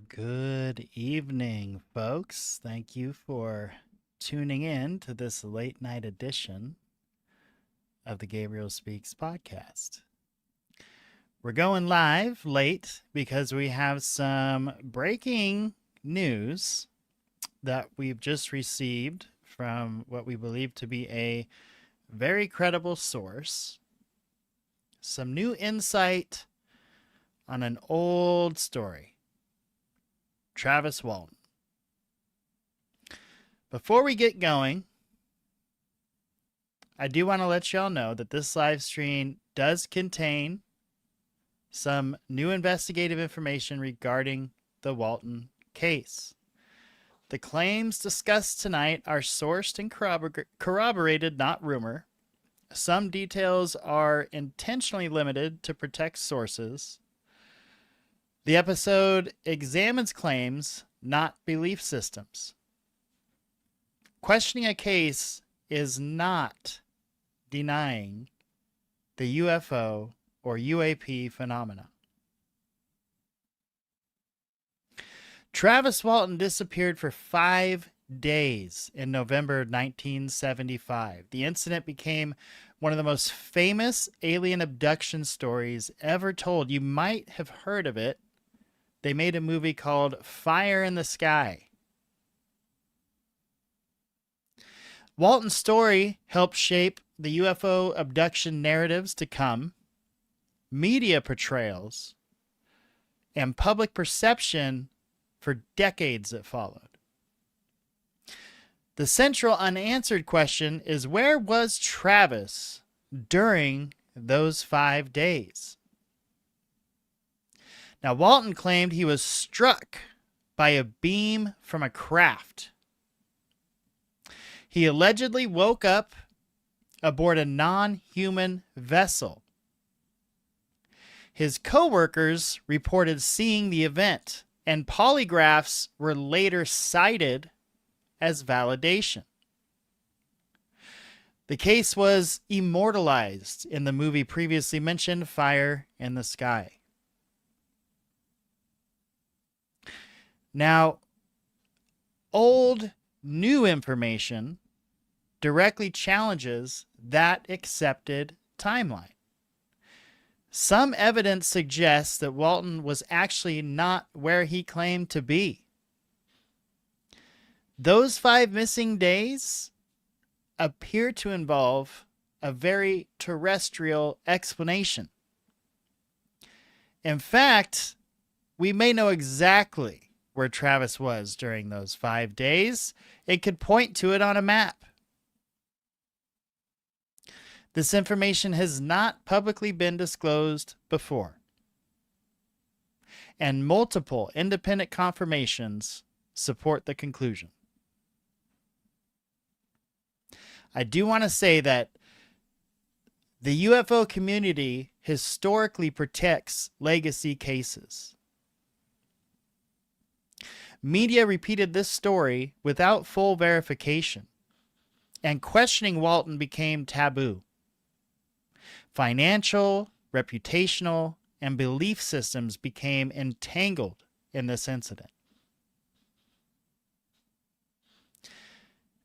Good evening, folks. Thank you for tuning in to this late night edition of the Gabriel Speaks podcast. We're going live late because we have some breaking news that we've just received from what we believe to be a very credible source. Some new insight on an old story. Travis Walton. Before we get going, I do want to let y'all know that this live stream does contain some new investigative information regarding the Walton case. The claims discussed tonight are sourced and corroborated, not rumor. Some details are intentionally limited to protect sources. The episode examines claims, not belief systems. Questioning a case is not denying the UFO or UAP phenomena. Travis Walton disappeared for 5 days in November 1975. The incident became one of the most famous alien abduction stories ever told. You might have heard of it. They made a movie called Fire in the Sky. Walton's story helped shape the UFO abduction narratives to come, media portrayals, and public perception for decades that followed. The central unanswered question is, where was Travis during those 5 days? Now, Walton claimed he was struck by a beam from a craft. He allegedly woke up aboard a non-human vessel. His co-workers reported seeing the event, and polygraphs were later cited as validation. The case was immortalized in the movie previously mentioned, Fire in the Sky. Now, old, new information directly challenges that accepted timeline. Some evidence suggests that Walton was actually not where he claimed to be. Those 5 missing days appear to involve a very terrestrial explanation. In fact, we may know exactly where Travis was during those 5 days. It could point to it on a map. This information has not publicly been disclosed before, and multiple independent confirmations support the conclusion. I do want to say that the UFO community historically protects legacy cases. Media repeated this story without full verification, and questioning Walton became taboo. Financial, reputational, and belief systems became entangled in this incident.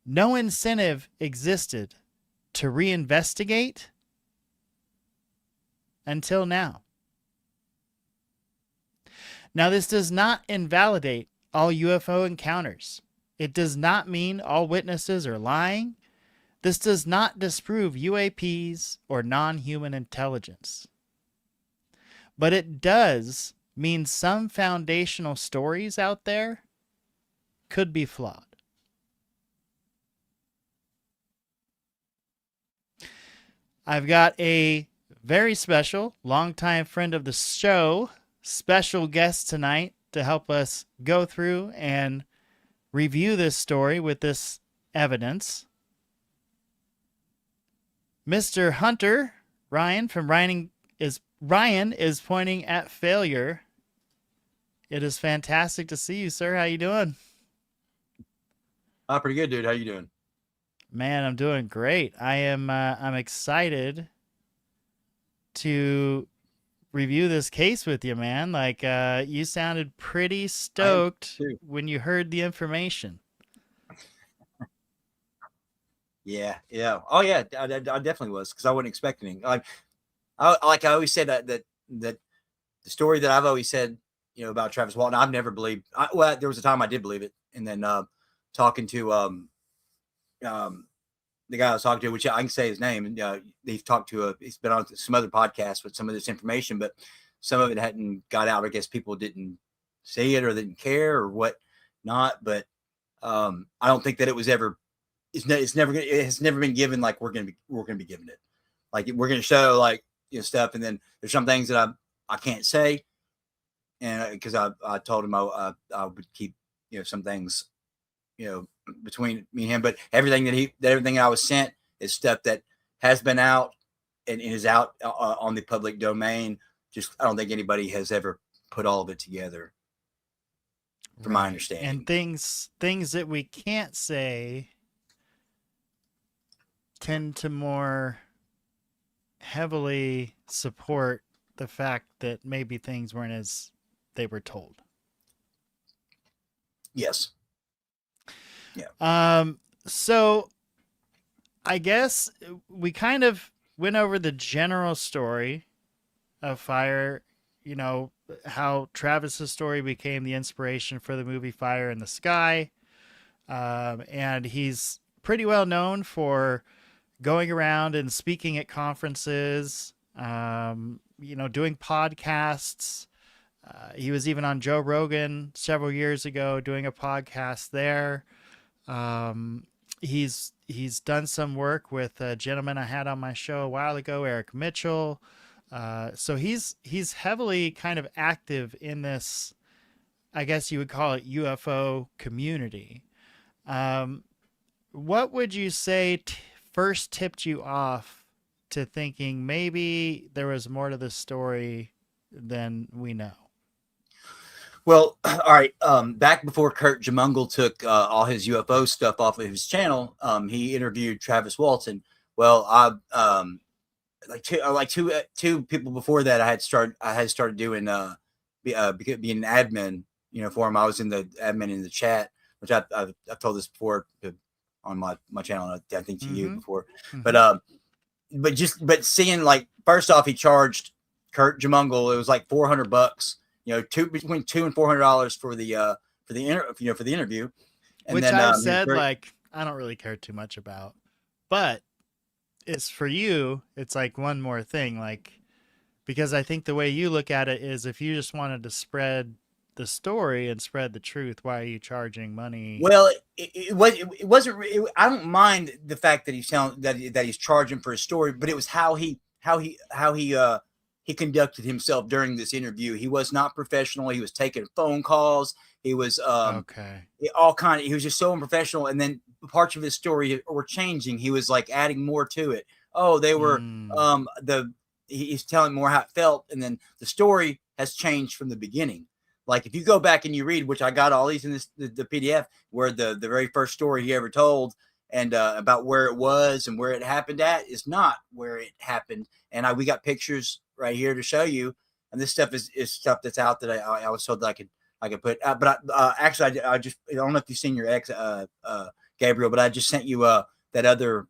No incentive existed to reinvestigate until now. Now, this does not invalidate all UFO encounters. It does not mean all witnesses are lying. This does not disprove UAPs or non-human intelligence. But it does mean some foundational stories out there could be flawed. I've got a very special, longtime friend of the show, special guest tonight to help us go through and review this story with this evidence. Mr. Hunter Ryan from Ryan is pointing at failure. It is fantastic to see you, sir. How you doing? Pretty good, dude. How you doing? Man, I'm doing great. I'm excited to review this case with you, man. Like, you sounded pretty I am stoked too. when you heard the information. Yeah, yeah. Oh yeah, I definitely was because I wasn't expecting it. Like I always said that the story that I've always said, about Travis Walton, I've never believed. Well, there was a time I did believe it, and then talking to um, the guy I was talking to, which I can say his name, and he's talked to he's been on some other podcasts with some of this information, but some of it hadn't got out. I guess people didn't see it or didn't care or what not. But I don't think that it was ever. It has never been given like we're gonna be given it. Like we're gonna show like stuff, and then there's some things that I can't say, and because I told him I would keep some things between me and him, but everything I was sent is stuff that has been out and is out on the public domain. Just I don't think anybody has ever put all of it together, from my Right. understanding. And things that we can't say tend to more heavily support the fact that maybe things weren't as they were told. Yes. Yeah. So I guess we kind of went over the general story of Fire, you know, how Travis's story became the inspiration for the movie Fire in the Sky. And he's pretty well known for going around and speaking at conferences, doing podcasts. He was even on Joe Rogan several years ago doing a podcast there. Um, he's done some work with a gentleman I had on my show a while ago, Eric Mitchell. So he's heavily kind of active in this, I guess you would call it UFO community. Um, what would you say first tipped you off to thinking maybe there was more to the story than we know? Well, all right. Back before Kurt Jamungle took all his UFO stuff off of his channel, he interviewed Travis Walton. Well, two people before that, I had started doing being an admin, for him. I was in the admin in the chat, which I've told this before on my channel. I think to you Mm-hmm. before, but Mm-hmm. but seeing like first off, he charged Kurt Jamungle. It was like $400, between $200 and $400 for the interview, and Which then I've he was said, very like, I don't really care too much about. But it's for you, it's like one more thing. Like, because I think the way you look at it is if you just wanted to spread the story and spread the truth, why are you charging money? well. It wasn't. I don't mind the fact that he's telling that he's charging for his story, but it was how he conducted himself during this interview. He was not professional. He was taking phone calls. He was Okay. he was just so unprofessional, and then parts of his story were changing. He was like adding more to it. Oh, they were Mm. the he's telling more how it felt, and then the story has changed from the beginning. Like if you go back and you read, which I got all these in the PDF, where the very first story he ever told, and about where it was and where it happened at, is not where it happened. And we got pictures right here to show you. And this stuff is stuff that's out that I was told that I could put. But actually, I don't know if you've seen your ex Gabriel, but I just sent you that other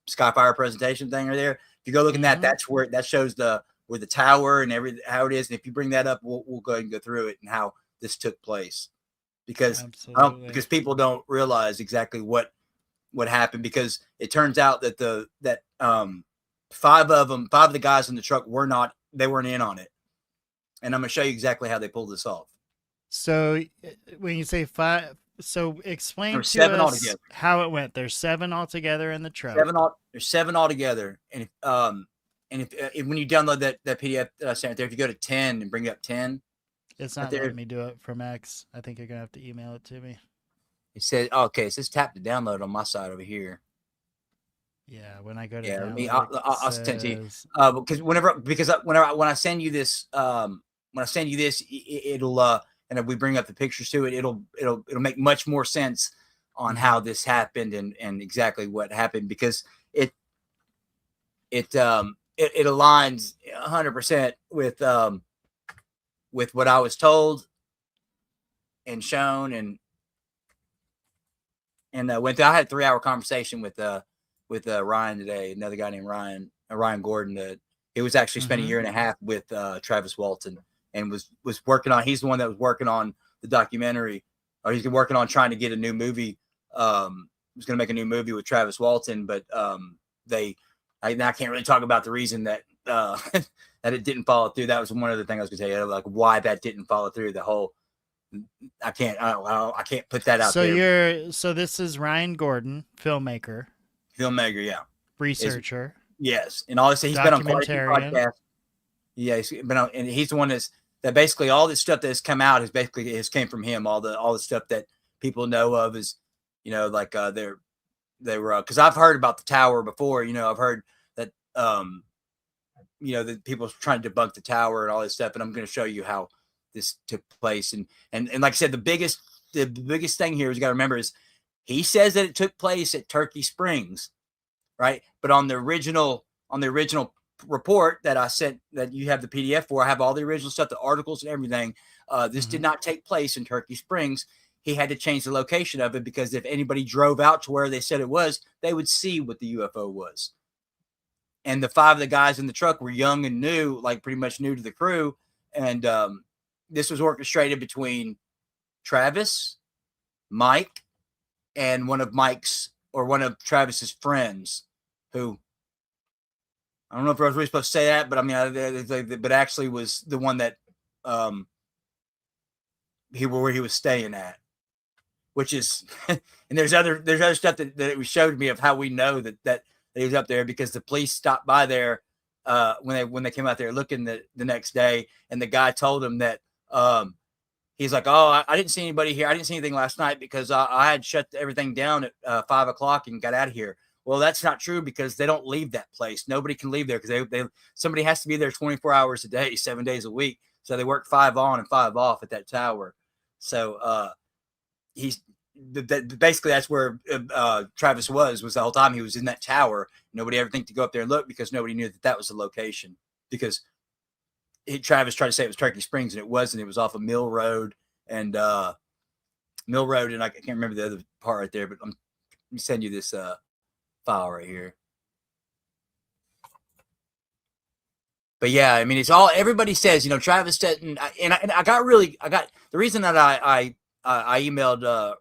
Skyfire presentation thing right there. If you go look at that, Mm-hmm. that's where that shows where the tower and how it is. And if you bring that up, we'll go ahead and go through it and how this took place, because Absolutely. people don't realize exactly what happened, because it turns out that five of the guys in the truck they weren't in on it, and I'm gonna show you exactly how they pulled this off. So when you say five, so There explain were to seven us altogether. how it went. There's seven altogether in the truck. There's seven altogether, and if when you download that PDF that I sent there, if you go to 10 and bring up 10 It's right not letting there, me do it from X. I think you're gonna have to email it to me. it says, oh, okay, it says tap to download on my side over here. Yeah, when I go to Yeah, download, it I'll send it to you. says Because when I send you this, it'll and if we bring up the pictures to it, it'll make much more sense on how mm-hmm. this happened and exactly what happened, because it it aligns 100% with what I was told and shown, and I had a 3-hour conversation with Ryan today, another guy named Ryan Gordon. He was actually spent a year and a half with Travis Walton, and was working on. He's the one that was working on the documentary, or he's working on trying to get a new movie. Was going to make a new movie with Travis Walton, but I can't really talk about the reason that that it didn't follow through. That was one other thing I was going to tell you, like why that didn't follow through. The whole I can't put that out there. So this is Ryan Gordon, filmmaker, yeah, researcher. Yes, and all this, he's been on quite a few podcasts. Yeah, he's been on, and he's the one that basically all this stuff that has come out has came from him. All the stuff that people know of is, like they were, because I've heard about the tower before. I've heard that that people trying to debunk the tower and all this stuff, and I'm going to show you how this took place. And like I said, the biggest thing here is you got to remember is he says that it took place at Turkey Springs, right? But on the original report that I sent, that you have the PDF for, I have all the original stuff, the articles and everything. This did not take place in Turkey Springs. He had to change the location of it because if anybody drove out to where they said it was, they would see what the UFO was. And the 5 of the guys in the truck were young and new, like pretty much new to the crew. And this was orchestrated between Travis, Mike, and one of Travis's friends, who I don't know if I was really supposed to say that, but I mean, but actually was the one that where he was staying at, which is, and there's other stuff that it showed me of how we know that he was up there, because the police stopped by there when they came out there looking the next day, and the guy told him that he's like, oh, I didn't see anybody here. I didn't see anything last night because I had shut everything down at 5 o'clock and got out of here. Well, that's not true, because they don't leave that place. Nobody can leave there because somebody has to be there 24 hours a day, 7 days a week. So they work 5 on and 5 off at that tower. So basically that's where Travis was the whole time. He was in that tower. Nobody ever think to go up there and look, because nobody knew that was the location, because Travis tried to say it was Turkey Springs, and it wasn't. It was off of Mill Road, and I can't remember the other part right there, but let me send you this file right here. But yeah, I mean, it's all everybody says. Travis said, and I got the reason that I emailed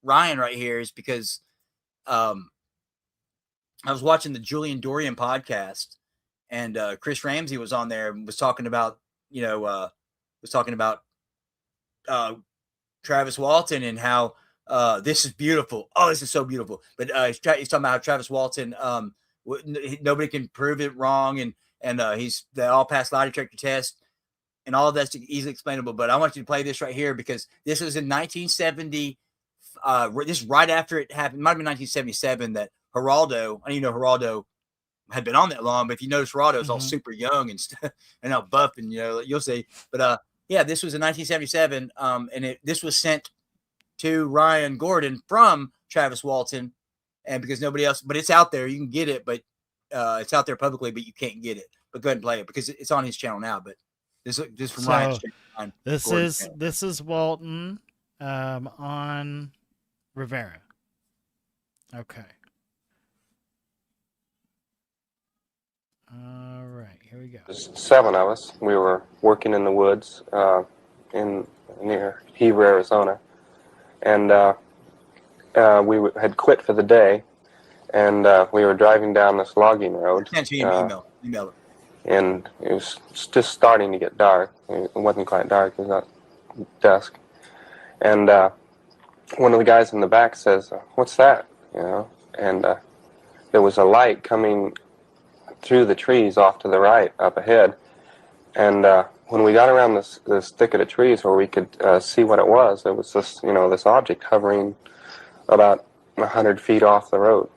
Ryan right here is because I was watching the Julian Dorian podcast, and Chris Ramsey was on there and was talking about Travis Walton and how this is beautiful. Oh, this is so beautiful. But he's talking about how Travis Walton, nobody can prove it wrong, and they all passed lie detector test, and all of that's easily explainable. But I want you to play this right here, because this was in 1970. This is right after it happened. It might have been 1977 that Geraldo. I didn't know Geraldo had been on that long, but if you notice, Geraldo's all super young and stuff, and all buff, and you'll see. But yeah, this was in 1977, and this was sent to Ryan Gordon from Travis Walton, and because nobody else, but it's out there, you can get it, but it's out there publicly, but you can't get it. But go ahead and play it, because it's on his channel now. But this from Ryan's channel. This is Walton on Rivera. Okay. All right, here we go. There's 7 of us. We were working in the woods near Heber, Arizona, and we had quit for the day, and we were driving down this logging road. Email it. And it was just starting to get dark. It wasn't quite dark; it was not dusk. And one of the guys in the back says, "What's that?" And there was a light coming through the trees off to the right, up ahead. And when we got around this thicket of trees where we could see what it was this, this object hovering about 100 feet off the road.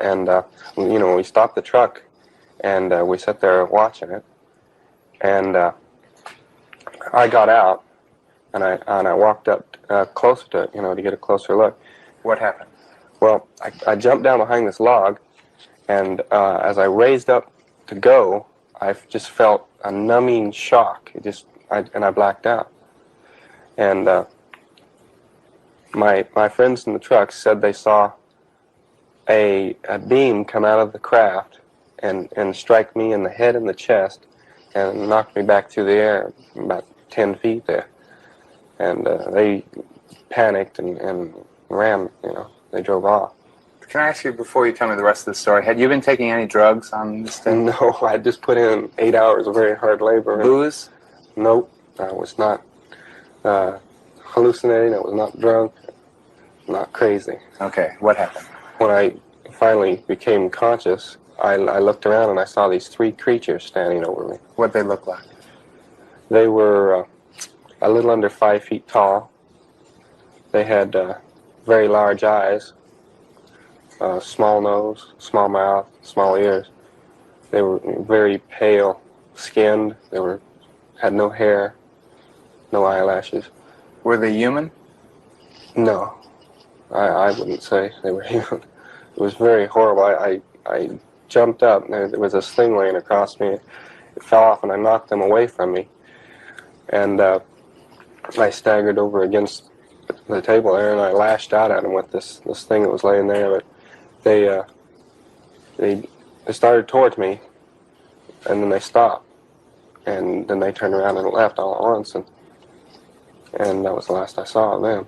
And, we stopped the truck, and we sat there watching it. And I got out, and I walked up closer to it, to get a closer look. What happened? Well, I jumped down behind this log, and as I raised up to go, I just felt a numbing shock. I blacked out. And my friends in the truck said they saw a beam come out of the craft and strike me in the head and the chest and knock me back through the air about 10 feet there. And they panicked and ran, they drove off. Can I ask you, before you tell me the rest of the story, had you been taking any drugs on this day? No, I just put in 8 hours of very hard labor. Booze? Nope, I was not hallucinating, I was not drunk, not crazy. Okay, what happened? When I finally became conscious, I looked around and I saw these 3 creatures standing over me. What'd they look like? They were a little under 5 feet tall. They had very large eyes, small nose, small mouth, small ears. They were very pale skinned. They had no hair, no eyelashes. Were they human? No, I wouldn't say they were human. It was very horrible. I jumped up, and there was a sling laying across me. It fell off, and I knocked them away from me. And I staggered over against the table there, and I lashed out at them with this thing that was laying there. But they started towards me, and then they stopped, and then they turned around and left all at once, and that was the last I saw of them.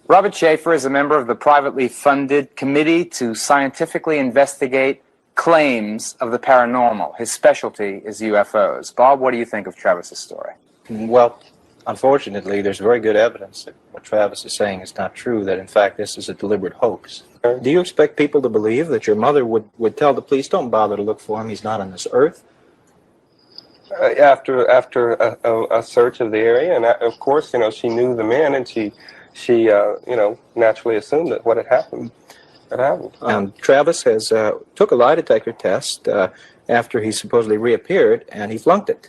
Robert Schaefer is a member of the privately funded Committee to Scientifically Investigate Claims of the Paranormal. His specialty is UFOs. Bob, what do you think of Travis's story? Well, unfortunately, there's very good evidence that what Travis is saying is not true, that in fact this is a deliberate hoax. Do you expect people to believe that your mother would tell the police, don't bother to look for him, he's not on this earth? After a search of the area, and of course, she knew the men, and she naturally assumed that what had happened had happened. Travis has took a lie detector test after he supposedly reappeared, and he flunked it.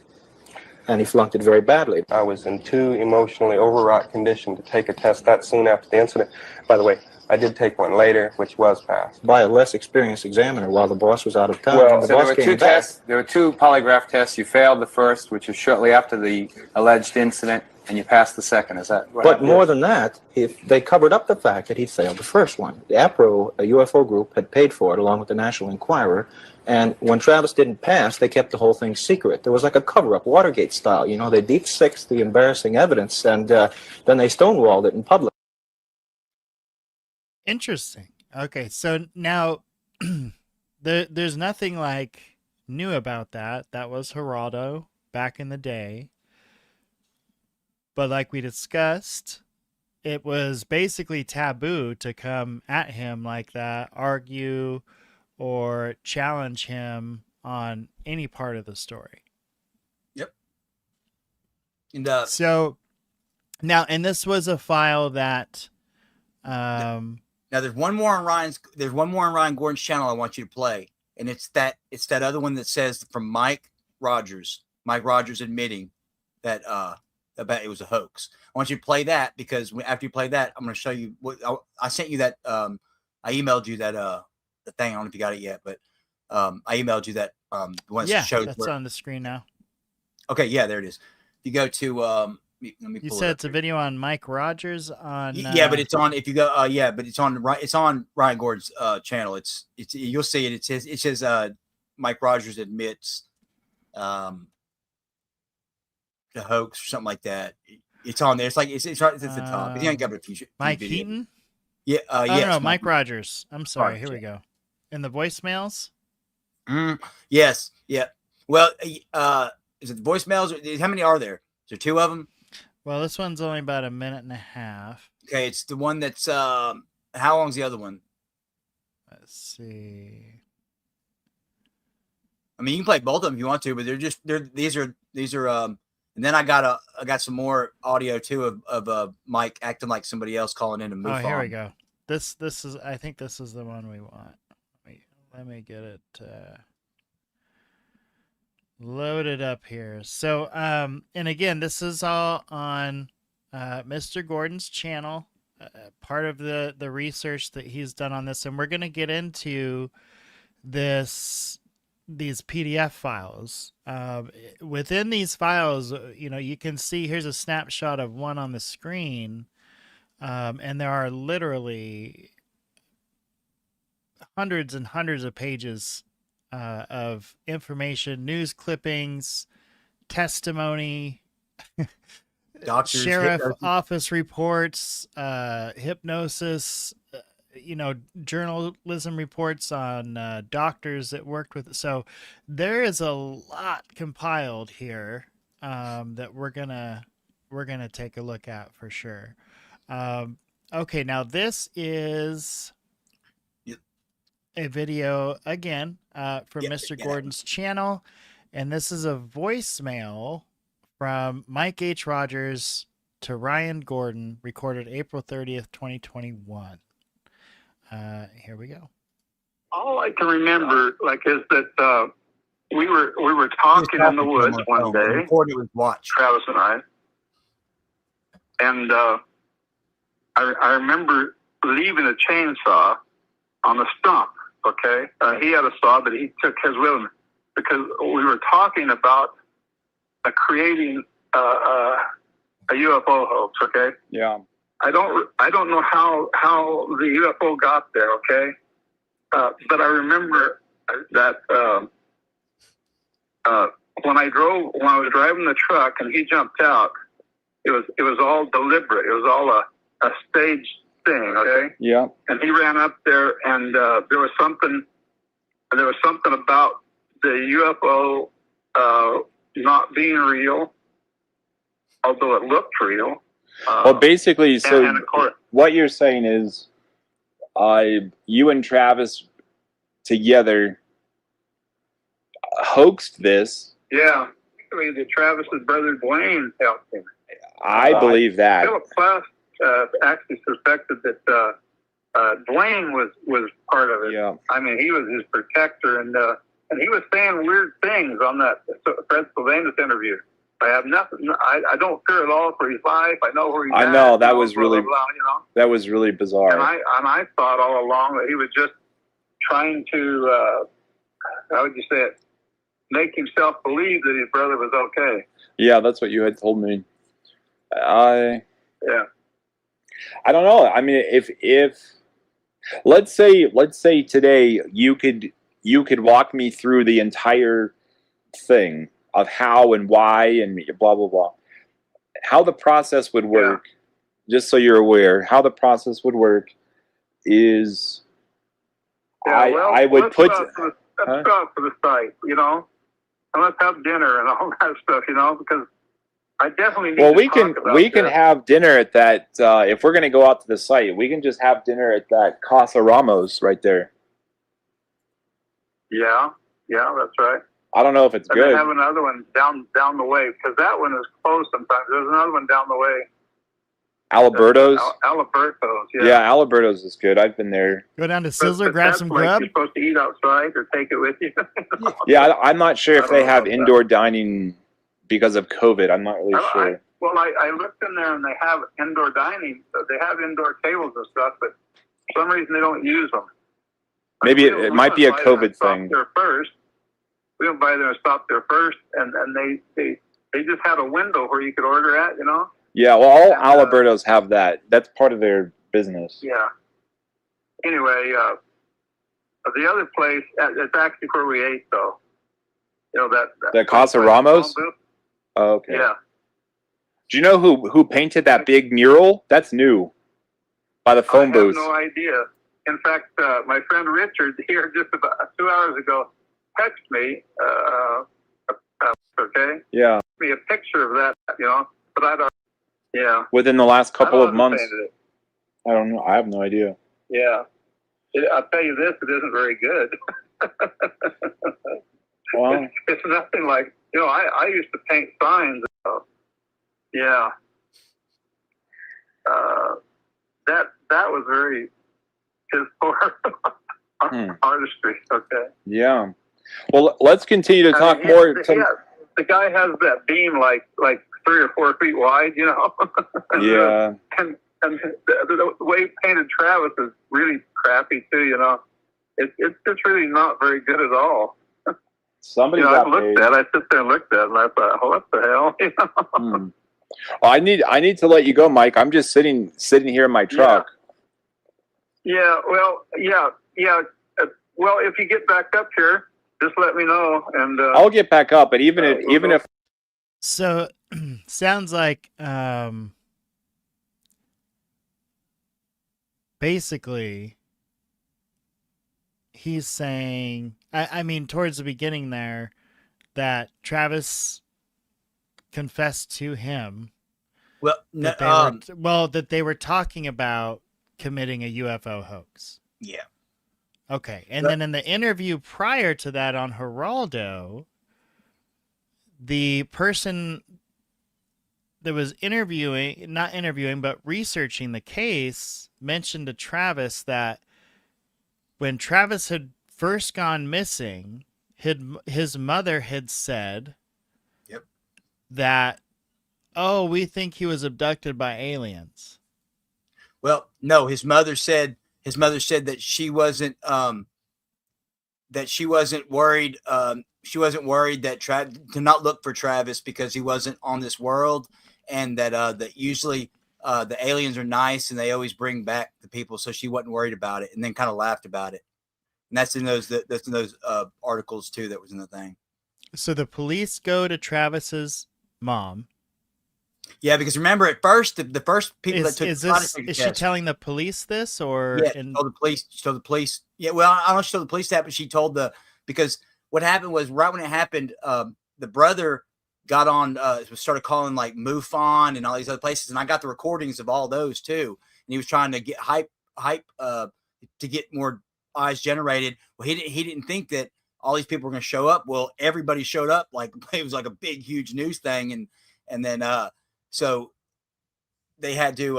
And he flunked it very badly. I was in too emotionally overwrought condition to take a test that soon after the incident. By the way, I did take one later, which was passed. By a less experienced examiner while the boss was out of town. Well, the So boss there were came two back. tests. There were 2 polygraph tests. You failed the first, which was shortly after the alleged incident, and you passed the second. Is that what But happened? more than that, if they covered up the fact that he'd failed the first one. The APRO, a UFO group, had paid for it along with the National Enquirer. And when Travis didn't pass, they kept the whole thing secret. There was like a cover-up, Watergate style. They deep-sixed the embarrassing evidence, and then they stonewalled it in public. Interesting. Okay, so now there's nothing like new about that. That was Geraldo back in the day. But like we discussed, it was basically taboo to come at him like that, argue, or challenge him on any part of the story. Yep. And So now, and this was a file that now there's one more on Ryan Gordon's channel I want you to play, and it's that other one that says from Mike Rogers admitting that about it was a hoax. I want you to play that, because after you play that, I'm going to show you what I sent you. That I emailed you that the thing. I don't know if you got it yet, but I emailed you that the one that shows that's where, on the screen now. okay, yeah, there it is. You go to let me You pull said it it's a video on Mike Rogers on yeah, but it's on, if you go but it's on Ryan Gordon's channel. It's you'll see it. It says Mike Rogers admits the hoax or something like that. It's on there. It's like it's right at the top. If you ain't got a few Mike videos. Heaton? Yeah, Oh, no, Mike Rogers. I'm sorry. Rogers, Here we go. In the voicemails? Yes, yeah. Well, is it the voicemails? How many are there? Is there 2 of them? Well, this one's only about a minute and a half. Okay, it's the one that's how long's the other one? Let's see. I mean, you can play both of them if you want to, but these are and then I got some more audio too of Mike acting like somebody else calling in to move on. Oh, here we go. This is, I think this is the one we want. Let me get it loaded up here. So, and again, this is all on Mr. Gordon's channel, part of the research that he's done on this, and we're going to get into this these PDF files. Within these files, you can see, here's a snapshot of one on the screen, and there are literally hundreds and hundreds of pages of information, news clippings, testimony, Doctors, sheriff hypnosis. office reports, hypnosis, journalism reports on doctors that worked with it. So there is a lot compiled here that we're gonna take a look at for sure. Okay, now this is a video again from Mr. Gordon's channel, and this is a voicemail from Mike H. Rogers to Ryan Gordon, recorded April 30th, 2021. Here we go. All I can remember, is that we were talking in the woods one day, Recorded with watch. Travis and I, and I remember leaving a chainsaw on the stump. Okay, he had a saw, but he took his with him because we were talking about creating a UFO hoax. Okay. Yeah. I don't know how the UFO got there. Okay. But I remember that when I was driving the truck and he jumped out, it was all deliberate. It was all a staged thing. Okay. Yeah. And he ran up there, and there was something about the UFO not being real, although it looked real. Well, basically, so and of course, what you're saying is, you and Travis together hoaxed this. yeah. I mean, Travis's brother Dwayne helped him. I believe that. Philip Plath actually suspected that Dwayne was part of it. Yeah. I mean, he was his protector, and he was saying weird things on that Fred Sylvanus interview. I have nothing. I don't fear at all for his life. I know where he's at. I know that was blah, really blah, blah, that was really bizarre. And I thought all along that he was just trying to how would you say it? Make himself believe that his brother was okay. Yeah, that's what you had told me. Yeah. I don't know. I mean, if let's say today you could walk me through the entire thing of how and why and blah blah blah, how the process would work. Just so you're aware, how the process would work is, I would let's put. Go out for the site, and let's have dinner and all that stuff, because I definitely need Well, to we talk about can this. have dinner at that. If we're going to go out to the site, we can just have dinner at that Casa Ramos right there. Yeah, that's right. I don't know if it's And good. then have another one down the way, because that one is closed sometimes. There's another one down the way. Alberto's. Alberto's, yeah. Yeah, Alberto's is good. I've been there. Go down to But Sizzler, grab that's some like grub. you're supposed to eat outside or take it with you. Yeah, I'm not sure if I they don't know have about indoor dining because of COVID. I'm not really sure. I looked in there and they have indoor dining. They have indoor tables and stuff, but for some reason they don't use them. Maybe We it might be a went by there and COVID stopped thing. there first. We went by there and stopped there first, and they just had a window where you could order at, Yeah, well, all Alberto's have that. That's part of their business. Yeah. Anyway, the other place, it's actually where we ate, though. The Casa Ramos? Oh, okay. Yeah. Do you know who painted that big mural? That's new. By the phone booth. I have no idea. In fact, my friend Richard here just about 2 hours ago texted me, okay? Yeah. Me a picture of that, but I don't, yeah. Within the last couple of months. Painted it. I don't know. I have no idea. Yeah. I'll tell you this, it isn't very good. Well, it's nothing like, I used to paint signs. Yeah. That was very his poor artistry. Okay. yeah. Well, let's continue to talk more. The guy has that beam like 3 or 4 feet wide, and, Yeah. and the way he painted Travis is really crappy too. It's really not very good at all. Somebody I got looked paid. at. I sit there and looked at it, and I thought, what the hell? Well, I need to let you go, Mike. I'm just sitting here in my truck. Yeah. Well, yeah. Well, if you get back up here, just let me know, and I'll get back up. But even if So sounds like basically he's saying, I mean, towards the beginning there, that Travis confessed to him Well, no, that they were talking about committing a UFO hoax. yeah. Okay. And then in the interview prior to that on Geraldo, the person that was not interviewing, but researching the case mentioned to Travis that when Travis had first gone missing, his mother had said that, oh, we think he was abducted by aliens. Well, no, his mother said that she wasn't worried. She wasn't worried that to not look for Travis because he wasn't on this world, and that usually the aliens are nice and they always bring back the people, so she wasn't worried about it, and then kind of laughed about it. And that's in those articles too that was in the thing. So the police go to Travis's mom. Yeah, because remember at first the first people that took is she telling the police this, or told the police? Yeah, well, I don't know if she told the police that, but she told because what happened was right when it happened, the brother got on started calling like MUFON and all these other places, and I got the recordings of all those too, and he was trying to get hype to get more eyes generated. Well, he didn't think that all these people were going to show up. Well, everybody showed up, like it was like a big huge news thing, and then so they had to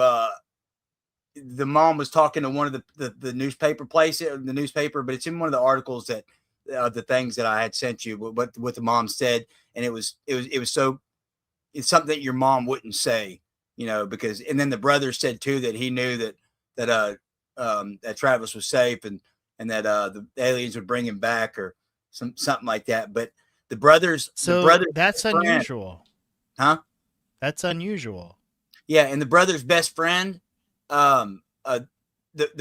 the mom was talking to one of the newspaper the newspaper, but it's in one of the articles that the things that I had sent you, what the mom said, and it was so, it's something that your mom wouldn't say, because, and then the brother said too that he knew that Travis was safe and that the aliens would bring him back or something like that. But the brothers, that's unusual, huh? That's unusual. Yeah, and the brother's best friend, the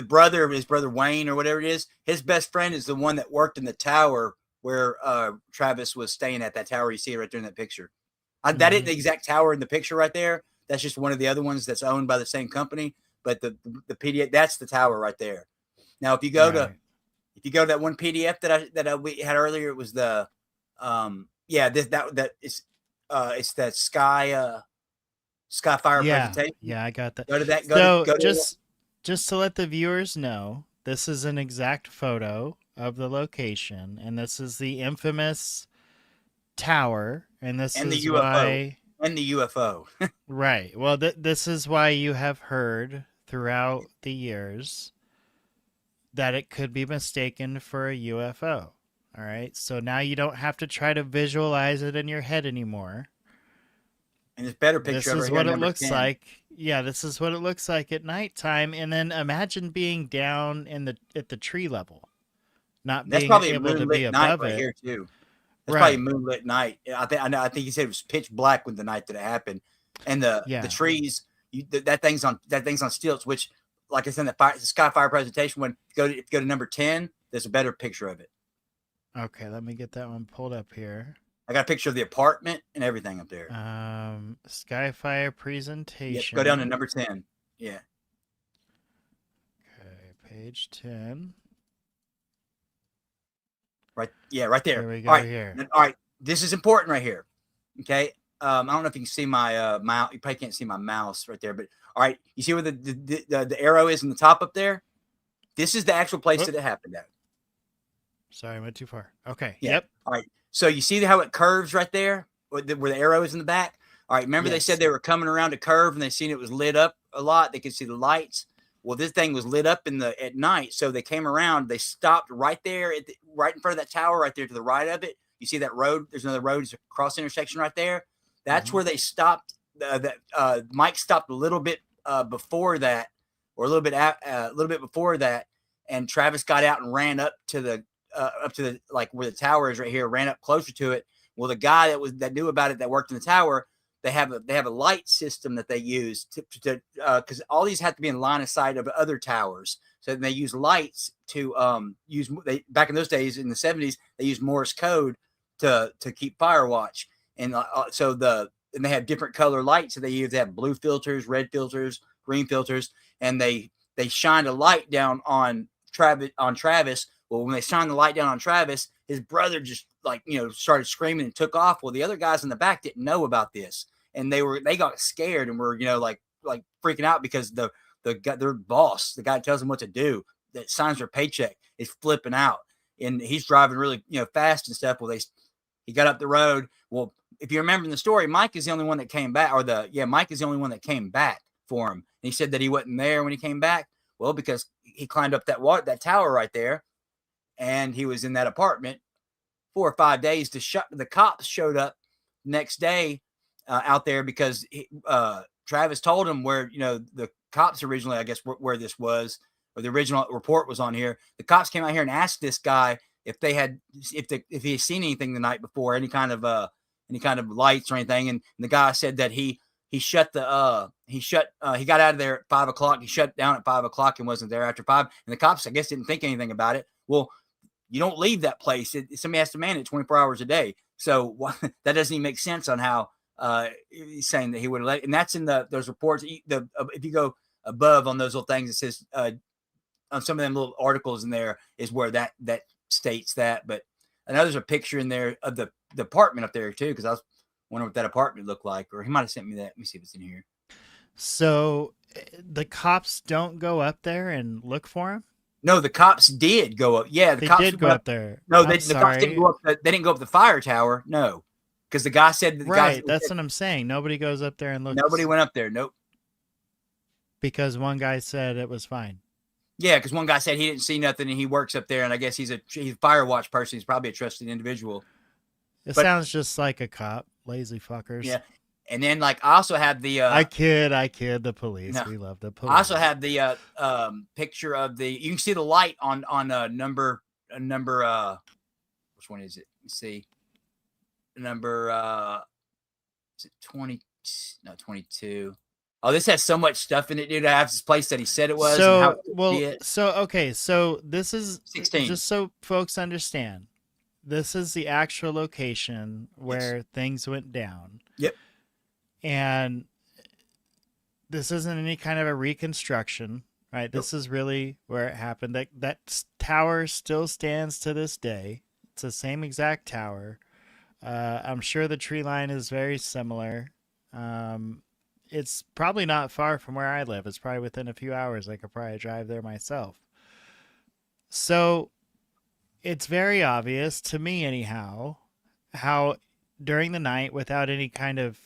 brother of his brother Wayne or whatever it is, his best friend is the one that worked in the tower where Travis was staying at. That tower you see right there in that picture. That isn't the exact tower in the picture right there. That's just one of the other ones that's owned by the same company. But the PDF, that's the tower right there. Now, if you go to that one PDF that we had earlier, it was the it's that Skyfire presentation. Yeah, I got that. Go to that. Just to let the viewers know, this is an exact photo of the location, and this is the infamous tower, and this is the UFO. why and the UFO. Right. Well, this is why you have heard throughout the years that it could be mistaken for a UFO. All right. So now you don't have to try to visualize it in your head anymore. And this better picture. This is what it looks like. Yeah, this is what it looks like at nighttime. And then imagine being down at the tree level, not being able to be above it. Here too. That's probably a moonlit night. I think he said it was pitch black when the night that it happened, and the trees. That thing's on stilts. Which, like I said, the Skyfire presentation. When you go to number 10, there's a better picture of it. Okay, let me get that one pulled up here. I got a picture of the apartment and everything up there. Skyfire presentation. Yep, go down to number 10. Yeah. Okay, page 10. Right. Yeah, right there. Here we go. All right. Here. All right. This is important right here. Okay. I don't know if you can see my mouse. You probably can't see my mouse right there, but all right. You see where the arrow is in the top up there? This is the actual place that it happened at. Sorry, I went too far. Okay. Yeah. Yep. All right. So you see how it curves right there, where the arrow is in the back. All right. Remember they said they were coming around a curve and they seen it was lit up a lot. They could see the lights. Well, this thing was lit up at night, so they came around. They stopped right there, right in front of that tower, right there to the right of it. You see that road? There's another road, it's a cross intersection right there. That's where they stopped. Mike stopped a little bit before that, or a little bit before that, and Travis got out and ran up to the up to the like where the tower is right here, ran up closer to it. Well, the guy that knew about it, that worked in the tower, they have a light system that they use to because all these have to be in line of sight of other towers. So they use lights to back in those days in the 70s, they used Morse code to keep fire watch. And and they have different color lights. So they use, they have blue filters, red filters, green filters, and they shined a light down on Travis. Well, when they shined the light down on Travis, his brother just started screaming and took off. Well, the other guys in the back didn't know about this, and they got scared and were like freaking out because their boss, the guy that tells them what to do, that signs their paycheck, is flipping out, and he's driving really fast and stuff. Well, he got up the road. Well, if you remember in the story, Mike is the only one that came back, Mike is the only one that came back for him. And he said that he wasn't there when he came back. Well, because he climbed up that tower right there, and he was in that apartment 4 or 5 days. The cops showed up next day out there because Travis told him where the cops originally, I guess, where this was, or the original report was on here. The cops came out here and asked this guy if he had seen anything the night before, any kind of lights or anything, and the guy said that he got out of there at 5 o'clock. He shut down at 5 o'clock and wasn't there after 5. And the cops, I guess, didn't think anything about it. Well, you don't leave that place. Somebody has to man it 24 hours a day. So that doesn't even make sense on how he's saying that he would have let. And that's in those reports. If you go above on those little things, it says on some of them little articles in there is where that states that. But I know there's a picture in there of the apartment up there too, because I was wondering what that apartment looked like, or he might have sent me that. Let me see if it's in here. So the cops don't go up there and look for him? No, the cops did go up. Yeah, the cops did go up there. No, the cops didn't go up. They didn't go up the fire tower. No, because the guy said that right. That's what I'm saying. Nobody goes up there and looks. Nobody went up there. Nope. Because one guy said it was fine. Yeah, because one guy said he didn't see nothing, and he works up there, and I guess he's a fire watch person. He's probably a trusted individual. It sounds just like a cop. Lazy fuckers. Yeah. And then, I also have the I kid the police. No. We love the police. I also have the picture of you can see the light on number which one is it? Let's see. Number is it 20? No, 22. Oh, this has so much stuff in it, dude. I have this place that he said it was. So this is 16. Just so folks understand. This is the actual location where things went down. Yep. And this isn't any kind of a reconstruction, right? Nope. This is really where it happened. That tower still stands to this day. It's the same exact tower. I'm sure the tree line is very similar. It's probably not far from where I live. It's probably within a few hours. I could probably drive there myself. So it's very obvious to me anyhow, how during the night without any kind of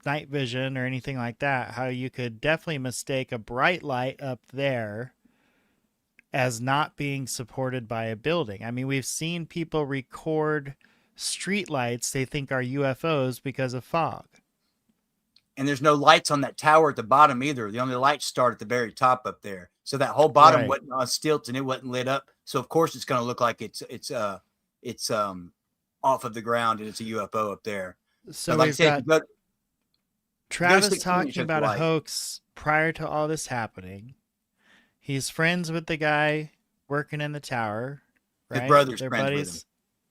night vision or anything like that, how you could definitely mistake a bright light up there as not being supported by a building. I mean, we've seen people record street lights they think are UFOs because of fog. And there's no lights on that tower at the bottom either. The only lights start at the very top up there. So that whole bottom wasn't on stilts and it wasn't lit up. So of course it's going to look like it's off of the ground and it's a UFO up there. So like we've got Travis talking about a hoax prior to all this happening. He's friends with the guy working in the tower, right? His brother's friends with him.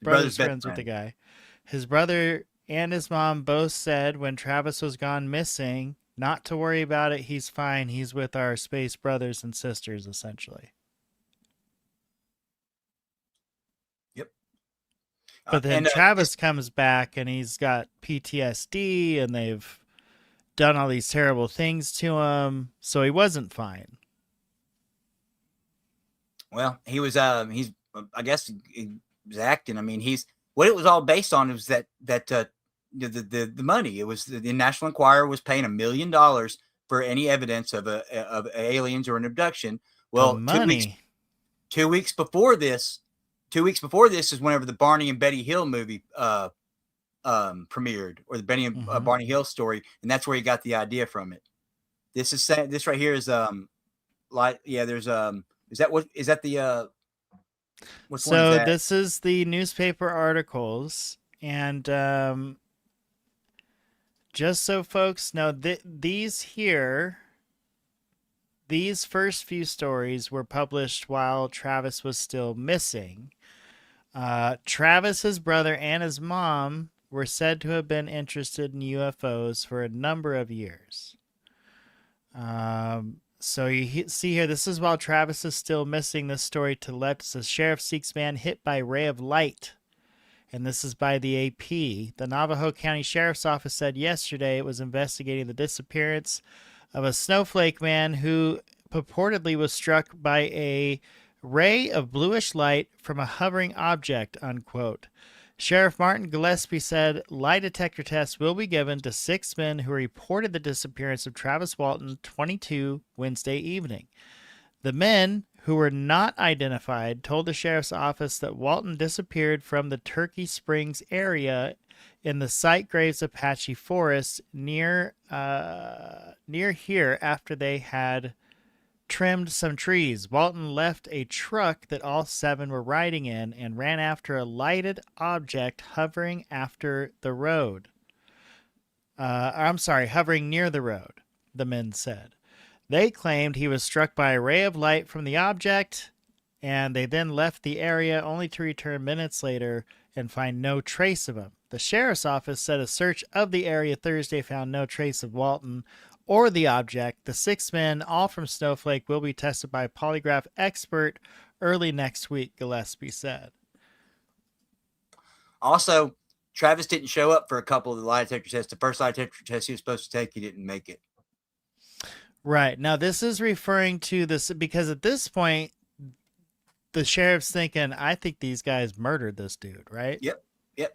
Brother's friends with the guy. His brother and his mom both said when Travis was gone missing, not to worry about it. He's fine. He's with our space brothers and sisters, essentially. Yep. But then Travis comes back and he's got PTSD and they've done all these terrible things to him. So he wasn't fine. Well, he was, I guess he was acting. I mean, what it was all based on was that the money. It was the National Enquirer was paying $1 million for any evidence of aliens or an abduction. Well, money. 2 weeks before this is whenever the Barney and Betty Hill movie premiered, or the Benny and Barney Hill story, and that's where he got the idea from it. This right here is there's is that the Which one is So that? this is the newspaper articles, and just so folks know, these first few stories were published while Travis was still missing. Travis, his brother, and his mom were said to have been interested in UFOs for a number of years. So you see here, this is while Travis is still missing. This story to the left says sheriff seeks man hit by ray of light. And this is by the AP. The Navajo County Sheriff's Office said yesterday it was investigating the disappearance of a snowflake man who purportedly was struck by a ray of bluish light from a hovering object, unquote. Sheriff Martin Gillespie said lie detector tests will be given to 6 men who reported the disappearance of Travis Walton, 22, Wednesday evening. The men, who were not identified, told the sheriff's office that Walton disappeared from the Turkey Springs area in the Site Graves Apache Forest near here after they had trimmed some trees. Walton left a truck that all 7 were riding in and ran after a lighted object hovering after the road. Hovering near the road, the men said. They claimed he was struck by a ray of light from the object, and they then left the area only to return minutes later and find no trace of him. The sheriff's office said a search of the area Thursday found no trace of Walton or the object. The 6 men, all from Snowflake, will be tested by a polygraph expert early next week, Gillespie said. Also, Travis didn't show up for a couple of the lie detector tests. The first lie detector test he was supposed to take, he didn't make it. Right. Now, this is referring to this because at this point, the sheriff's thinking, I think these guys murdered this dude, right? Yep.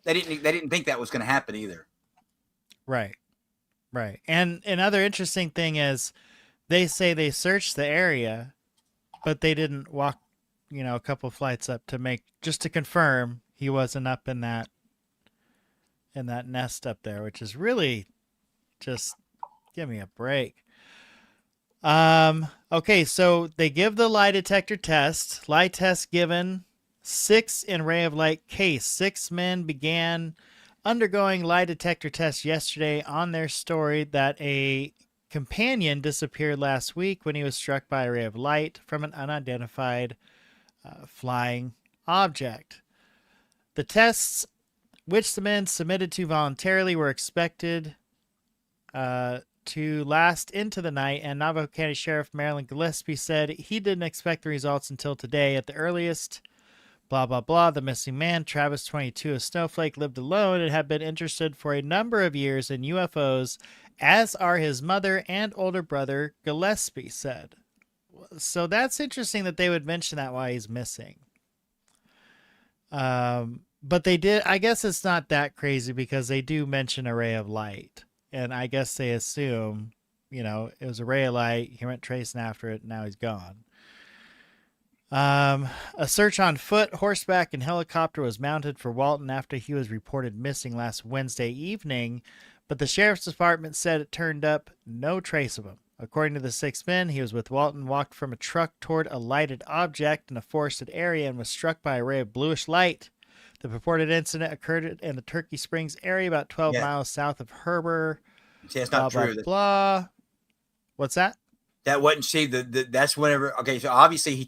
They didn't think that was going to happen either. Right. And another interesting thing is they say they searched the area, but they didn't walk, a couple flights up just to confirm he wasn't up in that nest up there, which is really just give me a break. Okay, so they give the lie detector test. Lie test given, 6 in ray of light case. 6 men began undergoing lie detector tests yesterday on their story that a companion disappeared last week when he was struck by a ray of light from an unidentified flying object. The tests, which the men submitted to voluntarily, were expected to last into the night, and Navajo County Sheriff Marilyn Gillespie said he didn't expect the results until today at the earliest. Blah, blah, blah. The missing man, Travis, 22, of Snowflake, lived alone and had been interested for a number of years in UFOs, as are his mother and older brother, Gillespie said. So that's interesting that they would mention that while he's missing. But they did, I guess it's not that crazy because they do mention a ray of light. And I guess they assume, it was a ray of light. He went tracing after it. And now he's gone. A search on foot, horseback, and helicopter was mounted for Walton after he was reported missing last Wednesday evening. But the sheriff's department said it turned up no trace of him. According to the 6 men, he was with Walton, walked from a truck toward a lighted object in a forested area, and was struck by a ray of bluish light. The purported incident occurred in the Turkey Springs area, about 12 miles south of Heber. See, that's not true. Blah. What's that? That wasn't. That's whenever. Okay, so obviously he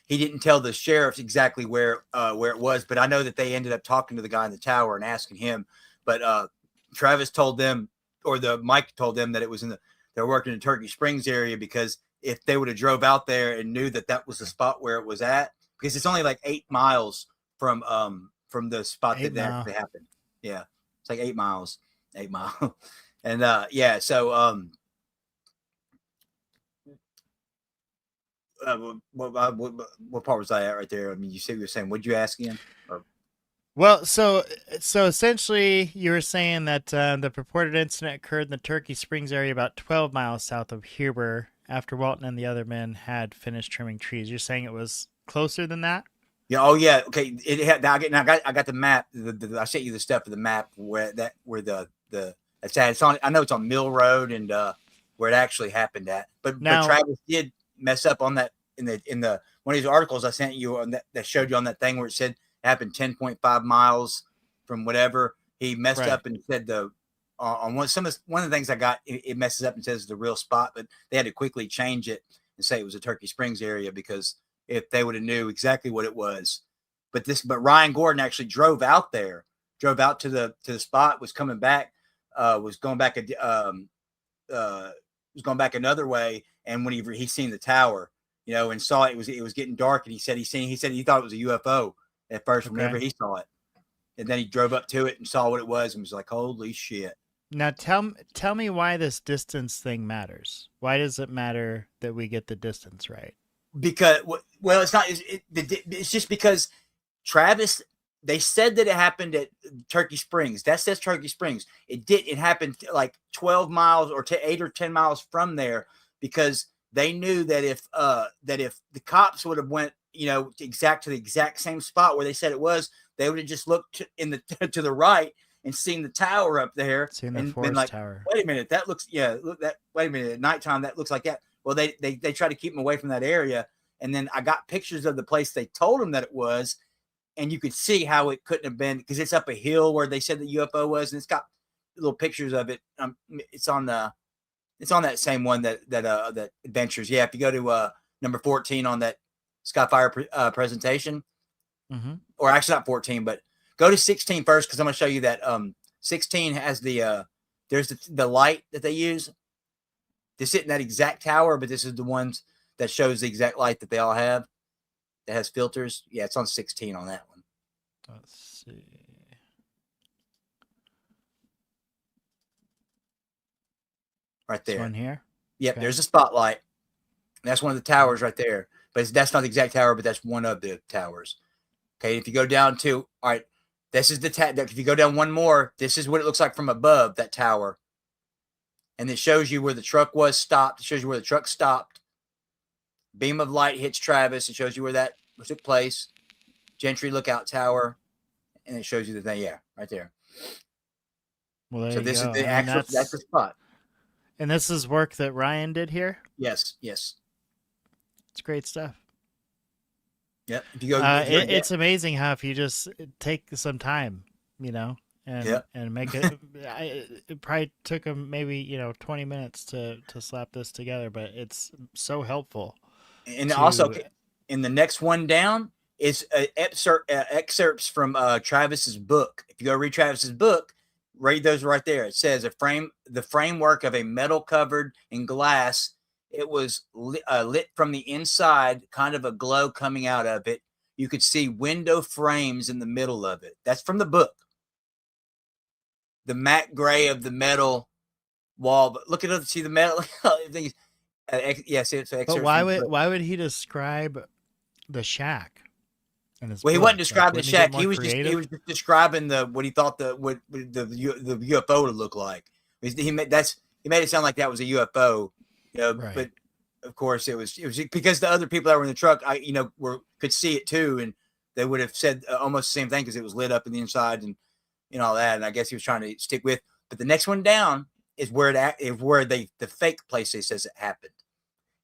didn't tell the sheriff exactly where it was, but I know that they ended up talking to the guy in the tower and asking him. But Travis told them, or Mike told them that it was they're working in the Turkey Springs area, because if they would have drove out there and knew that was the spot where it was at, because it's only like 8 miles from the spot that actually happened. Yeah, it's like 8 miles. 8 miles. And so what part was I at right there? I mean, you said you were saying, what'd you ask again? Well, so essentially you were saying that the purported incident occurred in the Turkey Springs area about 12 miles south of Heber after Walton and the other men had finished trimming trees. You're saying it was closer than that? Yeah. Oh, yeah. Okay. I got the map. I sent you the stuff of the map where it's at. I know it's on Mill Road and where it actually happened at. But Travis did mess up on that the one of these articles I sent you on that showed you on that thing where it said it happened 10.5 miles from whatever. He messed Right. up and said on one of the things I got, it messes up and says the real spot, but they had to quickly change it and say it was a Turkey Springs area, because if they would have knew exactly what it was. But Ryan Gordon actually drove out to the spot, was coming back, was going back another way, and when he seen the tower, and saw it was getting dark, and he said he thought it was a UFO at first whenever he saw it, and then he drove up to it and saw what it was and was like, holy shit. Now tell me why this distance thing matters. Why does it matter that we get the distance right? Because, well, it's not. It's just because Travis. They said that it happened at Turkey Springs. That says Turkey Springs. It happened like 12 miles or 8 or 10 miles from there, because they knew that if the cops would have went, to the exact same spot where they said it was, they would have just looked to the right and seen the tower up there, Seen the and forest been like, tower. wait a minute, wait a minute, at nighttime that looks like that. Well, they try to keep them away from that area, and then I got pictures of the place they told them that it was, and you could see how it couldn't have been, because it's up a hill where they said the UFO was, and it's got little pictures of it. It's on that same one that Adventures. Yeah, if you go to number 14 on that Skyfire presentation, or actually not 14, but go to 16 first, because I'm going to show you that 16 has there's the light that they use. This isn't that exact tower, but this is the ones that shows the exact light that they all have. That has filters. Yeah, it's on 16 on that one. Let's see. Right there. This one here? Yep, Okay. There's a spotlight. That's one of the towers right there. But that's not the exact tower, but that's one of the towers. Okay, if you go down to, all right, this is if you go down one more, this is what it looks like from above, that tower. And it shows you where the truck was stopped. It shows you where the truck stopped. Beam of light hits Travis. It shows you where that took place. Gentry Lookout Tower. And it shows you the thing. Yeah, right there. Well, there So you this go. is the I mean, actual, that's the spot. And this is work that Ryan did here? Yes. It's great stuff. Yep. If you go, it's amazing how if you just take some time, and make it. It probably took him maybe 20 minutes to slap this together, but it's so helpful. And also, in the next one down is excerpts from Travis's book. If you go read Travis's book, read those right there. It says the framework of a metal covered in glass. It was lit from the inside, kind of a glow coming out of it. You could see window frames in the middle of it. That's from the book. The matte gray of the metal wall. But look at it. See the metal. Yes, it's an excerpt. But why would he describe the shack? Well, he wasn't describing the shack. He was just describing what he thought the UFO would look like. He made it sound like that was a UFO. Right. But of course it was because the other people that were in the truck, could see it too, and they would have said almost the same thing because it was lit up in the inside and all that. And I guess he was trying to stick with. But the next one down is where the fake place they says it happened.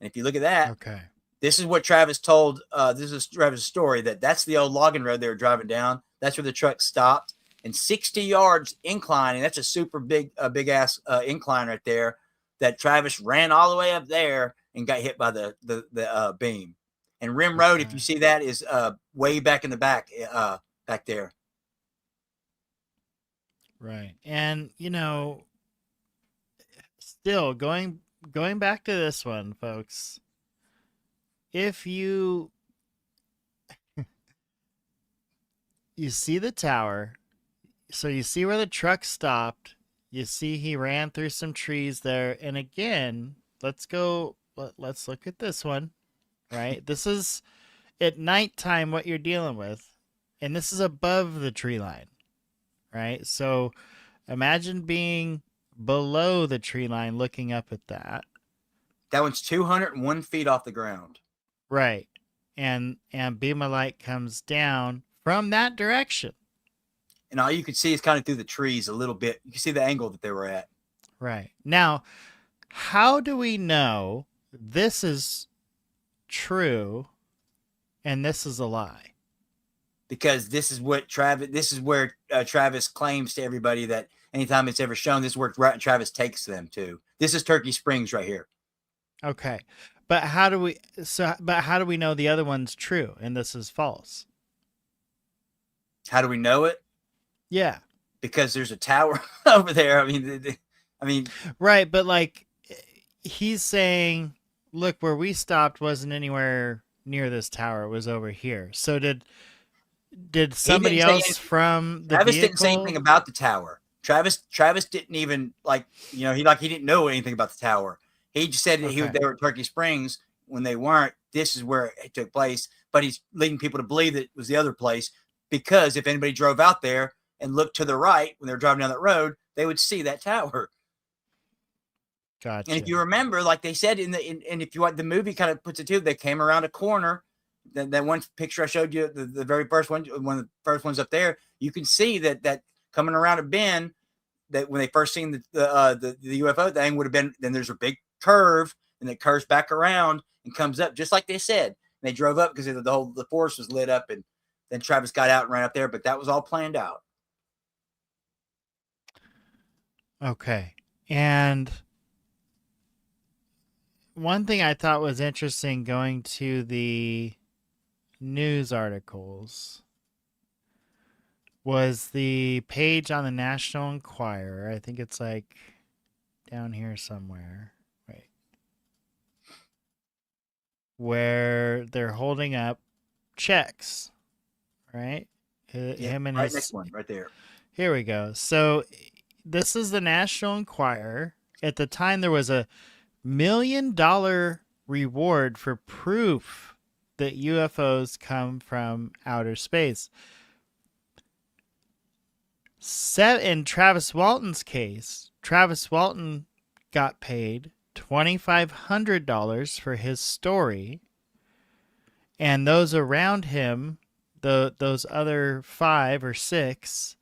And if you look at that, okay, this is what Travis told. This is Travis' story that's the old logging road they were driving down. That's where the truck stopped, and 60 yards incline, and that's a super big ass incline right there. That Travis ran all the way up there and got hit by the beam. And Rim Road, if you see that, is way back in the back there. Right. And still going back to this one, folks. If you see the tower, so you see where the truck stopped. You see he ran through some trees there. And again, let's look at this one, right? This is at nighttime what you're dealing with. And this is above the tree line, right? So imagine being below the tree line looking up at that. That one's 201 feet off the ground. Right. And beam of light comes down from that direction. And all you could see is kind of through the trees a little bit. You can see the angle that they were at. Right. Now, how do we know this is true and this is a lie? Because this is where Travis claims to everybody that anytime it's ever shown, this is where Travis takes them to. This is Turkey Springs right here. Okay. But how do we know the other one's true and this is false? How do we know it? Yeah. Because there's a tower over there. I mean, right, but like he's saying, look, where we stopped wasn't anywhere near this tower. It was over here. So did somebody else from the Travis vehicle? didn't say anything about the tower. Travis didn't even he didn't know anything about the tower. He just said that they were at Turkey Springs when they weren't. This is where it took place, but he's leading people to believe that it was the other place because if anybody drove out there and looked to the right when they're driving down that road, they would see that tower. Gotcha. And if you remember, like they said and if you want, the movie kind of puts it too, they came around a corner. That one picture I showed you, the very first one of the first ones up there, you can see that coming around a bend, that when they first seen the UFO thing would have been, then there's a big curve and it curves back around and comes up just like they said. And they drove up because the forest was lit up, and then Travis got out and ran up there, but that was all planned out. Okay. And one thing I thought was interesting going to the news articles was the page on the National Enquirer. I think it's like down here somewhere. Wait. Where they're holding up checks, right? Him and his next one right there. Here we go. So this is the National Enquirer. At the time, there was a $1 million reward for proof that UFOs come from outer space. In Travis Walton's case, Travis Walton got paid $2,500 for his story, and those around him, those other 5 or 6,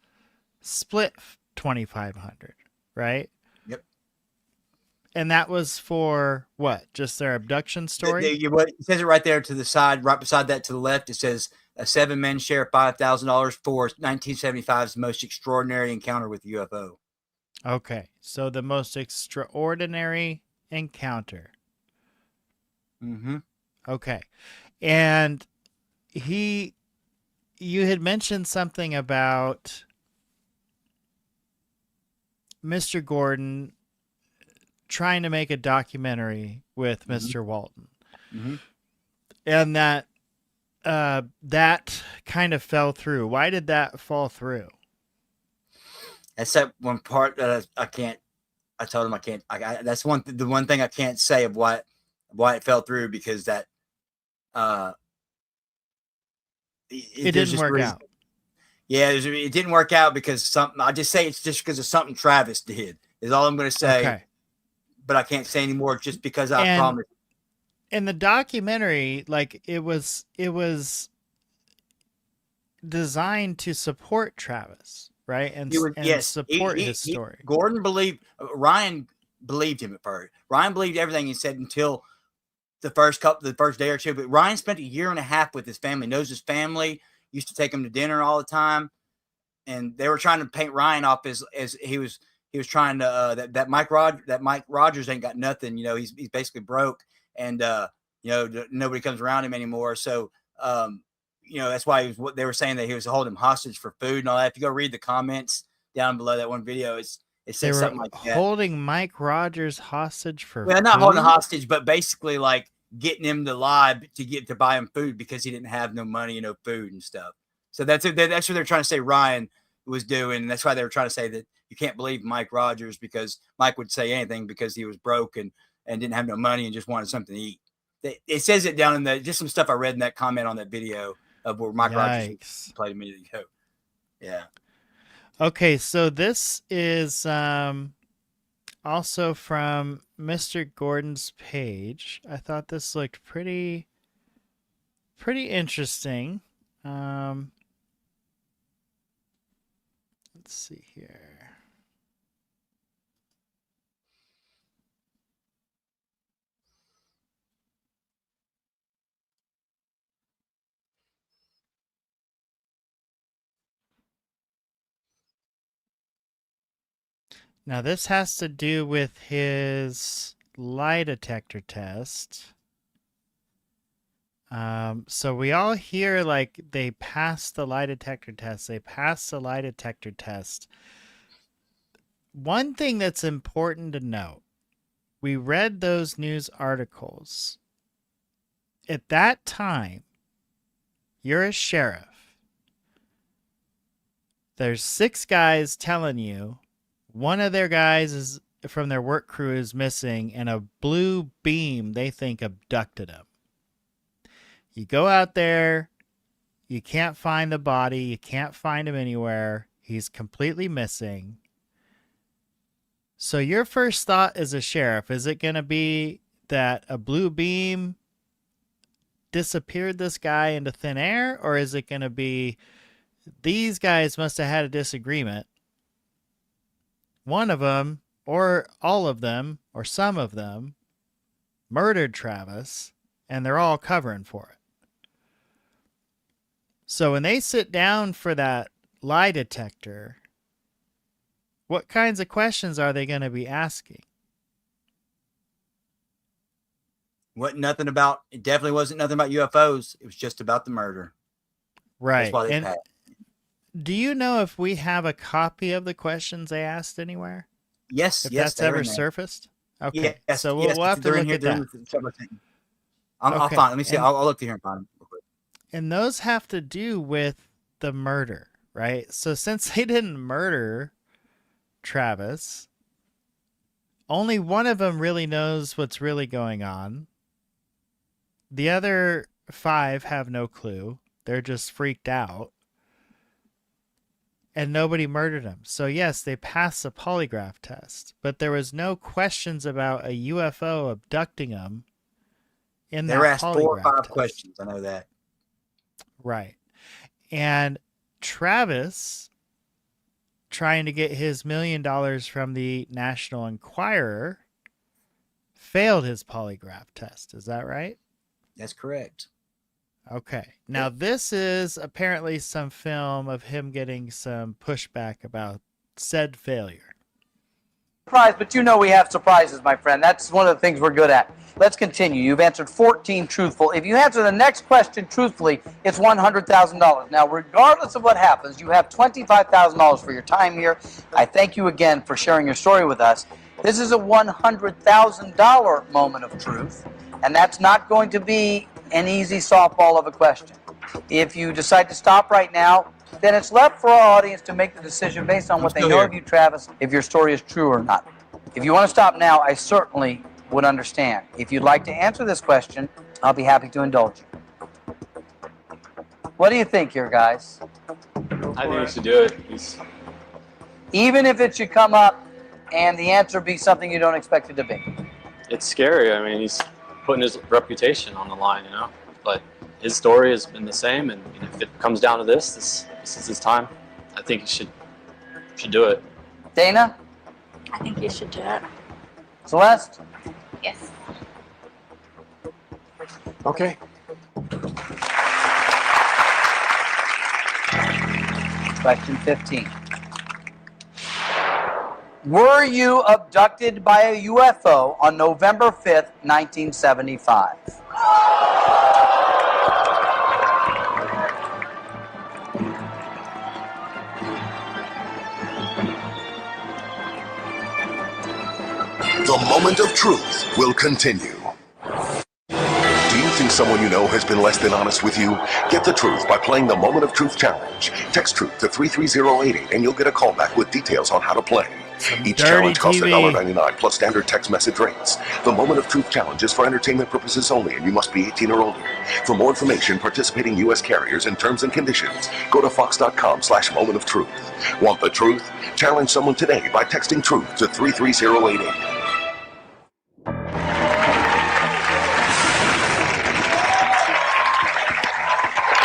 split $2,500, right? Yep. And that was for what? Just their abduction story? It says it right there to the side, right beside that to the left. It says a 7-men share $5,000 for 1975's most extraordinary encounter with UFO. Okay, so the most extraordinary encounter. Mm-hmm. Okay, and you had mentioned something about Mr. Gordon trying to make a documentary with Mr. Walton. Mm-hmm. And that kind of fell through. Why did that fall through? Except one part that I can't. I told him I can't. That's the one thing I can't say of why it fell through, because that it didn't work out. Yeah, it didn't work out because something. I just say it's just because of something Travis did. Is all I'm going to say. Okay. But I can't say anymore just because I promised. In the documentary, like it was designed to support Travis, right? And support his story. Ryan believed him at first. Ryan believed everything he said until the first day or two. But Ryan spent a year and a half with his family, knows his family, used to take him to dinner all the time. And they were trying to paint Ryan off as he was trying to that Mike Rogers ain't got nothing. You know, he's basically broke, and nobody comes around him anymore. So that's why they were saying that he was holding him hostage for food and all that. If you go read the comments down below that one video, it says something like that. Holding Mike Rogers hostage for not food? holding hostage, but basically like getting him to lie to buy him food because he didn't have no money and no food and stuff. So that's what they're trying to say Ryan was doing. And that's why they were trying to say that you can't believe Mike Rogers because Mike would say anything because he was broke and didn't have no money and just wanted something to eat. It says it down in just some stuff I read in that comment on that video of where Mike Rogers played a minute ago. Yeah. Okay, so this is also from Mr. Gordon's page. I thought this looked pretty interesting. Let's see here. Now, this has to do with his lie detector test. So we all hear like they passed the lie detector test. They passed the lie detector test. One thing that's important to note, we read those news articles. At that time, you're a sheriff. There's 6 guys telling you one of their guys is from their work crew is missing, and a blue beam they think abducted him. You go out there, you can't find the body, you can't find him anywhere. He's completely missing. So your first thought as a sheriff, is it going to be that a blue beam disappeared this guy into thin air, or is it going to be these guys must have had a disagreement? One of them, or all of them, or some of them, murdered Travis, and they're all covering for it. So when they sit down for that lie detector, what kinds of questions are they going to be asking? It definitely wasn't nothing about UFOs. It was just about the murder. Right. That's why they And passed. do you know if we have a copy of the questions they asked anywhere? Yes, If yes, that's they're ever in there. surfaced? Okay. Yes, So yes, we'll have to they're in look here, at they're in that. the separate thing. I'll Okay. find. Let me see. And- I'll look through here and find them real quick. And those have to do with the murder, right? So since they didn't murder Travis, only one of them really knows what's really going on. The other 5 have no clue. They're just freaked out. And nobody murdered him. So yes, they passed the polygraph test, but there was no questions about a UFO abducting them in They that were asked 4 or polygraph 5 test. questions. I know that. Right. And Travis, trying to get his $1 million from the National Enquirer, failed his polygraph test. Is that right? That's correct. Okay. Now, this is apparently some film of him getting some pushback about said failure. Surprise, but you know we have surprises, my friend. That's one of the things we're good at. Let's continue. You've answered 14 truthful. If you answer the next question truthfully, it's $100,000. Now, regardless of what happens, you have $25,000 for your time here. I thank you again for sharing your story with us. This is a $100,000 moment of truth, and that's not going to be an easy softball of a question. If you decide to stop right now, then it's left for our audience to make the decision based on what they know of you, Travis, if your story is true or not. If you want to stop now, I certainly would understand. If you'd like to answer this question, I'll be happy to indulge you. What do you think here, guys? I think you should do it. Even if it should come up and the answer be something you don't expect it to be. It's scary. I mean, he's putting his reputation on the line, you know. But his story has been the same, and if it comes down to this is his time. I think you should do it. Dana? I think you should do it. Celeste? Yes. Okay. Question 15. Were you abducted by a UFO on November 5th, 1975? The moment of truth will continue. Do you think someone you know has been less than honest with you? Get the truth by playing the Moment of Truth Challenge. Text truth to 33088 and you'll get a call back with details on how to play. Each challenge costs $1.99 plus standard text message rates. The Moment of Truth Challenge is for entertainment purposes only and you must be 18 or older. For more information, participating U.S. carriers and terms and conditions, go to fox.com/moment of truth. Want the truth? Challenge someone today by texting truth to 33088.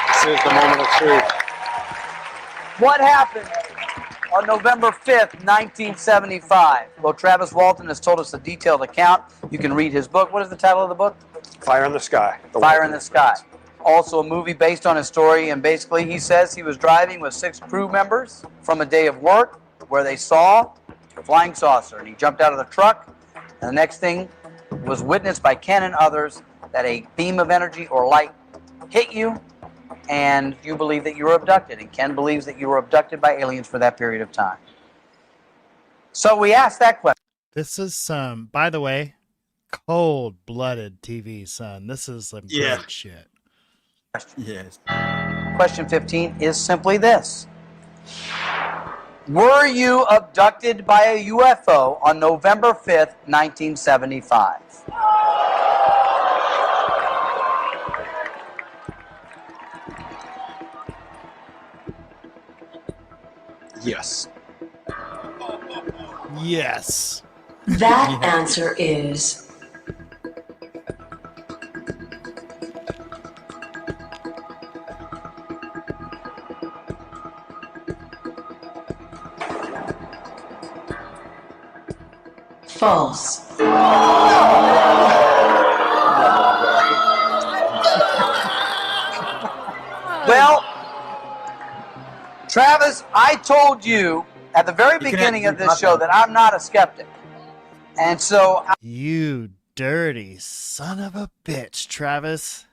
This is the moment of truth. What happened on November 5th, 1975? Well, Travis Walton has told us a detailed account. You can read his book. What is the title of the book? Fire in the Sky. Fire in the Sky. Also a movie based on his story, and basically he says he was driving with 6 crew members from a day of work where they saw flying saucer, and he jumped out of the truck. And the next thing was witnessed by Ken and others that a beam of energy or light hit you, and you believe that you were abducted. And Ken believes that you were abducted by aliens for that period of time. So we asked that question. This is some, by the way, cold-blooded TV, son. This is some great shit. Yes. Question 15 is simply this. Were you abducted by a UFO on November 5th, 1975? Yes. Yes. That answer is false. Well, Travis, I told you at the very beginning of this show that I'm not a skeptic. And so You dirty son of a bitch, Travis.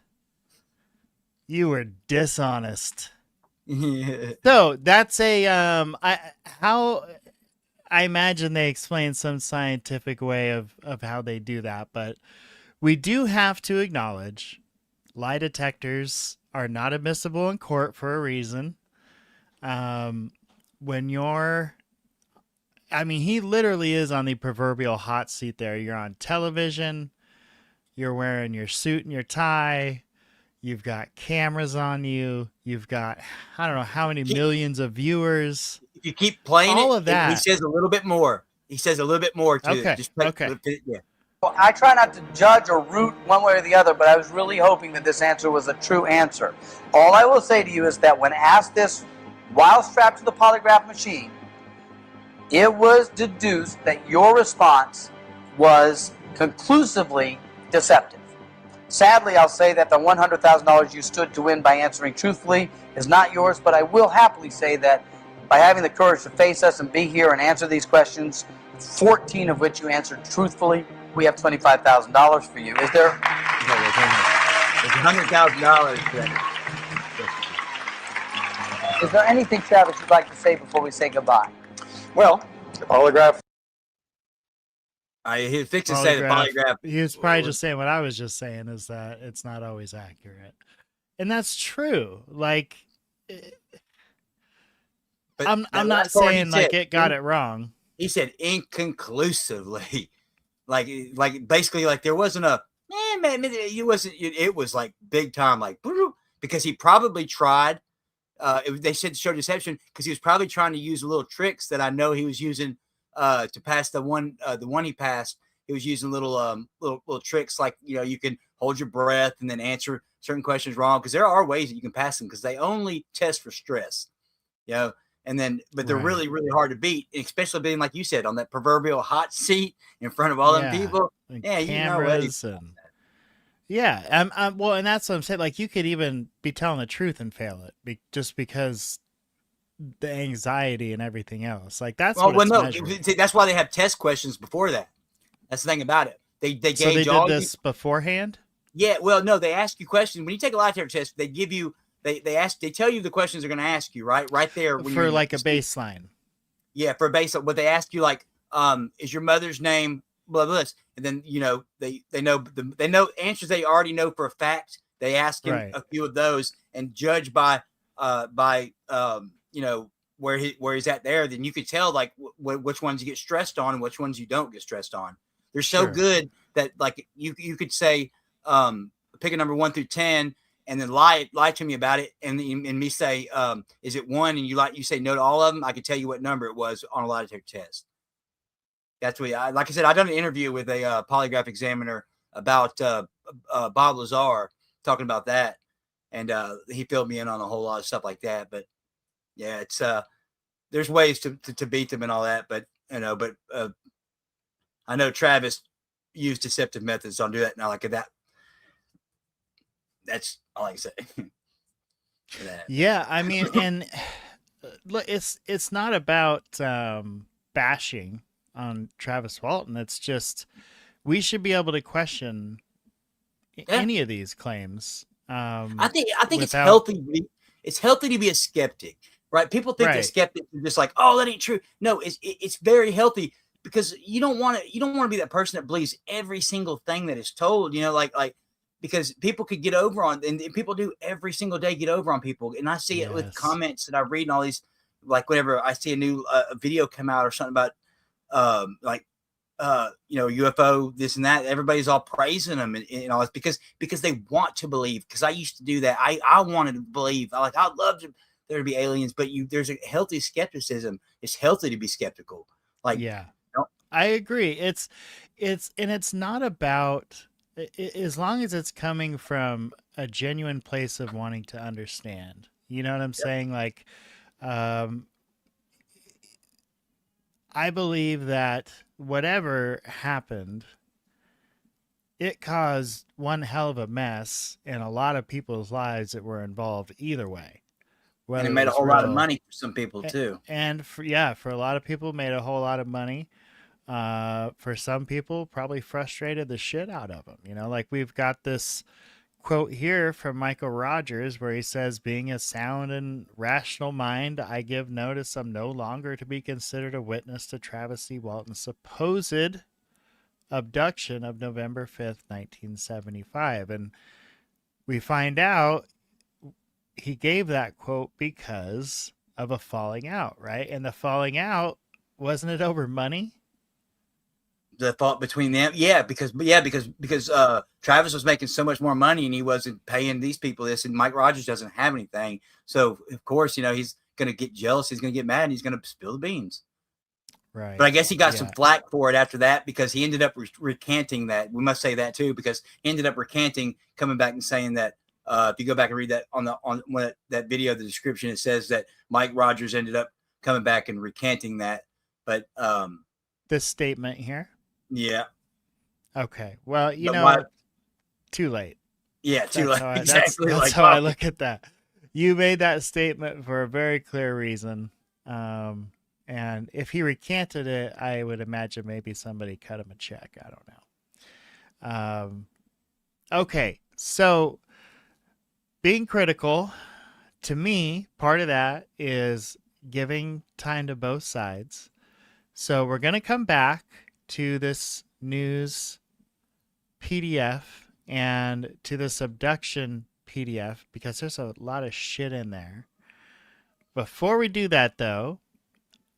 You were dishonest. So that's a I imagine they explain some scientific way of how they do that, but we do have to acknowledge lie detectors are not admissible in court for a reason. When you're, I mean, he literally is on the proverbial hot seat there. You're on television, you're wearing your suit and your tie, you've got cameras on you, you've got, I don't know how many millions of viewers. If you keep playing all it, of that. he says a little bit more. He says a little bit more to Okay, it. Just okay. Yeah. Well, I try not to judge or root one way or the other, but I was really hoping that this answer was a true answer. All I will say to you is that when asked this while strapped to the polygraph machine, it was deduced that your response was conclusively deceptive. Sadly, I'll say that the $100,000 you stood to win by answering truthfully is not yours, but I will happily say that by having the courage to face us and be here and answer these questions, 14 of which you answered truthfully, we have $25,000 for you. Is there? It's $100,000. Is there anything, Travis, you'd like to say before we say goodbye? Well, the polygraph. He was fixing to say the polygraph. He was probably just saying what I was just saying, is that it's not always accurate. And that's true. Like, But I'm that not last part he saying like said, it got it wrong. He said inconclusively, like basically like there wasn't a man. It wasn't. It was like big time, like because he probably tried. They said show deception because he was probably trying to use little tricks that I know he was using to pass the one he passed. He was using little tricks like, you know, you can hold your breath and then answer certain questions wrong, because there are ways that you can pass them because they only test for stress, you know. And then, but they're really, really hard to beat, especially being, like you said, on that proverbial hot seat in front of all them people. Yeah, you know cameras and well, and that's what I'm saying. Like, you could even be telling the truth and fail it just because the anxiety and everything else. Like, that's see, that's why they have test questions before that. That's the thing about it. They gauge so they did all this beforehand. Yeah, well, no, they ask you questions when you take a lie detector test. They give you. They tell you the questions they're going to ask you right there when for like a baseline. Yeah, for a baseline. What they ask you, like, is your mother's name blah blah, and then, you know, they know answers they already know for a fact. They ask him a few of those and judge by you know, where he's at there. Then you could tell like which ones you get stressed on and which ones you don't get stressed on. They're so good that like you could say pick a number 1 through 10. And then lie to me about it, and me say, is it 1? And you say no to all of them. I can tell you what number it was on a lie detector test. That's what like I said. I done an interview with a polygraph examiner about Bob Lazar, talking about that, and he filled me in on a whole lot of stuff like that. But yeah, it's there's ways to beat them and all that. But you know, I know Travis used deceptive methods. So I'll do that now. Like that. That's all I can say. Yeah, I mean, and look, it's not about bashing on Travis Walton. It's just we should be able to question Yeah. any of these claims. I think it's without- healthy. It's healthy to be a skeptic, right? People think that Right. skeptics are just like, oh, that ain't true. No, it's very healthy because you don't want to be that person that believes every single thing that is told. Like because people could get over on, and people do every single day get over on people, and I see it with Yes. comments that I read and all these. Like whenever I see a new video come out or something about UFO, this and that, everybody's all praising them and all this because they want to believe. Because I used to do that. I wanted to believe. I'd love there to be aliens, but there's a healthy skepticism. It's healthy to be skeptical. Yeah, I agree. It's not about as long as it's coming from a genuine place of wanting to understand. You know what I'm saying? Like, I believe that whatever happened, it caused one hell of a mess in a lot of people's lives that were involved either way. And it made a whole lot of money for some people too. And for a lot of people, made a whole lot of money. For some people, probably frustrated the shit out of them. Like we've got this quote here from Michael Rogers where he says, being a sound and rational mind, I give notice I'm no longer to be considered a witness to Travis C. Walton's supposed abduction of November 5th, 1975. And we find out he gave that quote because of a falling out, right? And the falling out, wasn't it over money? The thought between them, because Travis was making so much more money and he wasn't paying these people this, and Mike Rogers doesn't have anything, so of course he's gonna get jealous, he's gonna get mad, and he's gonna spill the beans. Right. But I guess he got some flack for it after that because he ended up recanting that. We must say that too, because he ended up recanting, coming back and saying that if you go back and read that on that video, the description, it says that Mike Rogers ended up coming back and recanting that. But this statement here. Yeah. Okay. Well, too late. Yeah, too late. Exactly. That's how I look at that. You made that statement for a very clear reason. And if he recanted it, I would imagine maybe somebody cut him a check. I don't know. Okay. So being critical, to me, part of that is giving time to both sides. So we're going to come back to this news PDF and to this abduction PDF because there's a lot of shit in there. Before we do that, though,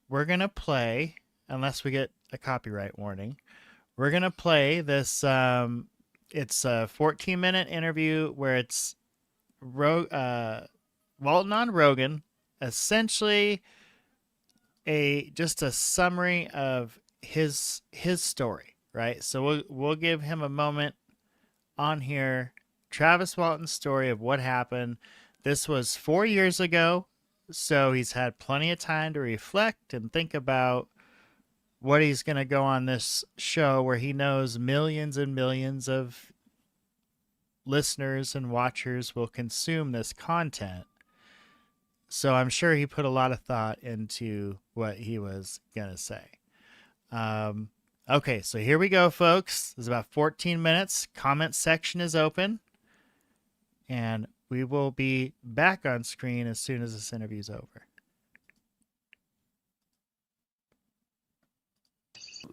we're going to play, unless we get a copyright warning, we're going to play this. It's a 14-minute interview where it's Walton on Rogan, essentially just a summary of his story, right? So we'll give him a moment on here. Travis Walton's story of what happened. This was 4 years ago, so he's had plenty of time to reflect and think about what he's going to go on this show where he knows millions and millions of listeners and watchers will consume this content. So I'm sure he put a lot of thought into what he was going to say. Okay, so here we go, folks. This is about 14 minutes. Comment section is open. And we will be back on screen as soon as this interview is over.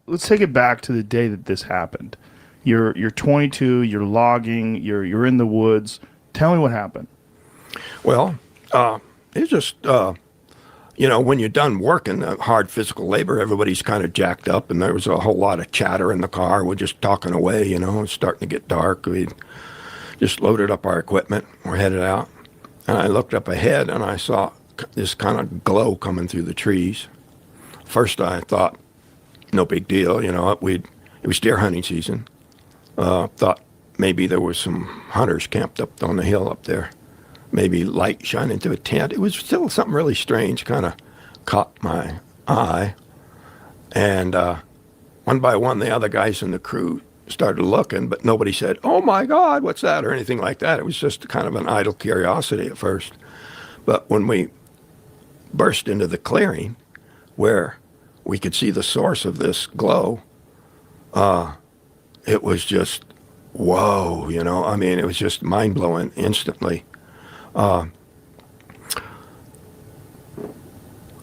Let's take it back to the day that this happened. You're 22, you're logging, you're in the woods. Tell me what happened. Well, it's just, when you're done working, hard physical labor, everybody's kind of jacked up, and there was a whole lot of chatter in the car. We're just talking away, it's starting to get dark. We just loaded up our equipment. We're headed out. And I looked up ahead, and I saw this kind of glow coming through the trees. First, I thought, no big deal. It was deer hunting season. Thought maybe there was some hunters camped up on the hill up there. Maybe light shining through a tent. It was still something really strange, kind of caught my eye. And one by one, the other guys in the crew started looking, but nobody said, "Oh my God, what's that?" or anything like that. It was just kind of an idle curiosity at first. But when we burst into the clearing where we could see the source of this glow, it was just, whoa, you know, I mean, it was just mind-blowing instantly.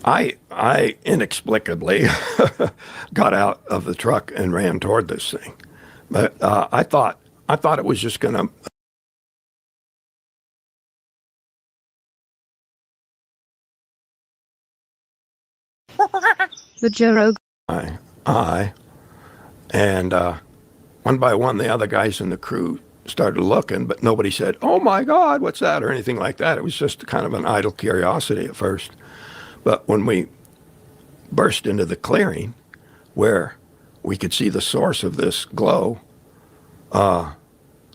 I inexplicably got out of the truck and ran toward this thing, but I thought it was just going to. The Joe Rogan. And one by one, the other guys in the crew started looking, but nobody said, "Oh my God, what's that?" or anything like that. It was just kind of an idle curiosity at first. But when we burst into the clearing where we could see the source of this glow,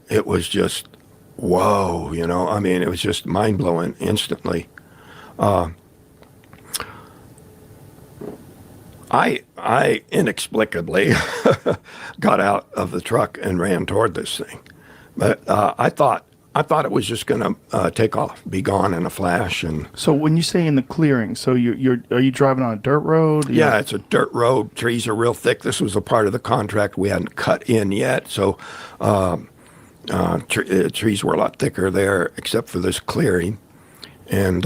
it was just, whoa, you know, I mean, it was just mind-blowing instantly. I inexplicably got out of the truck and ran toward this thing, but I thought it was just going to take off, be gone in a flash. And so, when you say in the clearing, so are you driving on a dirt road? Yeah, it's a dirt road. Trees are real thick. This was a part of the contract we hadn't cut in yet, so trees were a lot thicker there, except for this clearing, and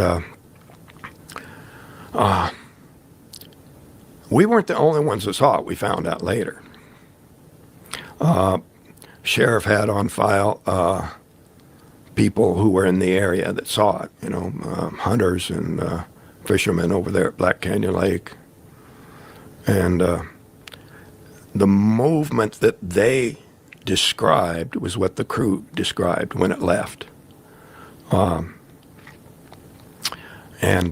we weren't the only ones that saw it. We found out later. Sheriff had on file people who were in the area that saw it, you know, hunters and fishermen over there at Black Canyon Lake. And the movement that they described was what the crew described when it left. And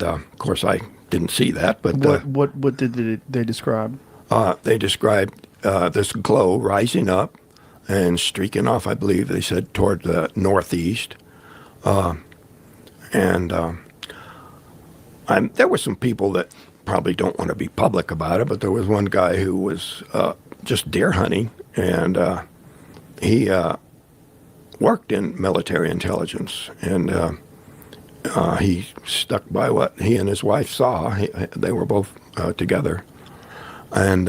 of course, I didn't see that, but what did they describe? They described this glow rising up and streaking off, I believe they said, toward the northeast. And there were some people that probably don't want to be public about it, but there was one guy who was just deer hunting, and he worked in military intelligence, and he stuck by what he and his wife saw. They were both together. And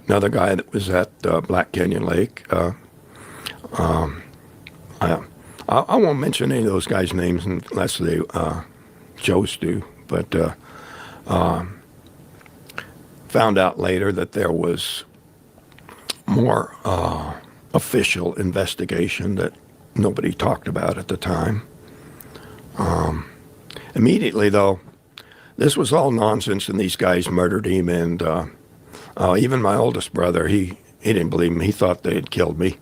another guy that was at Black Canyon Lake, I won't mention any of those guys' names unless they chose to, but found out later that there was more official investigation that nobody talked about at the time. Immediately, though, this was all nonsense, and these guys murdered him, and even my oldest brother, he didn't believe me. He thought they had killed me.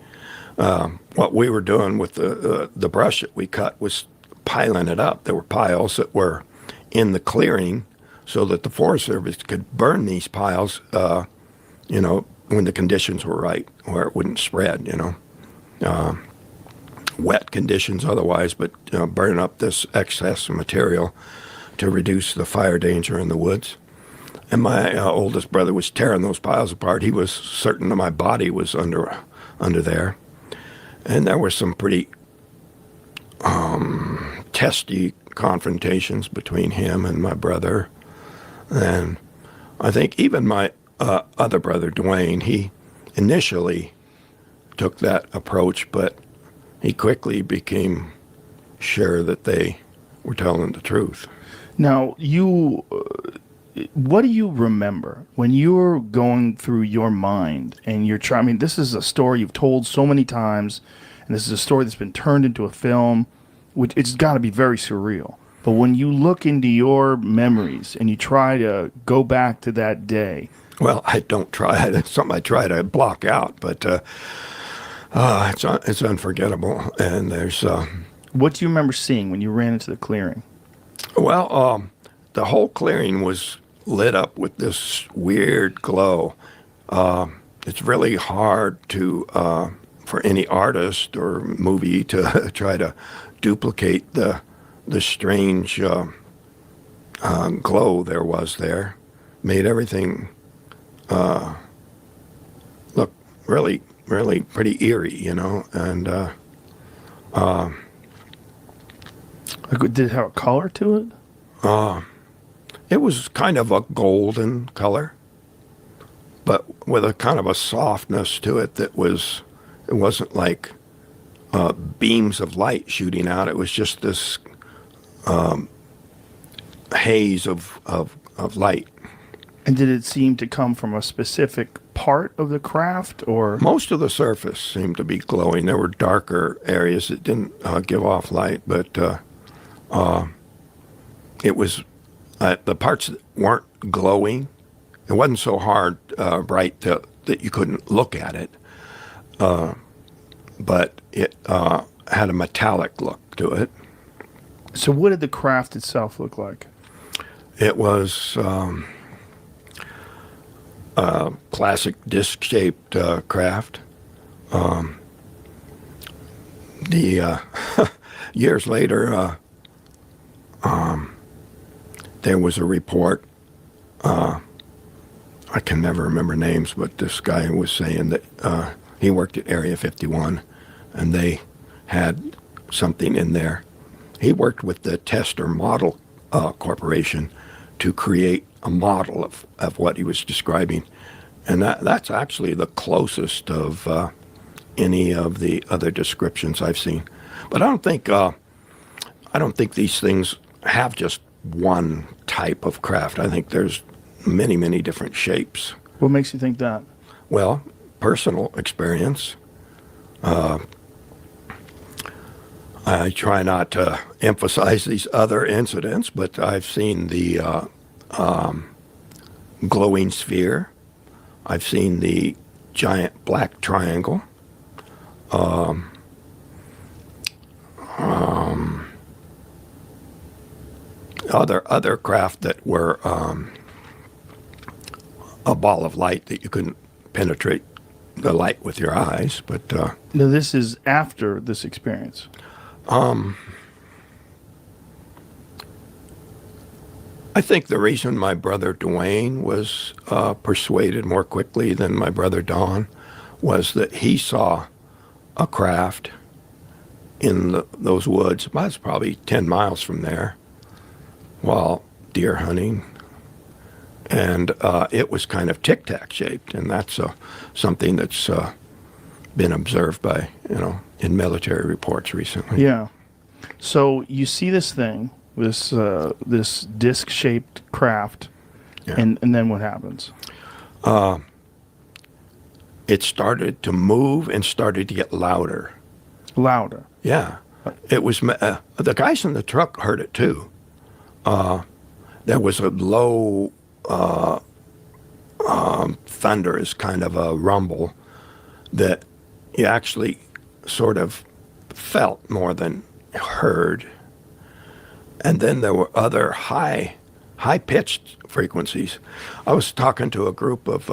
What we were doing with the brush that we cut was piling it up. There were piles that were in the clearing so that the Forest Service could burn these piles, you know, when the conditions were right, where it wouldn't spread, you know. Wet conditions otherwise, but burning up this excess material to reduce the fire danger in the woods. And my oldest brother was tearing those piles apart. He was certain that my body was under there. And there were some pretty testy confrontations between him and my brother. And I think even my other brother, Dwayne, he initially took that approach, but he quickly became sure that they were telling the truth. Now, what do you remember when you were going through your mind and you're trying? I mean, this is a story you've told so many times, and this is a story that's been turned into a film, which it's got to be very surreal. But when you look into your memories and you try to go back to that day. Well, I don't try. It's something I try to block out, but it's unforgettable. And there's... what do you remember seeing when you ran into the clearing? Well, the whole clearing was lit up with this weird glow. It's really hard to for any artist or movie to try to duplicate the strange glow there was there. Made everything look really, really pretty eerie, you know. And did it have a color to it? It was kind of a golden color. but with a kind of a softness to it it wasn't like beams of light shooting out. It was just this haze of light. And did it seem to come from a specific part of the craft, or? Most of the surface seemed to be glowing. There were darker areas that didn't give off light, but it was the parts that weren't glowing. It wasn't so hard, bright that you couldn't look at it, but it had a metallic look to it. So what did the craft itself look like? It was a classic disc-shaped craft. The years later, there was a report. I can never remember names, but this guy was saying that he worked at Area 51, and they had something in there. He worked with the Tester Model Corporation to create a model of what he was describing, and that's actually the closest of any of the other descriptions I've seen. But I don't think these things have just one type of craft. I think there's many different shapes. What makes you think that? Well, personal experience. I try not to emphasize these other incidents, but I've seen the glowing sphere. I've seen the giant black triangle. Other craft that were a ball of light that you couldn't penetrate the light with your eyes, but now this is after this experience. I think the reason my brother Dwayne was persuaded more quickly than my brother Don was that he saw a craft in those woods. Well, it's probably 10 miles from there while deer hunting. And it was kind of tic-tac shaped, and that's something that's been observed by, in military reports recently. Yeah. So you see this thing, this disc-shaped craft, Yeah. and then what happens? It started to move and started to get louder. Louder. Yeah. It was, the guys in the truck heard it too. There was a low thunderous kind of a rumble that you actually sort of felt more than heard. And then there were other high-pitched frequencies. I was talking to a group of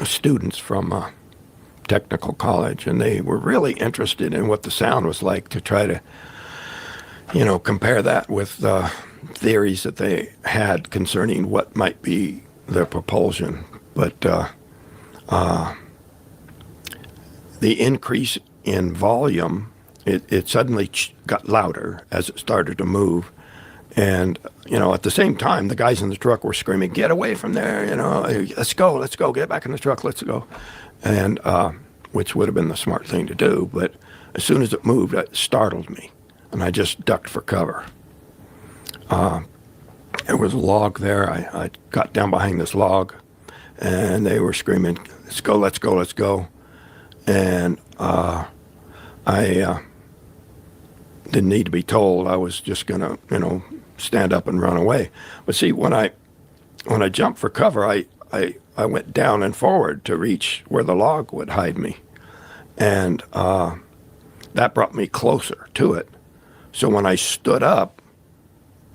students from technical college, and they were really interested in what the sound was like to try to, compare that with theories that they had concerning what might be their propulsion. But the increase in volume, it suddenly got louder as it started to move. And, at the same time, the guys in the truck were screaming, "Get away from there, let's go, get back in the truck, let's go." And, which would have been the smart thing to do. But as soon as it moved, it startled me, and I just ducked for cover. There was a log there. I got down behind this log, and they were screaming, "Let's go, let's go, let's go." And I didn't need to be told. I was just going to, stand up and run away. But see, when I jumped for cover, I went down and forward to reach where the log would hide me. And that brought me closer to it. So when I stood up,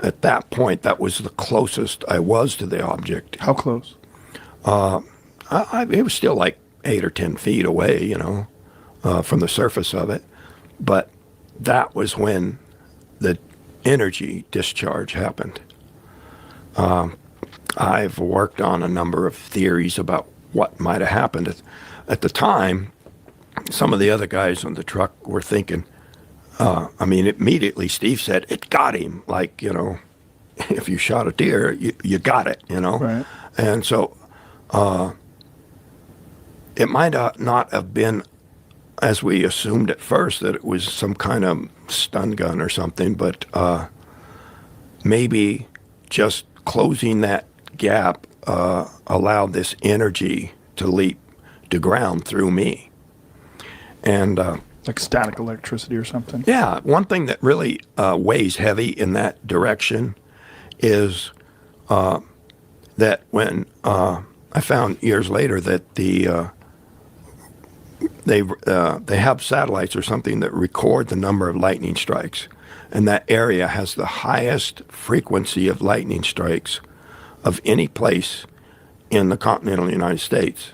at that point, that was the closest I was to the object. How close? It was still like 8 or 10 feet away, from the surface of it. But that was when the energy discharge happened. I've worked on a number of theories about what might have happened. At the time, some of the other guys on the truck were thinking, immediately Steve said, "It got him," like, if you shot a deer, you got it, you know. Right. And so it might not have been as we assumed at first, that it was some kind of stun gun or something, but maybe just closing that gap allowed this energy to leap to ground through me. And like static electricity or something. yeah, one thing that really weighs heavy in that direction is that when I found years later that they have satellites or something that record the number of lightning strikes, and that area has the highest frequency of lightning strikes of any place in the continental United States,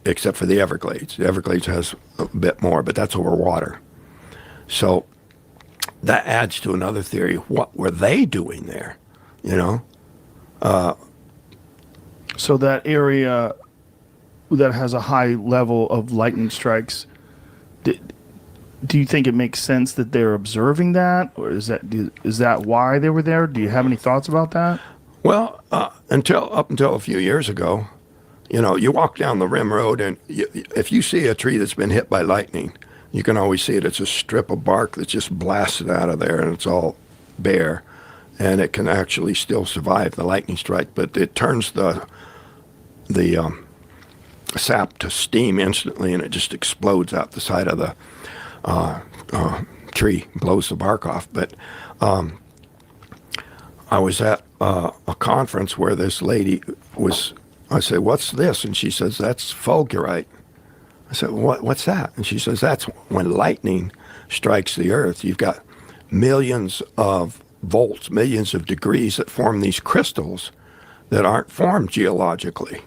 except for the Everglades. The Everglades has a bit more, but that's over water. So that adds to another theory. What were they doing there? You know? So that area that has a high level of lightning strikes, do you think it makes sense that they're observing that, or is that why they were there? Do you have any thoughts about that? Well, up until a few years ago, you know, you walk down the rim road, and if you see a tree that's been hit by lightning, you can always see it. It's a strip of bark that's just blasted out of there, and it's all bare, and it can actually still survive the lightning strike, but it turns the sap to steam instantly, and it just explodes out the side of the tree, blows the bark off. But I was at a conference where this lady was. I said, "What's this?" And she says, "That's fulgurite." I said, "What's that?" And she says, "That's when lightning strikes the earth. You've got millions of volts, millions of degrees that form these crystals that aren't formed geologically."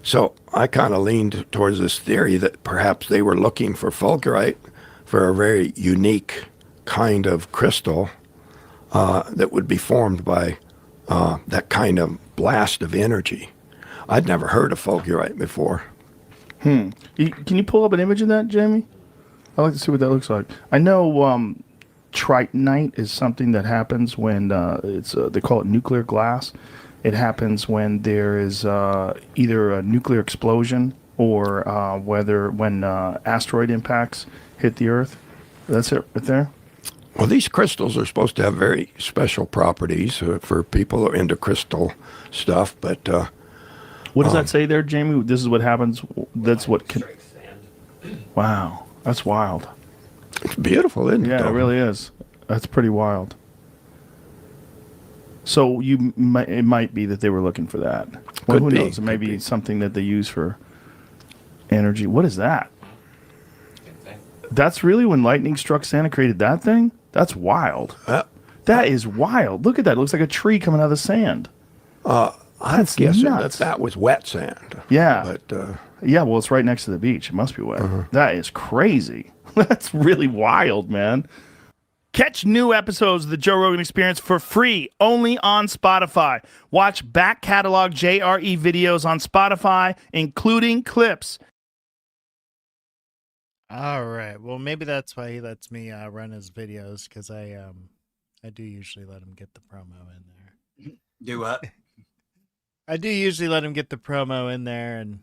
So I kind of leaned towards this theory that perhaps they were looking for fulgurite, for a very unique kind of crystal that would be formed by that kind of blast of energy. I'd never heard of fulgurite before. Can you pull up an image of that, Jamie? I'd like to see what that looks like. I know tritonite is something that happens when they call it nuclear glass. It happens when there is either a nuclear explosion or when asteroid impacts hit the Earth. That's it right there. Well, these crystals are supposed to have very special properties for people who are into crystal stuff, but... what does that say there, Jamie? This is what happens. That's what can... Wow, that's wild. It's beautiful, isn't it? Yeah, it really is. That's pretty wild. So it might be that they were looking for that. Well, who knows? It may be something that they use for energy. What is that? That's really when lightning struck Santa created that thing? That's wild. That is wild. Look at that. It looks like a tree coming out of the sand. I'm guessing that was wet sand. Yeah. But, yeah, well, it's right next to the beach. It must be wet. That is crazy. That's really wild, man. Catch new episodes of the Joe Rogan Experience for free, only on Spotify. Watch back catalog JRE videos on Spotify, including clips. All right. Well, maybe that's why he lets me run his videos, because I do usually let him get the promo in there. Do what? I do usually let him get the promo in there and,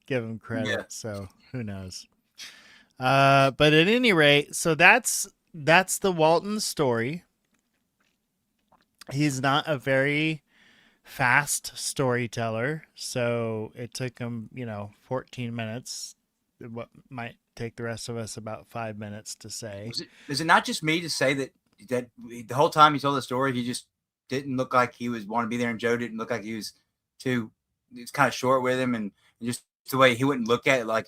give him credit. Yeah. So who knows? But at any rate, so that's the Walton story. He's not a very fast storyteller, so it took him, 14 minutes. What might take the rest of us about 5 minutes to say. Is it not just me to say that the whole time he told the story, he just didn't look like he was want to be there, and Joe didn't look like he was it's kind of short with him, and just the way he wouldn't look at it, like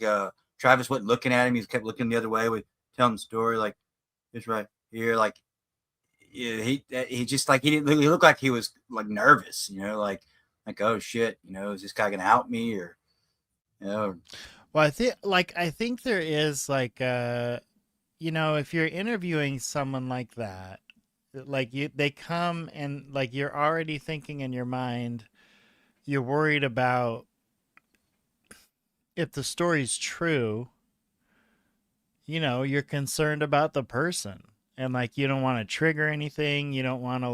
Travis wasn't looking at him, he kept looking the other way with telling the story, like it's right here, like he just like he looked like he was like nervous, like oh shit, is this guy gonna out me or Well, I think there is like if you're interviewing someone like that, like they come and like you're already thinking in your mind, you're worried about if the story's true, you're concerned about the person, and like you don't want to trigger anything, you don't want to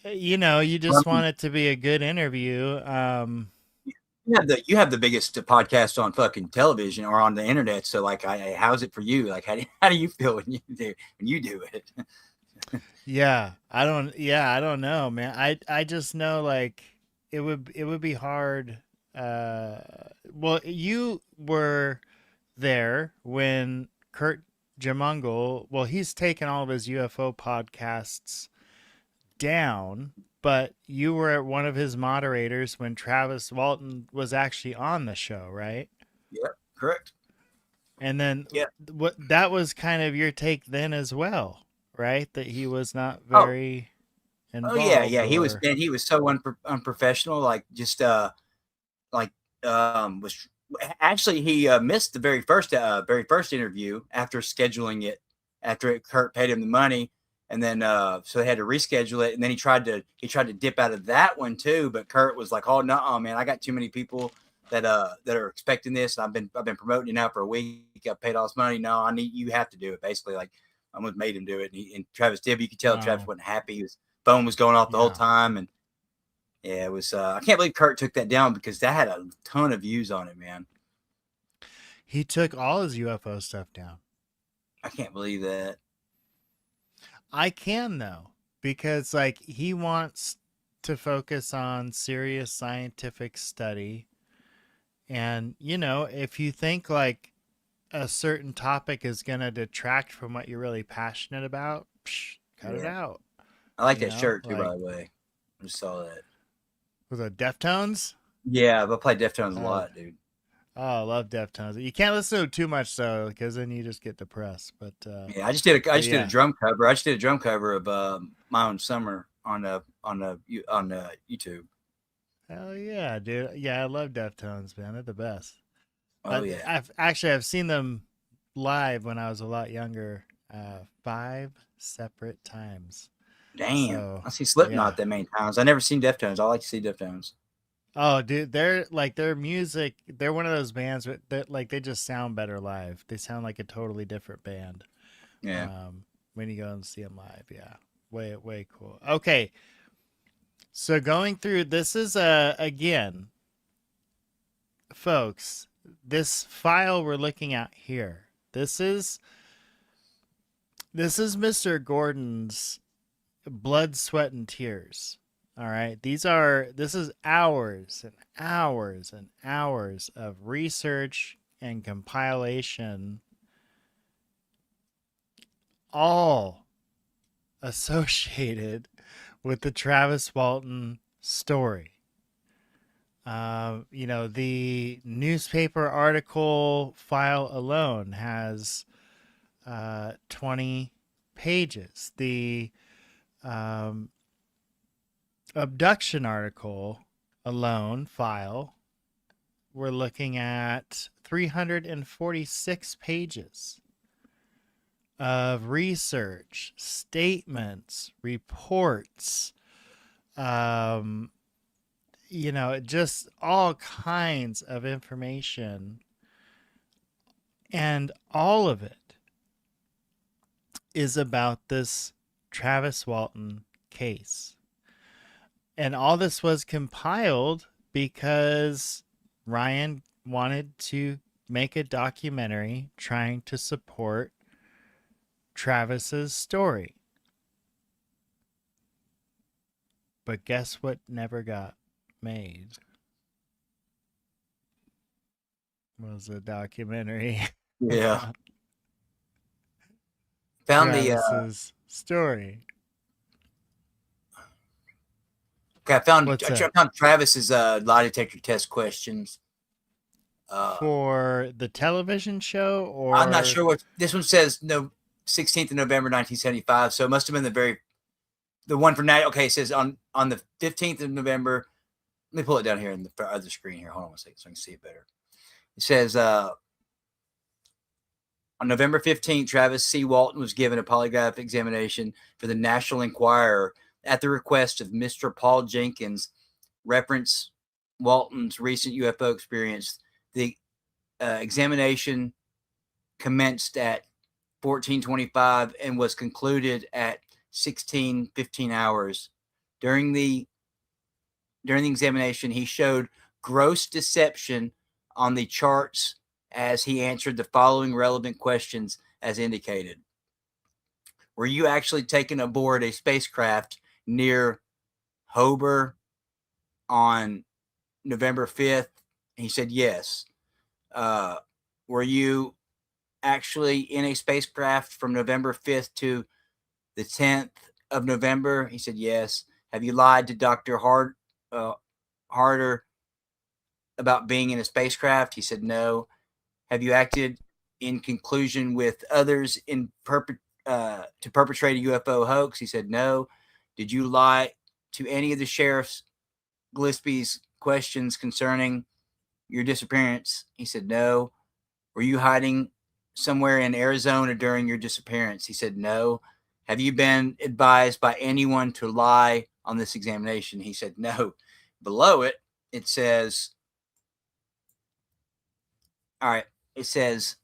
you know, you just want it to be a good interview. You have the biggest podcast on fucking television or on the internet. So like, how's it for you? Like, how do you feel when you do it? Yeah, I don't know, man. I just know like it would be hard. Well, you were there when Kurt Jamungal, well, he's taken all of his UFO podcasts down, but you were one of his moderators when Travis Walton was actually on the show, right? Yeah, correct. And then Yeah, what that was kind of your take then as well, right? That he was not very involved. Oh yeah. He was so unprofessional. Like just was actually he missed the very first interview after scheduling it after Kurt paid him the money, and then so they had to reschedule it, and then he tried to dip out of that one too, but Kurt was like, oh no, man, I got too many people that are expecting this, and I've been promoting it now for a week. I paid all this money. No, you have to do it. Basically, like I almost made him do it, and Travis did. But you could tell Travis wasn't happy. His phone was going off the whole time, and yeah, it was. I can't believe Kurt took that down because that had a ton of views on it, man. He took all his UFO stuff down. I can't believe that. I can though, because like he wants to focus on serious scientific study. And, you know, if you think like a certain topic is going to detract from what you're really passionate about, cut it out. I like that shirt too, by the way. I just saw that. Was it Deftones? Yeah, I play Deftones a lot, dude. Oh, I love Deftones. You can't listen to it too much though, because then you just get depressed. But yeah, I just did a drum cover. I just did a drum cover of My Own Summer on YouTube. Hell yeah, dude. Yeah, I love Deftones, man. They're the best. Oh yeah. I've seen them live when I was a lot younger, 5 separate times. Damn. So, I see Slipknot that many times. I never seen Deftones. I like to see Deftones. Oh, dude, they're like their music. They're one of those bands that like they just sound better live. They sound like a totally different band. Yeah. When you go and see them live, yeah, way cool. Okay, so going through this is again, folks. This file we're looking at here. This is Mr. Gordon's blood, sweat, and tears. All right. This is hours and hours and hours of research and compilation, all associated with the Travis Walton story. You know, the newspaper article file alone has 20 pages. The abduction article alone file, we're looking at 346 pages of research, statements, reports, you know, just all kinds of information. And all of it is about this Travis Walton case. And all this was compiled because Ryan wanted to make a documentary trying to support Travis's story. But guess what never got made? Was a documentary. Yeah. Found Travis's story. Okay, I found Travis's lie detector test questions. For the television show, or I'm not sure what this one says. No, 16th of November, 1975. So it must have been the one for now. Okay, it says on the 15th of November. Let me pull it down here in the other screen here. Hold on a second so I can see it better. It says on November 15th, Travis C. Walton was given a polygraph examination for the National Enquirer at the request of Mr. Paul Jenkins. Reference Walton's recent UFO experience. The examination commenced at 14:25 and was concluded at 16:15 hours. during the examination, he showed gross deception on the charts as he answered the following relevant questions as indicated. Were you actually taken aboard a spacecraft near Hober on November 5th? He said yes. Were you actually in a spacecraft from November 5th to the 10th of November? He said yes. Have you lied to Dr. Harder about being in a spacecraft? He said no. Have you acted in conclusion with others to perpetrate a UFO hoax? He said no. Did you lie to any of the Sheriff Gillespie's questions concerning your disappearance? He said no. Were you hiding somewhere in Arizona during your disappearance? He said no. Have you been advised by anyone to lie on this examination? He said no. Below it, it says, all right, it says,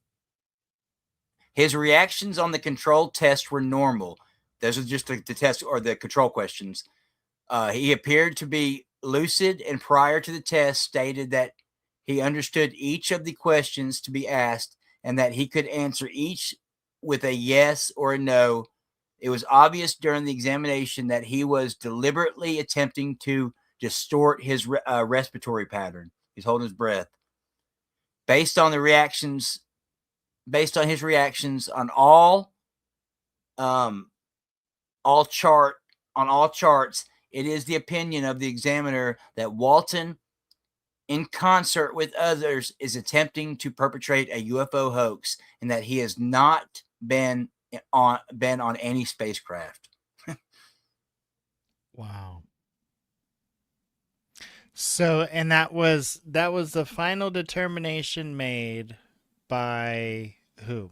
his reactions on the control test were normal. Those are just the test or the control questions. He appeared to be lucid and prior to the test stated that he understood each of the questions to be asked and that he could answer each with a yes or a no. It was obvious during the examination that he was deliberately attempting to distort his respiratory pattern. He's holding his breath. Based on his reactions on all charts, it is the opinion of the examiner that Walton, in concert with others, is attempting to perpetrate a UFO hoax, and that he has not been on any spacecraft. Wow. So, and that was the final determination made by who?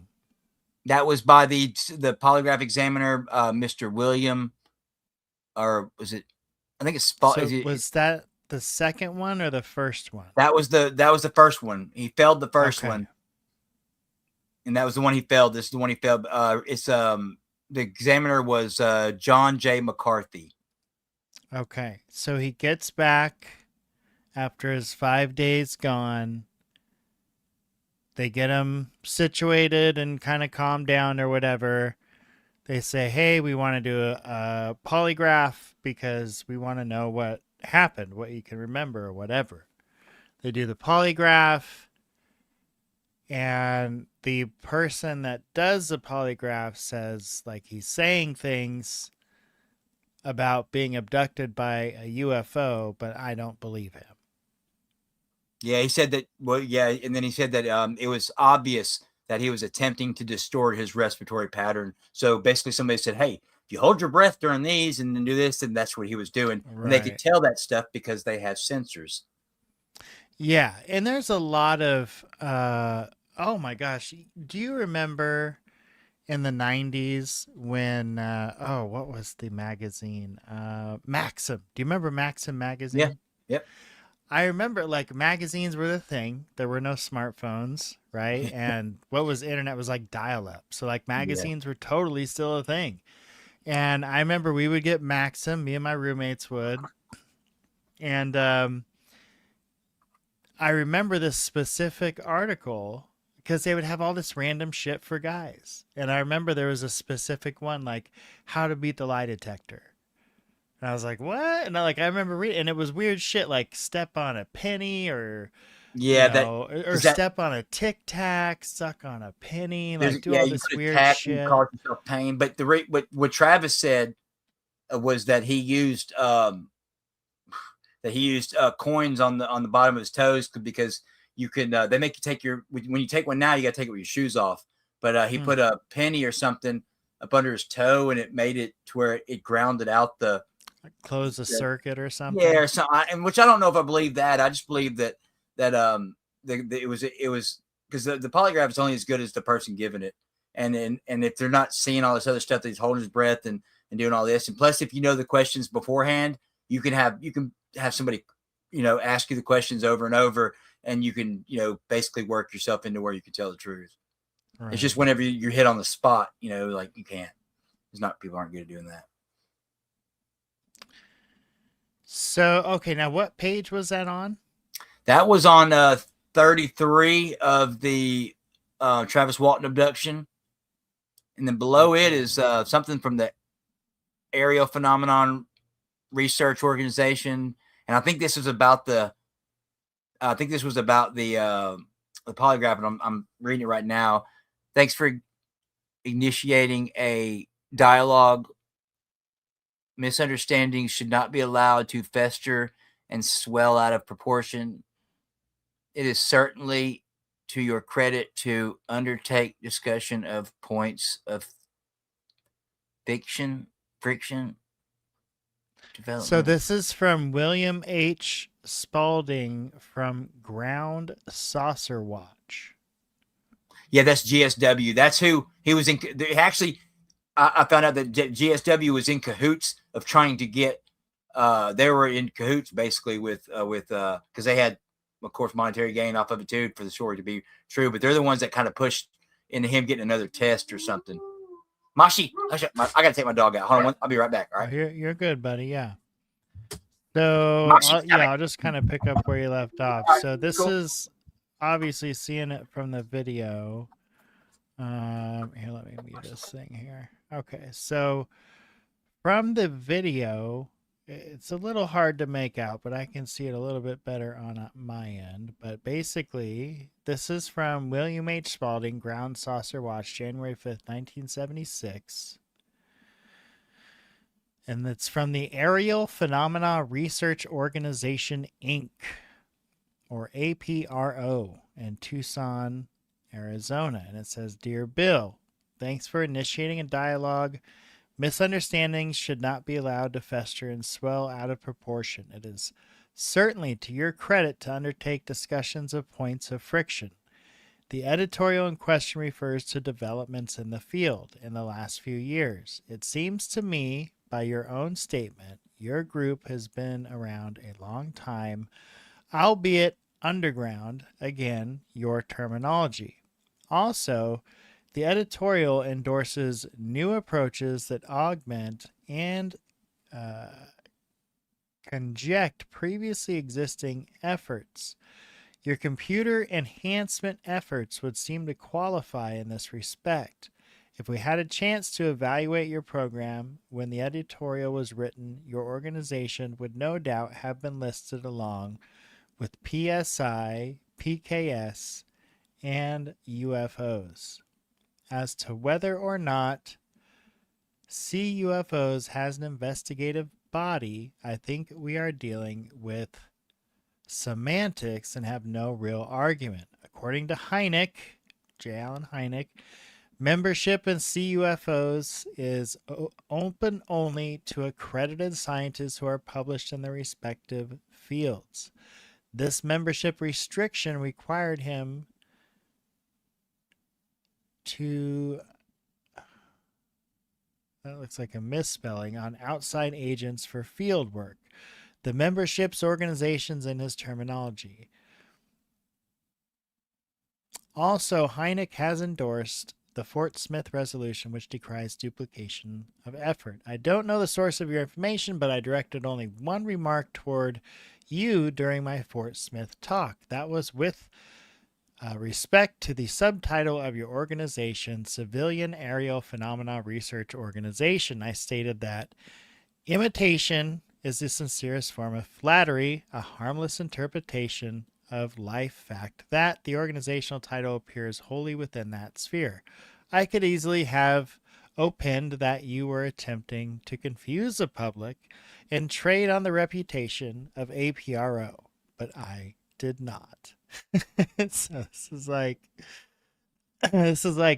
That was by the polygraph examiner, Mr. William, or was it? I think it's. Was that the second one or the first one? That was the first one. He failed the first one, and that was the one he failed. This is the one he failed. The examiner was John J. McCarthy. Okay, so he gets back after his 5 days gone. They get him situated and kind of calmed down or whatever. They say, hey, we want to do a polygraph because we want to know what happened, what you can remember or whatever. They do the polygraph, and the person that does the polygraph says, like, he's saying things about being abducted by a UFO, but I don't believe him. Yeah, he said that. Well, yeah, and then he said that it was obvious that he was attempting to distort his respiratory pattern. So basically, somebody said, "Hey, if you hold your breath during these and then do this," and that's what he was doing. Right. And they could tell that stuff because they have sensors. Yeah, and there's a lot of. Oh my gosh, do you remember in the 90s when? What was the magazine? Maxim. Do you remember Maxim magazine? Yeah. Yep. I remember, like, magazines were the thing. There were no smartphones, right? And what was internet was like dial-up. So, like, magazines were totally still a thing. And I remember we would get Maxim, me and my roommates would. And I remember this specific article because they would have all this random shit for guys. And I remember there was a specific one, like, how to beat the lie detector. And I was like, what? And I remember reading, and it was weird shit, like step on a penny or, step on a Tic Tac, suck on a penny, like do all this weird shit. You call yourself pain. But what Travis said was that he used coins on the bottom of his toes because you can they make you take when you take one now you got to take it with your shoes off. But he put a penny or something up under his toe, and it made it to where it grounded out the. Close a circuit or something. Yeah, or something. And which I don't know if I believe that. I just believe that it was because the polygraph is only as good as the person giving it, and if they're not seeing all this other stuff, that he's holding his breath and doing all this, and plus if you know the questions beforehand, you can have somebody ask you the questions over and over, and you can basically work yourself into where you can tell the truth. Right. It's just whenever you're hit on the spot, like you can't. It's not, people aren't good at doing that. So, okay, now what page was that on? That was on 33 of the Travis Walton abduction. And then below it is something from the Aerial Phenomenon Research Organization. And I think this was about the polygraph, and I'm reading it right now. Thanks for initiating a dialogue. Misunderstandings should not be allowed to fester and swell out of proportion. It is certainly to your credit to undertake discussion of points of friction development. So this is from William H. Spalding from Ground Saucer Watch. Yeah, that's GSW. That's who he was in. Actually, I found out that GSW was in cahoots of trying to get. They were in cahoots basically with because they had, of course, monetary gain off of it too for the story to be true. But they're the ones that kind of pushed into him getting another test or something. Mashi, I got to take my dog out. Hold on, I'll be right back. All right, you're good, buddy. Yeah. So I'll just kind of pick up where you left off. So this is obviously seeing it from the video. Here, let me mute this thing here. Okay, so from the video, it's a little hard to make out, but I can see it a little bit better on my end. But basically, this is from William H. Spalding, Ground Saucer Watch, January 5th, 1976. And it's from the Aerial Phenomena Research Organization, Inc., or APRO, in Tucson, Arizona. And it says, Dear Bill, thanks for initiating a dialogue. Misunderstandings should not be allowed to fester and swell out of proportion. It is certainly to your credit to undertake discussions of points of friction. The editorial in question refers to developments in the field in the last few years. It seems to me, by your own statement, your group has been around a long time, albeit underground, again, your terminology. Also, the editorial endorses new approaches that augment and conject previously existing efforts. Your computer enhancement efforts would seem to qualify in this respect. If we had a chance to evaluate your program when the editorial was written, your organization would no doubt have been listed along with PSI, PKS, and UFOs. As to whether or not CUFOs has an investigative body, I think we are dealing with semantics and have no real argument. According to Hynek, J. Allen Hynek, membership in CUFOs is open only to accredited scientists who are published in their respective fields. This membership restriction required him to, that looks like a misspelling, on outside agents for field work. The membership's organizations in his terminology. Also, Hynek has endorsed the Fort Smith resolution, which decries duplication of effort. I don't know the source of your information, but I directed only one remark toward you during my Fort Smith talk. That was with respect to the subtitle of your organization, Civilian Aerial Phenomena Research Organization. I stated that imitation is the sincerest form of flattery, a harmless interpretation of life fact, that the organizational title appears wholly within that sphere. I could easily have opined that you were attempting to confuse the public and trade on the reputation of APRO, but I did not. So this is like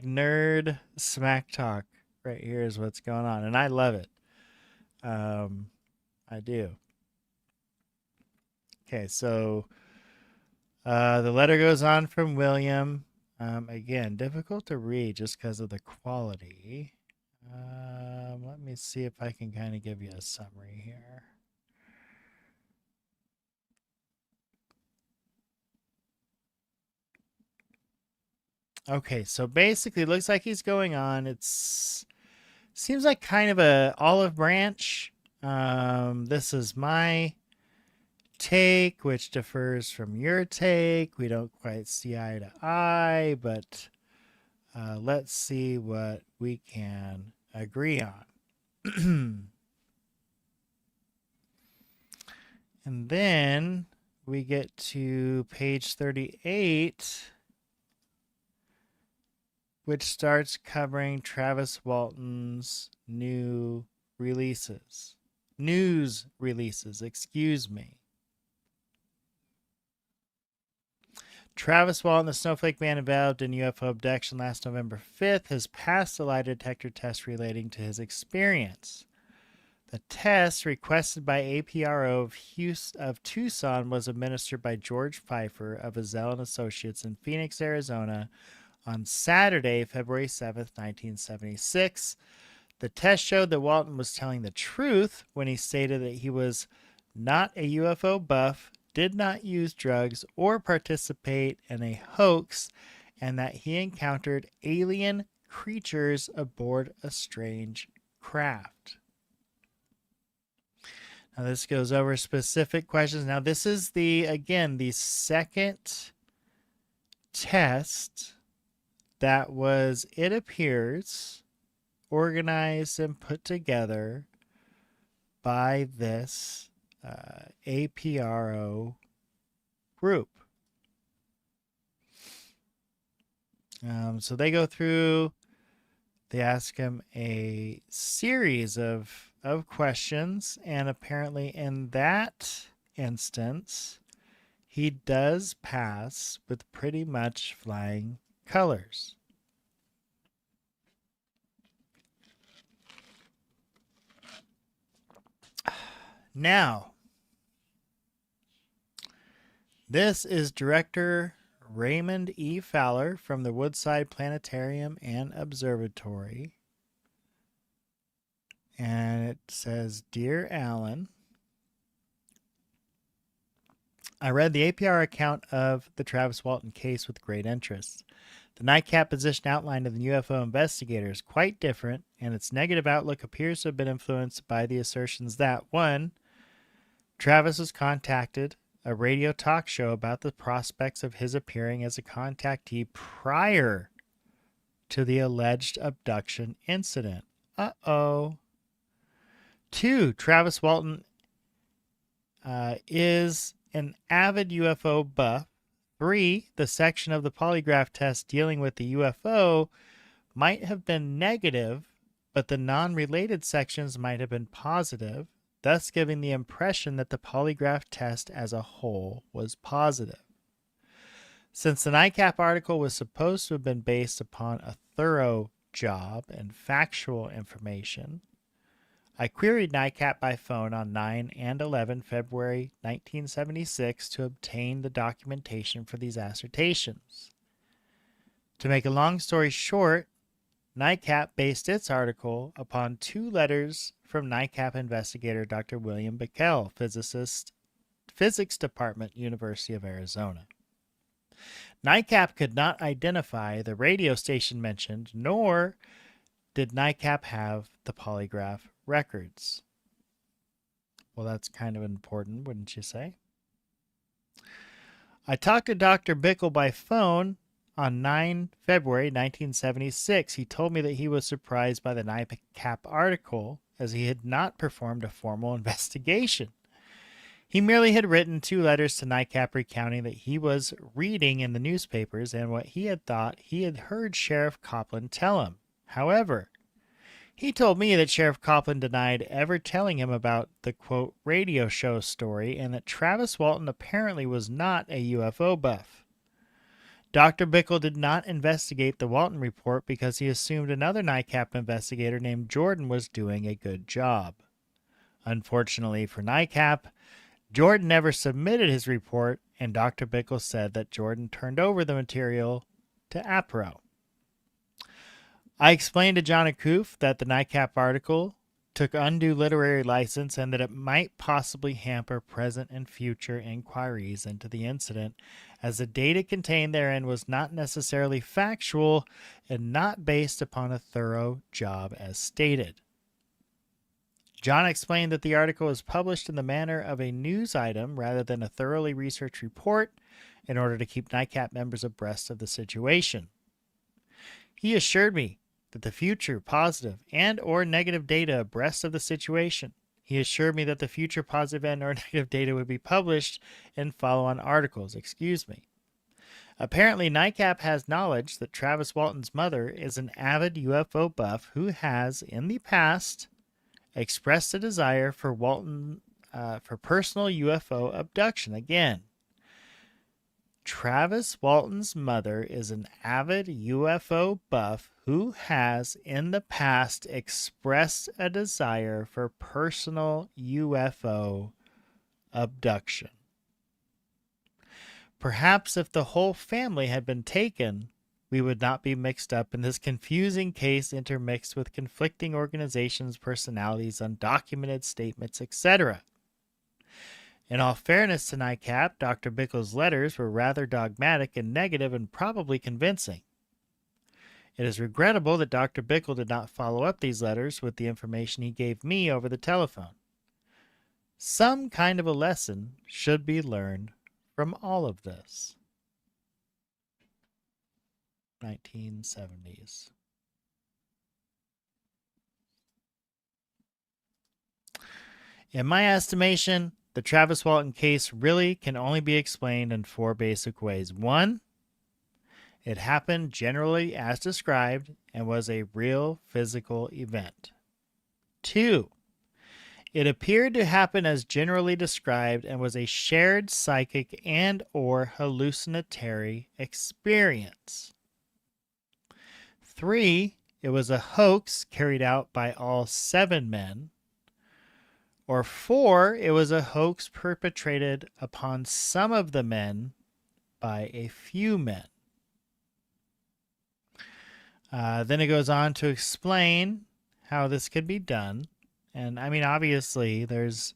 nerd smack talk right here is what's going on, and I love it. I do. Okay, so the letter goes on from William. Again, difficult to read just because of the quality. Let me see if I can kind of give you a summary here. Okay, so basically it looks like he's going on. Seems like kind of a olive branch. This is my take, which differs from your take. We don't quite see eye to eye, but let's see what we can agree on. And then we get to page 38, which starts covering Travis Walton's news releases, excuse me. Travis Walton, the Snowflake Man involved in UFO abduction last November 5th, has passed the lie detector test relating to his experience. The test, requested by APRO of Tucson, was administered by George Pfeiffer of Azell & Associates in Phoenix, Arizona, on Saturday, February 7th, 1976. The test showed that Walton was telling the truth when he stated that he was not a UFO buff, did not use drugs, or participate in a hoax, and that he encountered alien creatures aboard a strange craft. Now this goes over specific questions. Now this is the second test that was, it appears, organized and put together by this APRO group. So they go through, they ask him a series of questions, and apparently in that instance, he does pass with pretty much flying colors. Now, this is director Raymond E. Fowler from the Woodside Planetarium and Observatory. And it says, Dear Alan, I read the APR account of the Travis Walton case with great interest. The nightcap position outlined in the UFO Investigator is quite different, and its negative outlook appears to have been influenced by the assertions that, 1, Travis was contacted a radio talk show about the prospects of his appearing as a contactee prior to the alleged abduction incident. Uh-oh. 2, Travis Walton is an avid UFO buff. 3, the section of the polygraph test dealing with the UFO might have been negative, but the non-related sections might have been positive, thus giving the impression that the polygraph test as a whole was positive. Since the NICAP article was supposed to have been based upon a thorough job and factual information, I queried NICAP by phone on 9 and 11 February 1976 to obtain the documentation for these assertions. To make a long story short, NICAP based its article upon 2 letters from NICAP investigator Dr. William Bickel, Physics Department, University of Arizona. NICAP could not identify the radio station mentioned, nor did NICAP have the polygraph records. Well, that's kind of important, wouldn't you say? I talked to Dr. Bickel by phone on 9 February 1976. He told me that he was surprised by the NICAP article as he had not performed a formal investigation. He merely had written 2 letters to NICAP recounting that he was reading in the newspapers and what he had thought he had heard Sheriff Copland tell him. However, he told me that Sheriff Copland denied ever telling him about the, quote, radio show story, and that Travis Walton apparently was not a UFO buff. Dr. Bickel did not investigate the Walton report because he assumed another NICAP investigator named Jordan was doing a good job. Unfortunately for NICAP, Jordan never submitted his report, and Dr. Bickel said that Jordan turned over the material to APRO. I explained to John Akoof that the NICAP article took undue literary license and that it might possibly hamper present and future inquiries into the incident, as the data contained therein was not necessarily factual and not based upon a thorough job as stated. John explained that the article was published in the manner of a news item rather than a thoroughly researched report in order to keep NICAP members abreast of the situation. He assured me that the future positive and or negative data abreast of the situation. He assured me that the future positive and or negative data would be published in follow-on articles. Apparently, NICAP has knowledge that Travis Walton's mother is an avid UFO buff who has, in the past, expressed a desire for Walton for personal UFO abduction. Again, Travis Walton's mother is an avid UFO buff who has in the past expressed a desire for personal UFO abduction. Perhaps if the whole family had been taken, we would not be mixed up in this confusing case intermixed with conflicting organizations, personalities, undocumented statements, etc. In all fairness to NICAP, Dr. Bickle's letters were rather dogmatic and negative and probably convincing. It is regrettable that Dr. Bickle did not follow up these letters with the information he gave me over the telephone. Some kind of a lesson should be learned from all of this. 1970s. In my estimation, the Travis Walton case really can only be explained in four basic ways. One, it happened generally as described and was a real physical event. Two, it appeared to happen as generally described and was a shared psychic and or hallucinatory experience. Three, it was a hoax carried out by all 7 men. Or 4, it was a hoax perpetrated upon some of the men by a few men. Then it goes on to explain how this could be done. And I mean, obviously, there's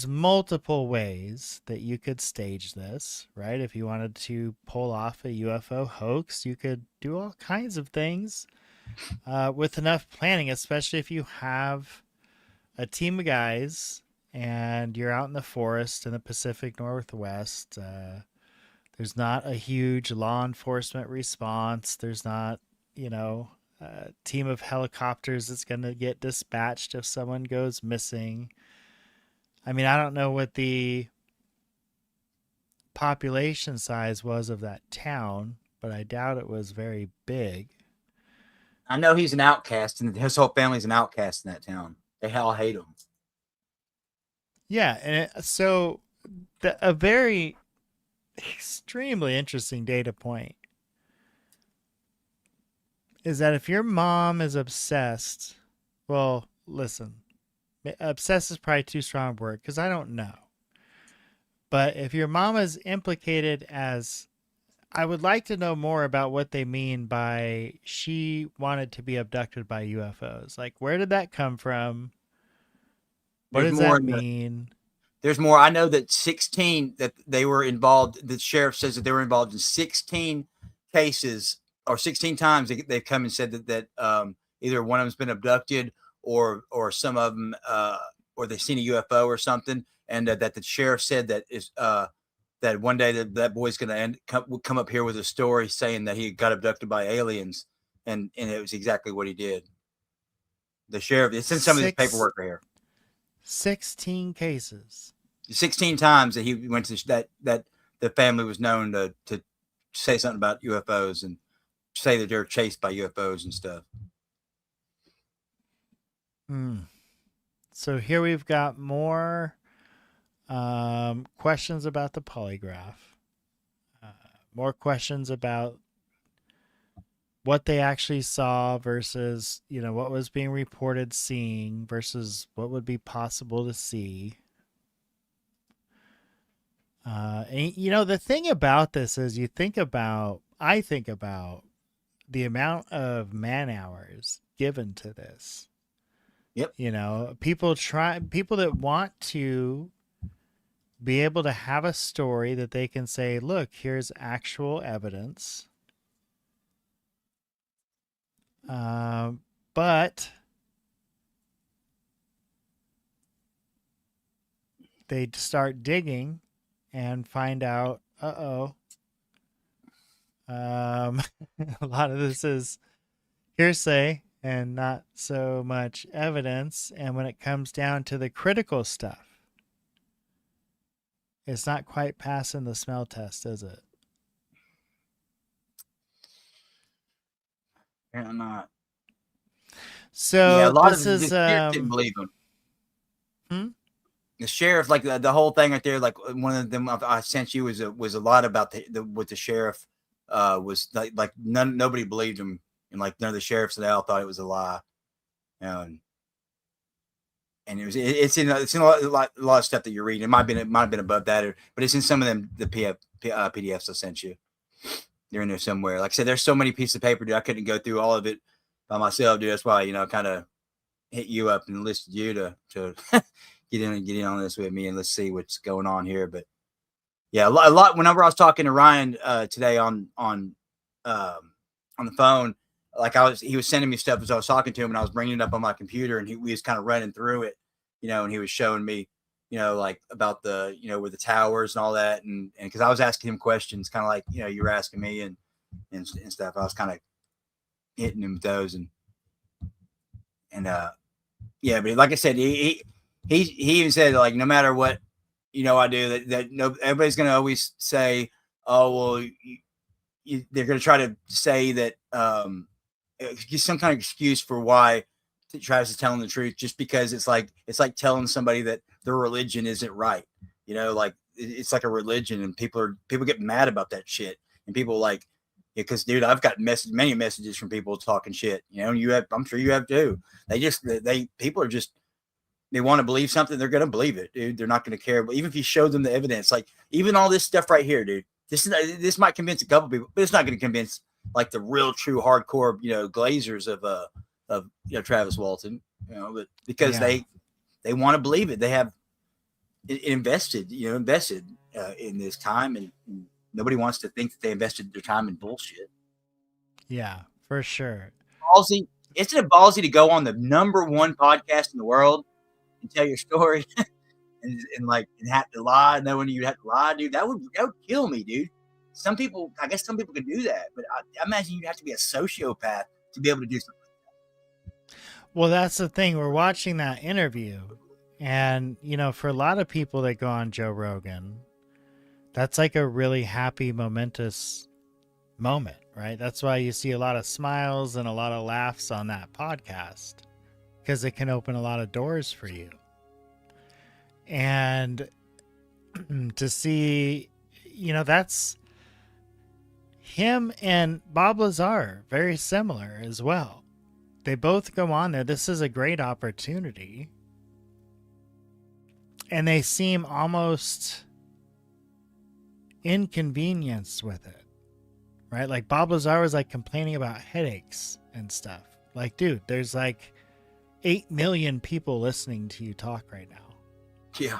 multiple ways that you could stage this, right? If you wanted to pull off a UFO hoax, you could do all kinds of things with enough planning, especially if you have a team of guys and you're out in the forest in the Pacific Northwest. There's not a huge law enforcement response. There's not, a team of helicopters that's going to get dispatched if someone goes missing. I mean, I don't know what the population size was of that town, but I doubt it was very big. I know he's an outcast, and his whole family's an outcast in that town. They all hate him. Yeah, and so a very extremely interesting data point is that if your mom is obsessed, well, listen, obsessed is probably too strong a word because I don't know. But if your mom is implicated as, I would like to know more about what they mean by she wanted to be abducted by UFOs. Like, where did that come from? What does that mean? There's more. I know that 16 that they were involved. The sheriff says that they were involved in 16 cases, or 16 times they've come and said that either one of them's been abducted or some of them or they've seen a UFO or something, and that the sheriff said that is that one day that boy's going to come up here with a story saying that he got abducted by aliens, and it was exactly what he did. The sheriff, it's in some of his paperwork right here. 16 cases. 16 times that he went to that the family was known to say something about UFOs and say that they're chased by UFOs and stuff. So here we've got more questions about the polygraph. More questions about what they actually saw versus, what was being reported seeing versus what would be possible to see. And, the thing about this is I think about the amount of man hours given to this. Yep. People that want to be able to have a story that they can say, look, here's actual evidence. But they start digging and find out, a lot of this is hearsay and not so much evidence. And when it comes down to the critical stuff, it's not quite passing the smell test, is it? Apparently not. So yeah, a lot this of is the sheriff didn't believe him. The sheriff, like the whole thing right there, like one of them I sent you was a lot about what the sheriff was like nobody believed him, and like none of the sheriffs at all thought it was a lie. And it's in a lot of stuff that you're reading. It might have been above that, but it's in some of them PDFs I sent you. They're in there somewhere. Like I said, there's so many pieces of paper, dude. I couldn't go through all of it by myself, dude. That's why kind of hit you up and enlisted you to get in on this with me, and let's see what's going on here. But yeah, a lot. Whenever I was talking to Ryan today on the phone, like he was sending me stuff as I was talking to him, and I was bringing it up on my computer, and we was kind of running through it, and he was showing me, like about the, with the towers and all that, and because I was asking him questions, kind of like you were asking me and stuff. I was kind of hitting him with those, and yeah, but like I said, he even said, like, no matter what I do, that no, everybody's gonna always say, oh well, they're gonna try to say that some kind of excuse for why Travis is telling the truth, just because it's like telling somebody that their religion isn't right. Like it's like a religion, and people get mad about that shit, and people like, because dude, I've got many messages from people talking shit. I'm sure you have too. People are just, they want to believe something, they're gonna believe it, dude. They're not gonna care. But even if you show them the evidence, like even all this stuff right here, dude, this might convince a couple people, but it's not gonna convince like the real true hardcore, glazers of Travis Walton, but because they want to believe it. They have invested in this time, and nobody wants to think that they invested their time in bullshit. Yeah, for sure. Ballsy. Isn't it ballsy to go on the number 1 podcast in the world and tell your story and have to lie, knowing you have to lie, dude? That would kill me, dude. I guess some people could do that, but I imagine you'd have to be a sociopath to be able to do something. Well, that's the thing. We're watching that interview, and for a lot of people that go on Joe Rogan, that's like a really happy, momentous moment, right? That's why you see a lot of smiles and a lot of laughs on that podcast, because it can open a lot of doors for you. And to see, that's him and Bob Lazar, very similar as well. They both go on there. This is a great opportunity. And they seem almost inconvenienced with it, right? Like Bob Lazar was like complaining about headaches and stuff. Like, dude, there's like 8 million people listening to you talk right now. Yeah.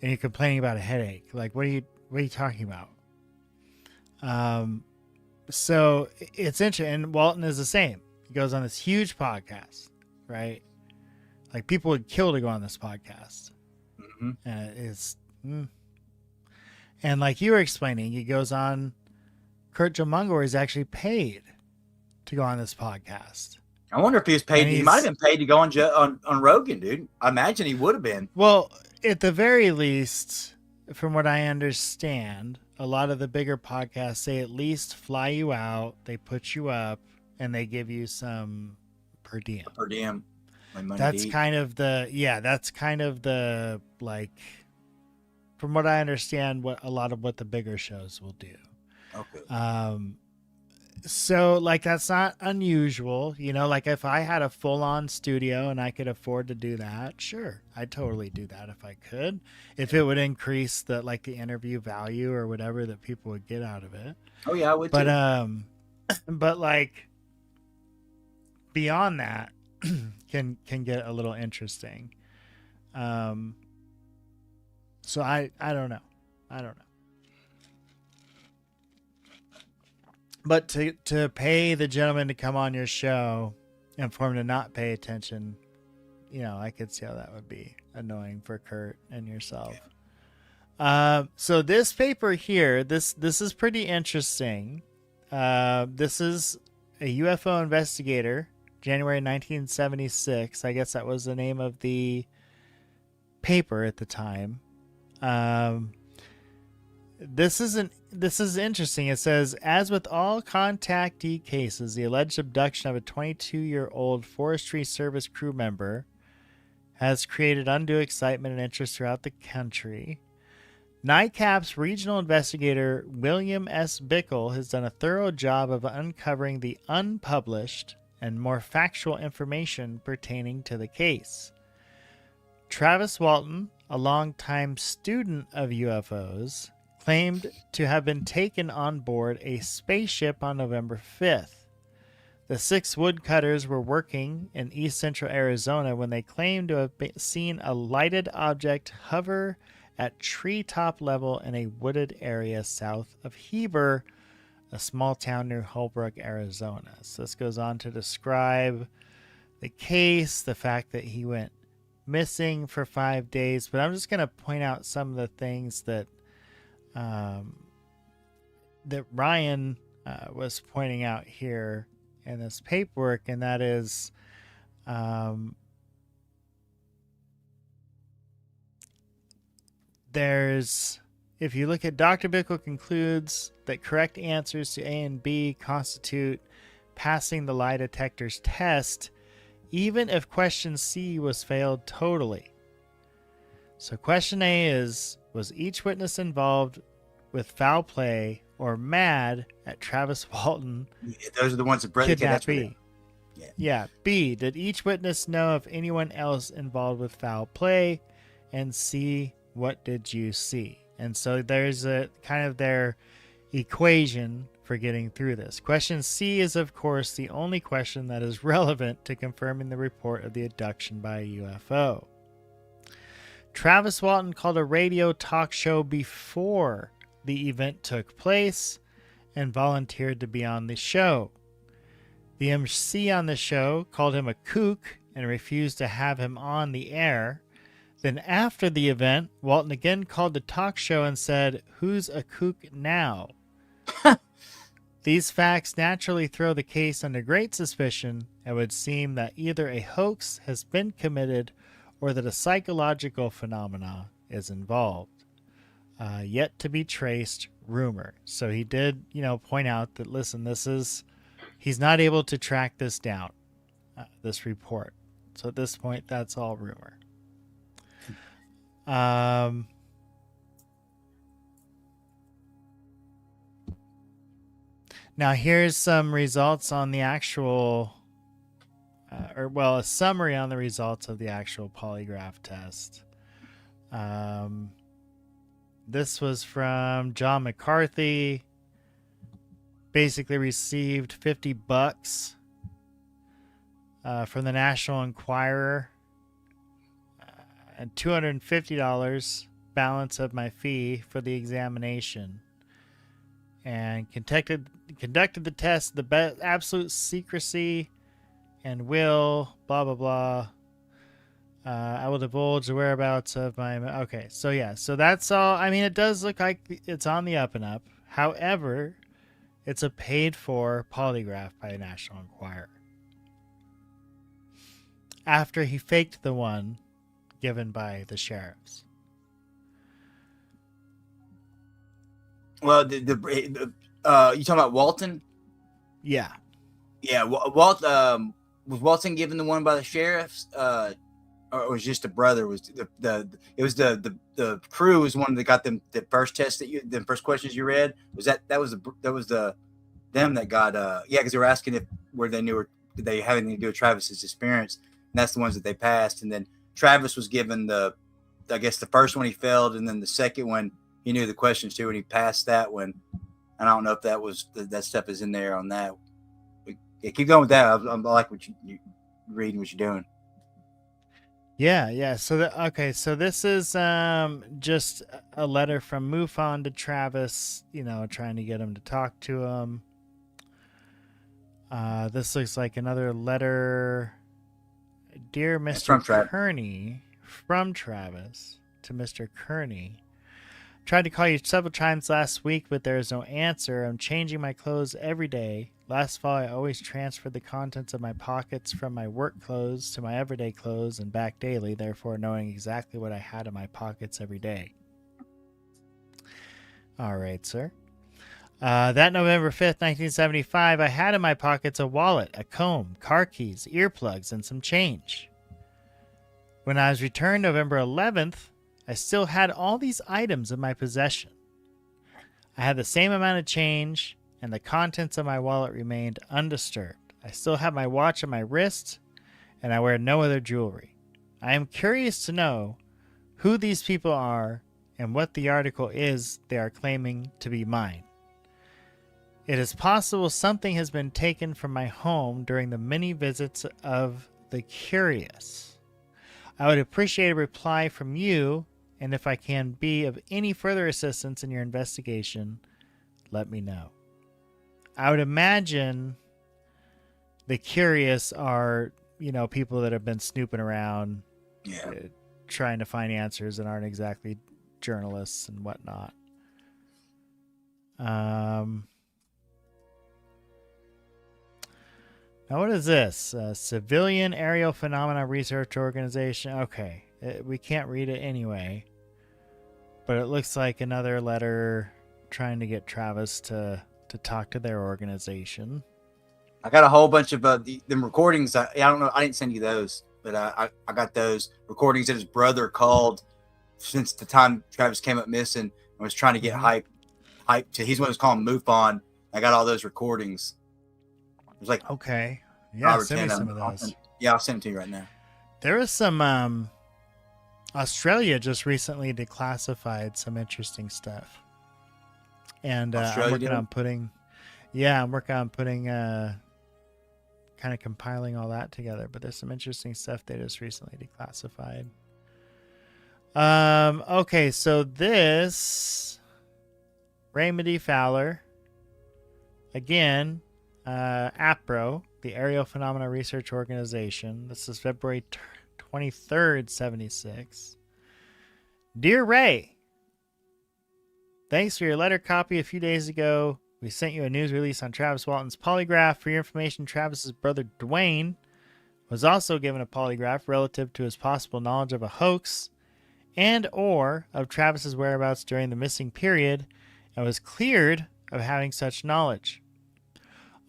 And you're complaining about a headache. Like, what are you talking about? So it's interesting. And Walton is the same. He goes on this huge podcast, right? Like, people would kill to go on this podcast. Mm-hmm. And it's, and like you were explaining, he goes on Kurt Jumunga, where he's actually paid to go on this podcast. I wonder if he was paid. He might have been paid to go on Rogan, dude. I imagine he would have been. Well, at the very least, from what I understand, a lot of the bigger podcasts, they at least fly you out, they put you up, and they give you some per diem. Per diem. That's kind of the, like, from what I understand, what a lot of what the bigger shows will do. Okay. So like, that's not unusual, like if I had a full-on studio and I could afford to do that, sure, I'd totally do that if I could, if it would increase the interview value or whatever that people would get out of it. Oh yeah, I would but too. But like, beyond that, can get a little interesting. So I don't know. But to pay the gentleman to come on your show and for him to not pay attention I could see how that would be annoying for Kurt and yourself. So this paper here, this is pretty interesting. This is a UFO investigator, January 1976. I guess that was the name of the paper at the time. This is interesting. It says, as with all contactee cases, the alleged abduction of a 22-year-old Forestry Service crew member has created undue excitement and interest throughout the country. NICAP's regional investigator William S. Bickle has done a thorough job of uncovering the unpublished and more factual information pertaining to the case. Travis Walton, a longtime student of UFOs, claimed to have been taken on board a spaceship on November 5th. The 6 woodcutters were working in east central Arizona when they claimed to have seen a lighted object hover at treetop level in a wooded area south of Heber, a small town near Holbrook, Arizona. So this goes on to describe the case, the fact that he went missing for 5 days. But I'm just going to point out some of the things that that Ryan was pointing out here in this paperwork, and that is if you look at Dr. Bickle concludes that correct answers to A and B constitute passing the lie detector's test, even if question C was failed totally. So question A is, was each witness involved with foul play or mad at Travis Walton? Those are the ones that Brett kidnapped B. Yeah. B, did each witness know of anyone else involved with foul play? And C, what did you see? And so there's a kind of their equation for getting through this. Question C is, of course, the only question that is relevant to confirming the report of the abduction by a UFO. Travis Walton called a radio talk show before the event took place and volunteered to be on the show. The MC on the show called him a kook and refused to have him on the air. Then after the event, Walton again called the talk show and said, "Who's a kook now?" These facts naturally throw the case under great suspicion. It would seem that either a hoax has been committed or that a psychological phenomena is involved. Yet to be traced rumor. So he did, point out that, listen, he's not able to track this down, this report. So at this point, that's all rumor. Now here's some results on the actual, a summary on the results of the actual polygraph test. This was from John McCarthy. Basically received $50 from the National Enquirer and $250 balance of my fee for the examination, and conducted the test, the absolute secrecy, and will blah blah blah. I will divulge the whereabouts of my... Okay, so yeah, so that's all. I mean, it does look like it's on the up and up. However, it's a paid-for polygraph by the National Enquirer. After he faked the one given by the sheriffs. Well, you talking about Walton? Yeah. Yeah, was Walton given the one by the sheriffs? Or it was just a brother? Was the crew was one that got them the first test the first questions you read? Was that was them that got because they were asking if where they knew did they have anything to do with Travis's disappearance, and that's the ones that they passed. And then Travis was given the first one he failed, and then the second one he knew the questions too, and he passed that one. And I don't know if that was that stuff is in there on that. Yeah, keep going with that. I like what you reading, what you're doing. Yeah. So this is just a letter from MUFON to Travis, trying to get him to talk to him. This looks like another letter Dear That's Mr. from Travis. Kearney, from Travis to Mr. Kearney. Tried to call you several times last week, but there is no answer. I'm changing my clothes every day. Last fall, I always transferred the contents of my pockets from my work clothes to my everyday clothes and back daily, therefore knowing exactly what I had in my pockets every day. All right, sir. That November 5th, 1975, I had in my pockets a wallet, a comb, car keys, earplugs, and some change. When I was returned November 11th, I still had all these items in my possession. I had the same amount of change, and the contents of my wallet remained undisturbed. I still have my watch on my wrist, and I wear no other jewelry. I am curious to know who these people are and what the article is they are claiming to be mine. It is possible something has been taken from my home during the many visits of the curious. I would appreciate a reply from you, and if I can be of any further assistance in your investigation, let me know. I would imagine the curious are, people that have been snooping around, trying to find answers and aren't exactly journalists and whatnot. Now, what is this? Civilian Aerial Phenomena Research Organization. Okay, we can't read it anyway, but it looks like another letter trying to get Travis to talk to their organization. I got a whole bunch of them recordings. I don't know. I didn't send you those, but I got those recordings that his brother called since the time Travis came up missing and was trying to get hype to. He's what was calling MUFON. I got all those recordings. It was like, okay, yeah, send me some of those. I'll send them to you right now. There was some Australia just recently declassified some interesting stuff, and I'm working on putting kind of compiling all that together. But there's some interesting stuff they just recently declassified. Okay, so this Raymond Fowler again. APRO, the Aerial Phenomena Research Organization. This is February 23rd, 76. Dear Ray, thanks for your letter copy a few days ago. We sent you a news release on Travis Walton's polygraph. For your information, Travis's brother Dwayne was also given a polygraph relative to his possible knowledge of a hoax and or of Travis's whereabouts during the missing period and was cleared of having such knowledge.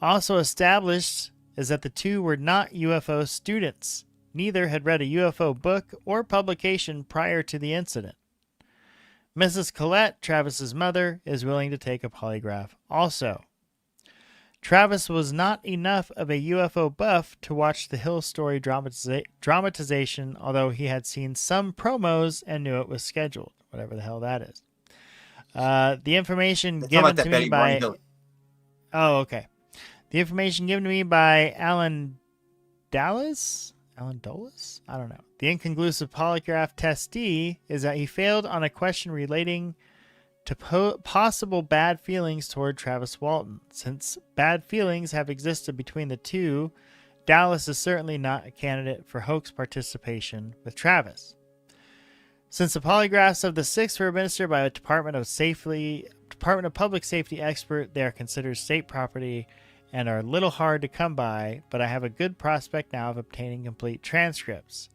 Also established is that the two were not UFO students. Neither had read a UFO book or publication prior to the incident. Mrs. Collette, Travis's mother, is willing to take a polygraph also. Travis was not enough of a UFO buff to watch the Hill Story dramatization, although he had seen some promos and knew it was scheduled, whatever the hell that is. The information given to me by... Oh, okay. The information given to me by Alan Dallas? I don't know. The inconclusive polygraph testee is that he failed on a question relating to possible bad feelings toward Travis Walton. Since bad feelings have existed between the two, Dallas is certainly not a candidate for hoax participation with Travis. Since the polygraphs of the six were administered by a Department of Public Safety expert, they are considered state property and are a little hard to come by, but I have a good prospect now of obtaining complete transcripts.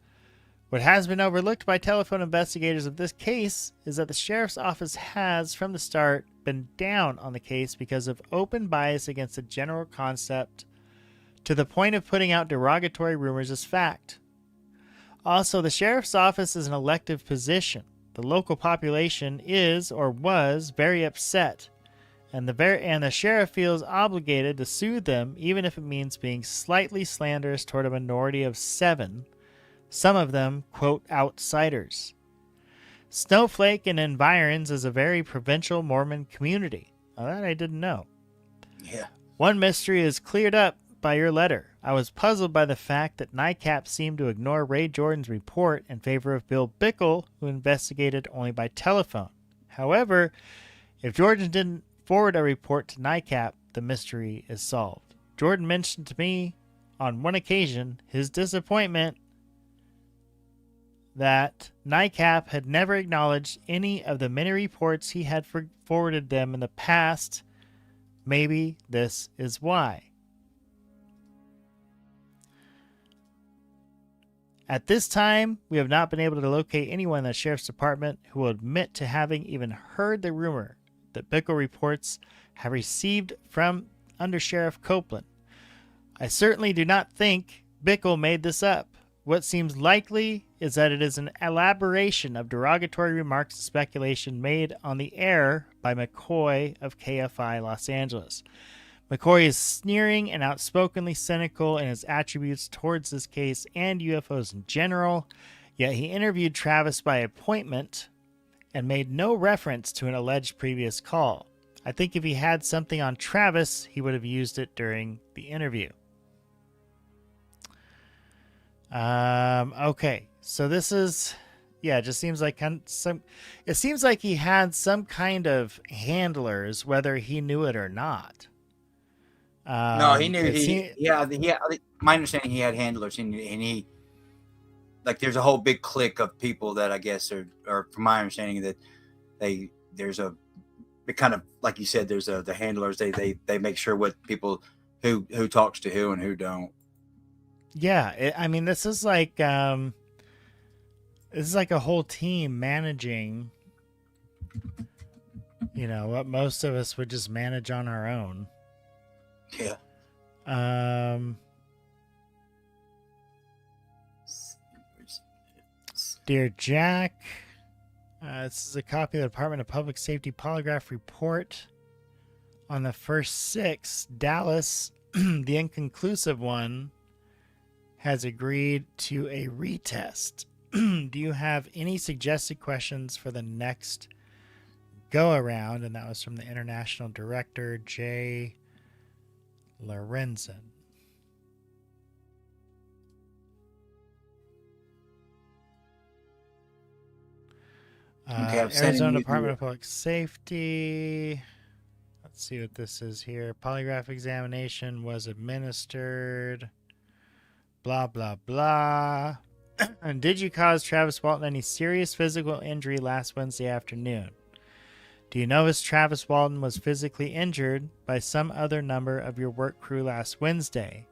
What has been overlooked by telephone investigators of this case is that the sheriff's office has, from the start, been down on the case because of open bias against the general concept to the point of putting out derogatory rumors as fact. Also, the sheriff's office is an elective position. The local population is, or was, very upset, and the sheriff feels obligated to sue them, even if it means being slightly slanderous toward a minority of 7, some of them, quote, outsiders. Snowflake and environs is a very provincial Mormon community. Well, that I didn't know. Yeah. One mystery is cleared up by your letter. I was puzzled by the fact that NICAP seemed to ignore Ray Jordan's report in favor of Bill Bickle, who investigated only by telephone. However, if Jordan didn't forward a report to NICAP, the mystery is solved. Jordan mentioned to me on one occasion his disappointment that NICAP had never acknowledged any of the many reports he had forwarded them in the past. Maybe this is why. At this time, we have not been able to locate anyone in the Sheriff's Department who will admit to having even heard the rumor that Bickle reports have received from Under Sheriff Copeland. I certainly do not think Bickle made this up. What seems likely is that it is an elaboration of derogatory remarks and speculation made on the air by McCoy of KFI Los Angeles. McCoy is sneering and outspokenly cynical in his attributes towards this case and UFOs in general, yet he interviewed Travis by appointment and made no reference to an alleged previous call. I think if he had something on Travis, he would have used it during the interview. Okay, so this is, it just seems like it seems like he had some kind of handlers, whether he knew it or not. No, he knew. My understanding, he had handlers, and he, like, there's a whole big clique of people that I guess are from my understanding that there's a kind of, like you said, there's the handlers. They make sure what people who talks to who and who don't. Yeah, I mean, this is like a whole team managing, what most of us would just manage on our own. Yeah. Dear Jack, this is a copy of the Department of Public Safety polygraph report. On the first 6, Dallas, the inconclusive one, has agreed to a retest. Do you have any suggested questions for the next go around? And that was from the International Director, Jay Lorenzen. Arizona Department of Public Safety. Let's see what this is here. Polygraph examination was administered. Blah, blah, blah. And did you cause Travis Walton any serious physical injury last Wednesday afternoon? Do you know if Travis Walton was physically injured by some other member of your work crew last Wednesday?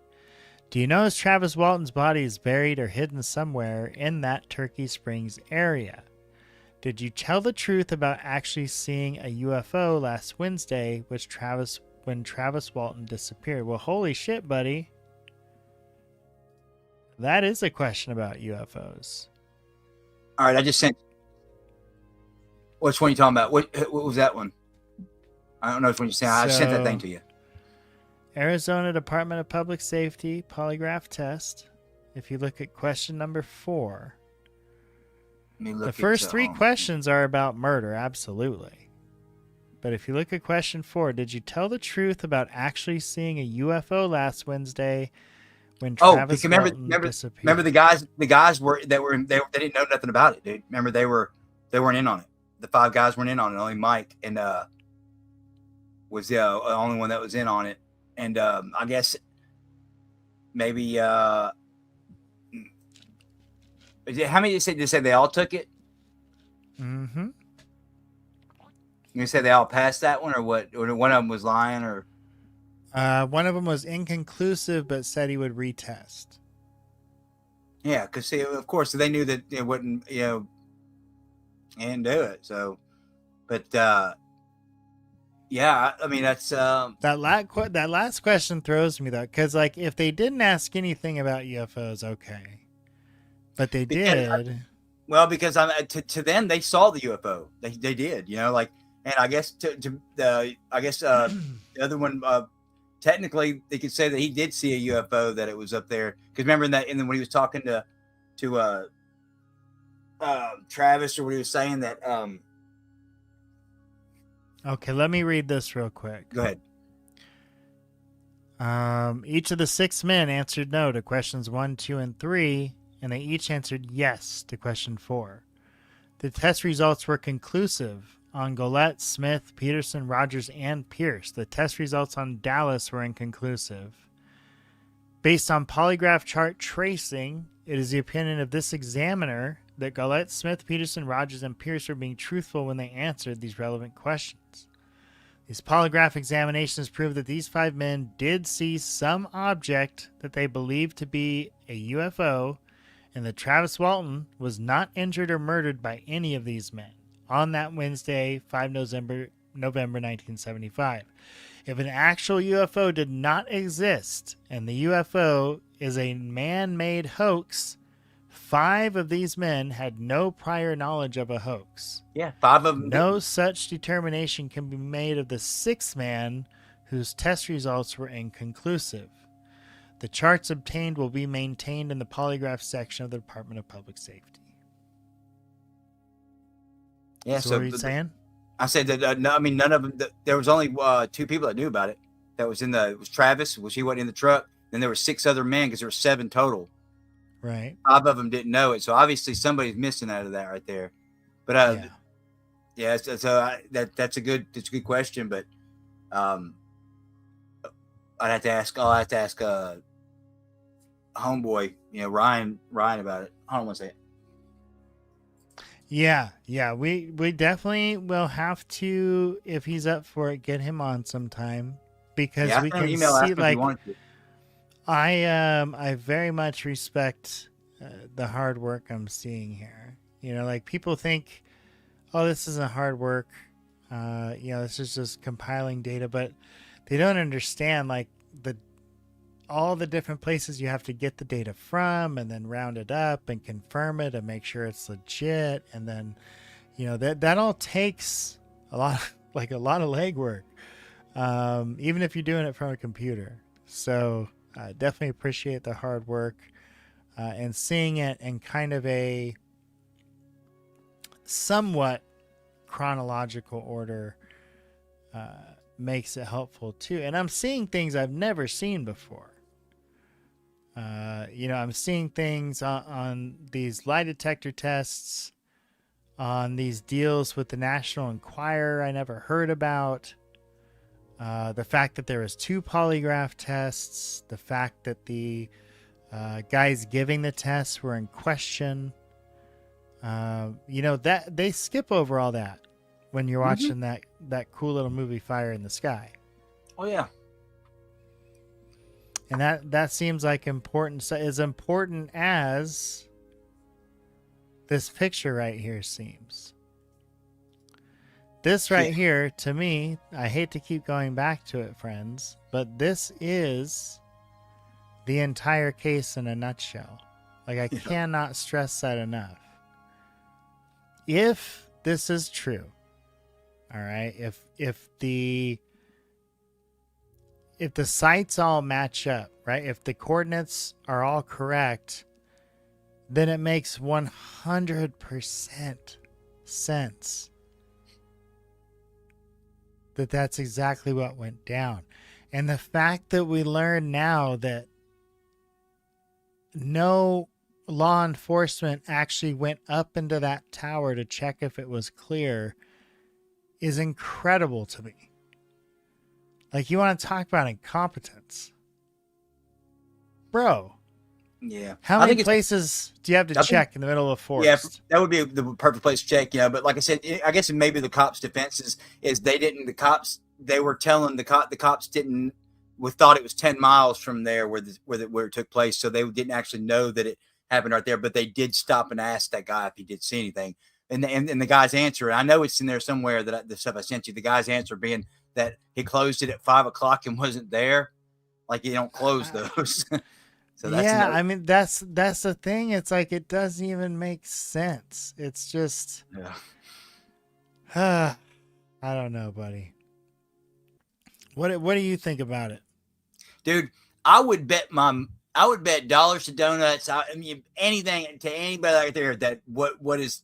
Do you know if Travis Walton's body is buried or hidden somewhere in that Turkey Springs area? Did you tell the truth about actually seeing a UFO last Wednesday when Travis Walton disappeared? Well, holy shit, buddy. That is a question about UFOs. All right, I just sent. Which one are you talking about? What was that one? I don't know which one you're saying. I sent that thing to you. Arizona Department of Public Safety polygraph test. If you look at question number 4, the first 3 questions are about murder, absolutely. But if you look at question 4, did you tell the truth about actually seeing a UFO last Wednesday? When Travis remember the guys they didn't know nothing about it, dude. Remember they weren't in on it. The 5 guys weren't in on it. Only Mike and was the only one that was in on it. And I guess maybe how many did they say they all took it? Mm-hmm. You say they all passed that one, or what? Or one of them was lying, or one of them was inconclusive, but said he would retest. Yeah, because of course they knew that it wouldn't, and do it. So, but yeah, I mean that's that last question throws me though, because like if they didn't ask anything about UFOs, okay, but they did. Well, because to them they saw the UFO. They did, and I guess the other one. Technically, they could say that he did see a UFO, that it was up there. Because remember and then when he was talking to Travis, or what he was saying that. Okay, let me read this real quick. Go ahead. Each of the 6 men answered no to questions 1, 2, and 3, and they each answered yes to question 4. The test results were conclusive on Golette, Smith, Peterson, Rogers, and Pierce. The test results on Dallas were inconclusive. Based on polygraph chart tracing, it is the opinion of this examiner that Gillette, Smith, Peterson, Rogers, and Pierce were being truthful when they answered these relevant questions. These polygraph examinations proved that these 5 men did see some object that they believed to be a UFO, and that Travis Walton was not injured or murdered by any of these men on that Wednesday, 5 November 1975. If an actual UFO did not exist and the UFO is a man-made hoax, 5 of these men had no prior knowledge of a hoax. Yeah, 5 of them. No such determination can be made of the 6th man whose test results were inconclusive. The charts obtained will be maintained in the polygraph section of the Department of Public Safety. Yeah, so what are you saying? I said that, no, I mean, none of them, there was only 2 people that knew about it. That was it was Travis, which he wasn't in the truck. Then there were 6 other men because there were 7 total. Right. 5 of them didn't know it. So obviously somebody's missing out of that right there. But that's a good question. But I'll have to ask homeboy, Ryan about it. Hold on one second. Yeah, we definitely will have to, if he's up for it, get him on sometime, because we can see, like, I very much respect the hard work I'm seeing here. Like, people think, oh, this isn't hard work, this is just compiling data, but they don't understand, like, all the different places you have to get the data from, and then round it up and confirm it and make sure it's legit. And then, that all takes a lot of legwork, even if you're doing it from a computer. So I definitely appreciate the hard work, and seeing it in kind of a somewhat chronological order makes it helpful too. And I'm seeing things I've never seen before. I'm seeing things on these lie detector tests, on these deals with the National Enquirer I never heard about. The fact that there was 2 polygraph tests, the fact that the guys giving the tests were in question. That they skip over all that when you're watching that cool little movie Fire in the Sky. Oh yeah. And that seems like as important as this picture right here seems. This right here, to me, I hate to keep going back to it, friends, but this is the entire case in a nutshell. Like, I cannot stress that enough. If this is true, all right, if the sites all match up, right? If the coordinates are all correct, then it makes 100% sense that that's exactly what went down. And the fact that we learn now that no law enforcement actually went up into that tower to check if it was clear is incredible to me. Like, you want to talk about incompetence, bro? Yeah. How many places do you have to check in the middle of a forest? Yeah, that would be the perfect place to check, But like I said, I guess maybe the cops' defense is they were telling the cops thought it was 10 miles from there where it took place, so they didn't actually know that it happened right there. But they did stop and ask that guy if he did see anything, and the guy's answer, I know it's in there somewhere, that the stuff I sent you. The guy's answer being that he closed it at 5:00 and wasn't there. Like, you don't close those. So that's I mean, that's the thing. It's like, it doesn't even make sense. It's just, I don't know, buddy. What do you think about it, dude? I would bet dollars to donuts. I mean, anything to anybody out there that what is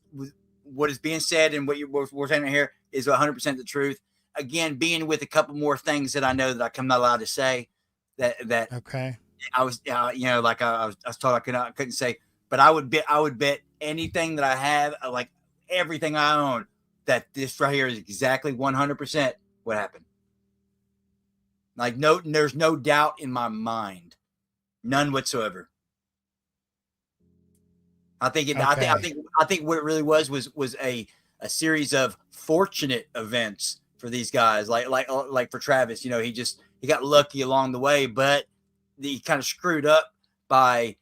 being said and what we're saying here is 100% the truth. Again, being with a couple more things that I know that I'm not allowed to say. That okay. I was, like I was told I couldn't say, but I would bet anything that I have, like everything I own, that this right here is exactly 100% what happened. Like, there's no doubt in my mind, none whatsoever. I think I think what it really was a series of fortunate events for these guys, like for Travis. You know, he got lucky along the way, but he kind of screwed up by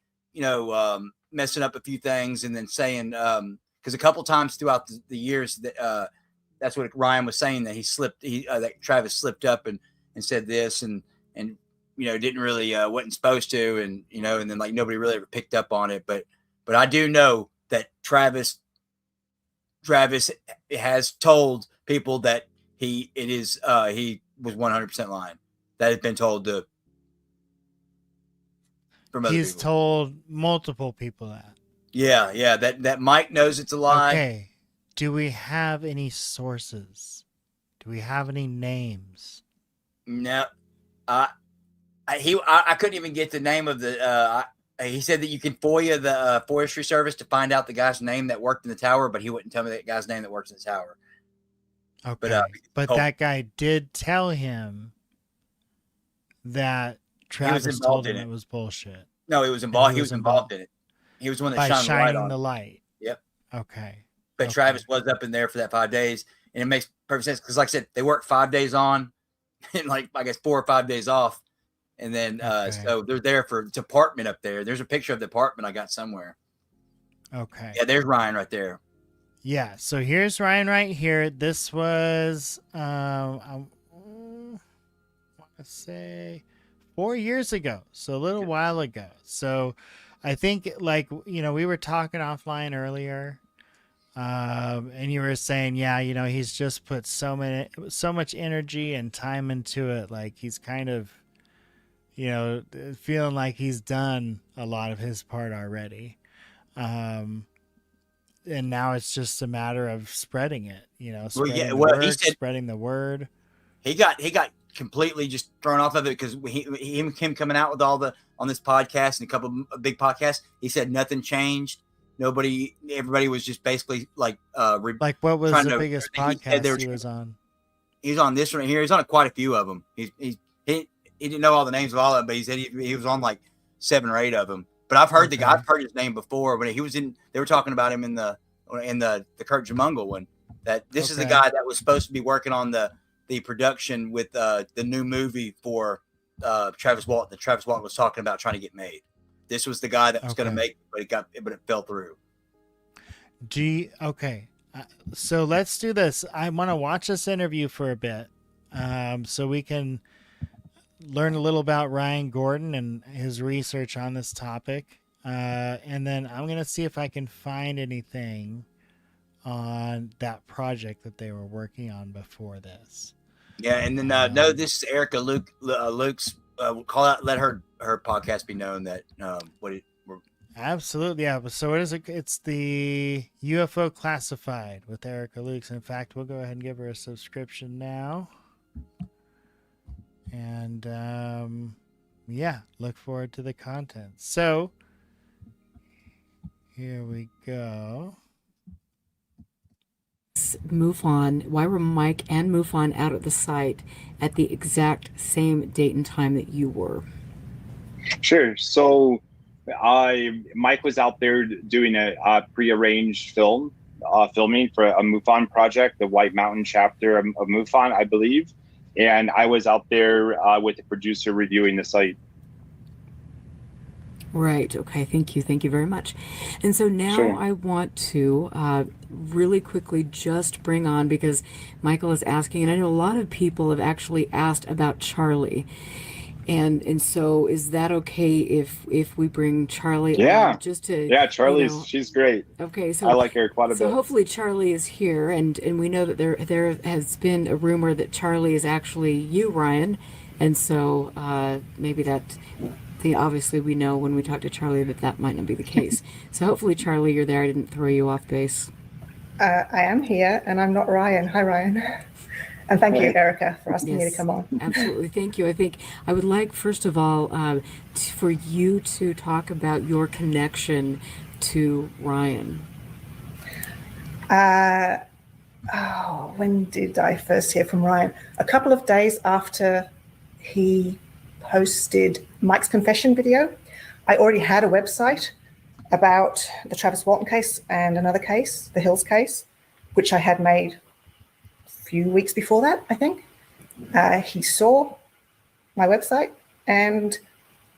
messing up a few things and then saying because a couple times throughout the years that that's what Ryan was saying, that that Travis slipped up and said this and didn't really wasn't supposed to, and and then like nobody really ever picked up on it, but I do know that Travis has told people that he was 100% lying. That has been told from other He's people. told multiple people that. Yeah, that Mike knows it's a lie. Okay. Do we have any sources? Do we have any names? No. I couldn't even get the name of the he said that you can FOIA the Forestry Service to find out the guy's name that worked in the tower, but he wouldn't tell me that guy's name that works in the tower. Okay. But that guy did tell him that Travis told him it was bullshit. No, he was involved. He was involved in it. He was the one that shined the light on. the light. Yep. Okay. But Travis was up in there for that 5 days, and it makes perfect sense because, like I said, they work 5 days on, and I guess 4 or 5 days off, and then so they're there for the apartment up there. There's a picture of the apartment I got somewhere. Okay. Yeah, there's Ryan right there. Yeah. So here's Ryan right here. This was I want to say 4 years ago, so a little while ago. So I think we were talking offline earlier. And you were saying, he's just put so much energy and time into it. Like he's kind of, feeling like he's done a lot of his part already. And now it's just a matter of spreading it, spreading the word. He got completely just thrown off of it because him coming out with on this podcast and a couple of big podcasts, he said nothing changed. Everybody was just basically like what was the biggest podcast he was on? He's on this one here. He's on quite a few of them. He didn't know all the names of all of them, but he said he was on like 7 or 8 of them. But I've heard I've heard his name before when he was in. They were talking about him in the Kurt Jamungal one. That this is the guy that was supposed to be working on the production with the new movie for Travis Walton. That Travis Walton was talking about trying to get made. This was the guy that was going to make it, but it fell through. So let's do this. I want to watch this interview for a bit, so we can learn a little about Ryan Gordon and his research on this topic, and then I'm going to see if I can find anything on that project that they were working on before this. Yeah, and then no, this is Erica Luke's. Call out, let her podcast be known that Absolutely, yeah. So what is it? It's the UFO Classified with Erica Lukes. In fact, we'll go ahead and give her a subscription now. And look forward to the content. So here we go. MUFON. Why were Mike and MUFON out at the site at the exact same date and time that you were? Sure. So Mike was out there doing a prearranged filming for a MUFON project, the White Mountain chapter of MUFON, I believe. And I was out there with the producer reviewing the site. Right. Okay. Thank you. Thank you very much. And so now I want to really quickly just bring on, because Michael is asking, and I know a lot of people have actually asked about Charlie. And so is that okay if we bring Charlie on just to... Yeah, Charlie's, she's great. Okay, so I like her quite a bit. So hopefully Charlie is here, and we know that there has been a rumor that Charlie is actually you, Ryan, and so maybe that... Obviously, we know when we talk to Charlie that might not be the case. So hopefully, Charlie, you're there. I didn't throw you off base. I am here, and I'm not Ryan. Hi, Ryan. And thank you, Erica, for asking me to come on. Absolutely. Thank you. I think I would like, first of all, for you to talk about your connection to Ryan. When did I first hear from Ryan? A couple of days after he posted Mike's confession video. I already had a website about the Travis Walton case and another case, the Hills case, which I had made a few weeks before that, I think. He saw my website and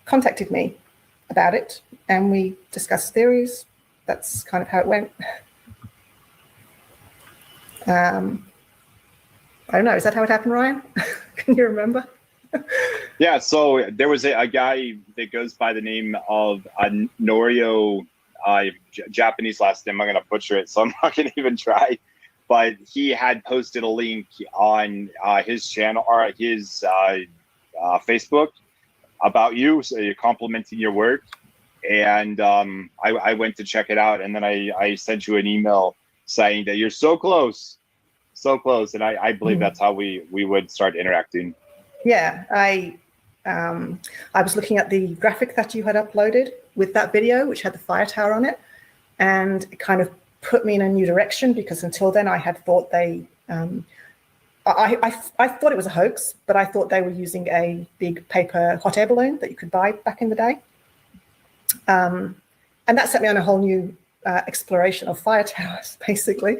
contacted me about it, and we discussed theories. That's kind of how it went. I don't know. Is that how it happened, Ryan? Can you remember? Yeah, so there was a guy that goes by the name of Norio, Japanese last name. I'm going to butcher it, so I'm not going to even try. But he had posted a link on his channel or his Facebook about you, so you're complimenting your work. And I went to check it out, and then I sent you an email saying that you're so close. And I believe that's how we would start interacting. Yeah, I was looking at the graphic that you had uploaded with that video, which had the fire tower on it, and it kind of put me in a new direction, because until then I had thought they, I thought it was a hoax, but I thought they were using a big paper hot air balloon that you could buy back in the day. And that set me on a whole new exploration of fire towers, basically,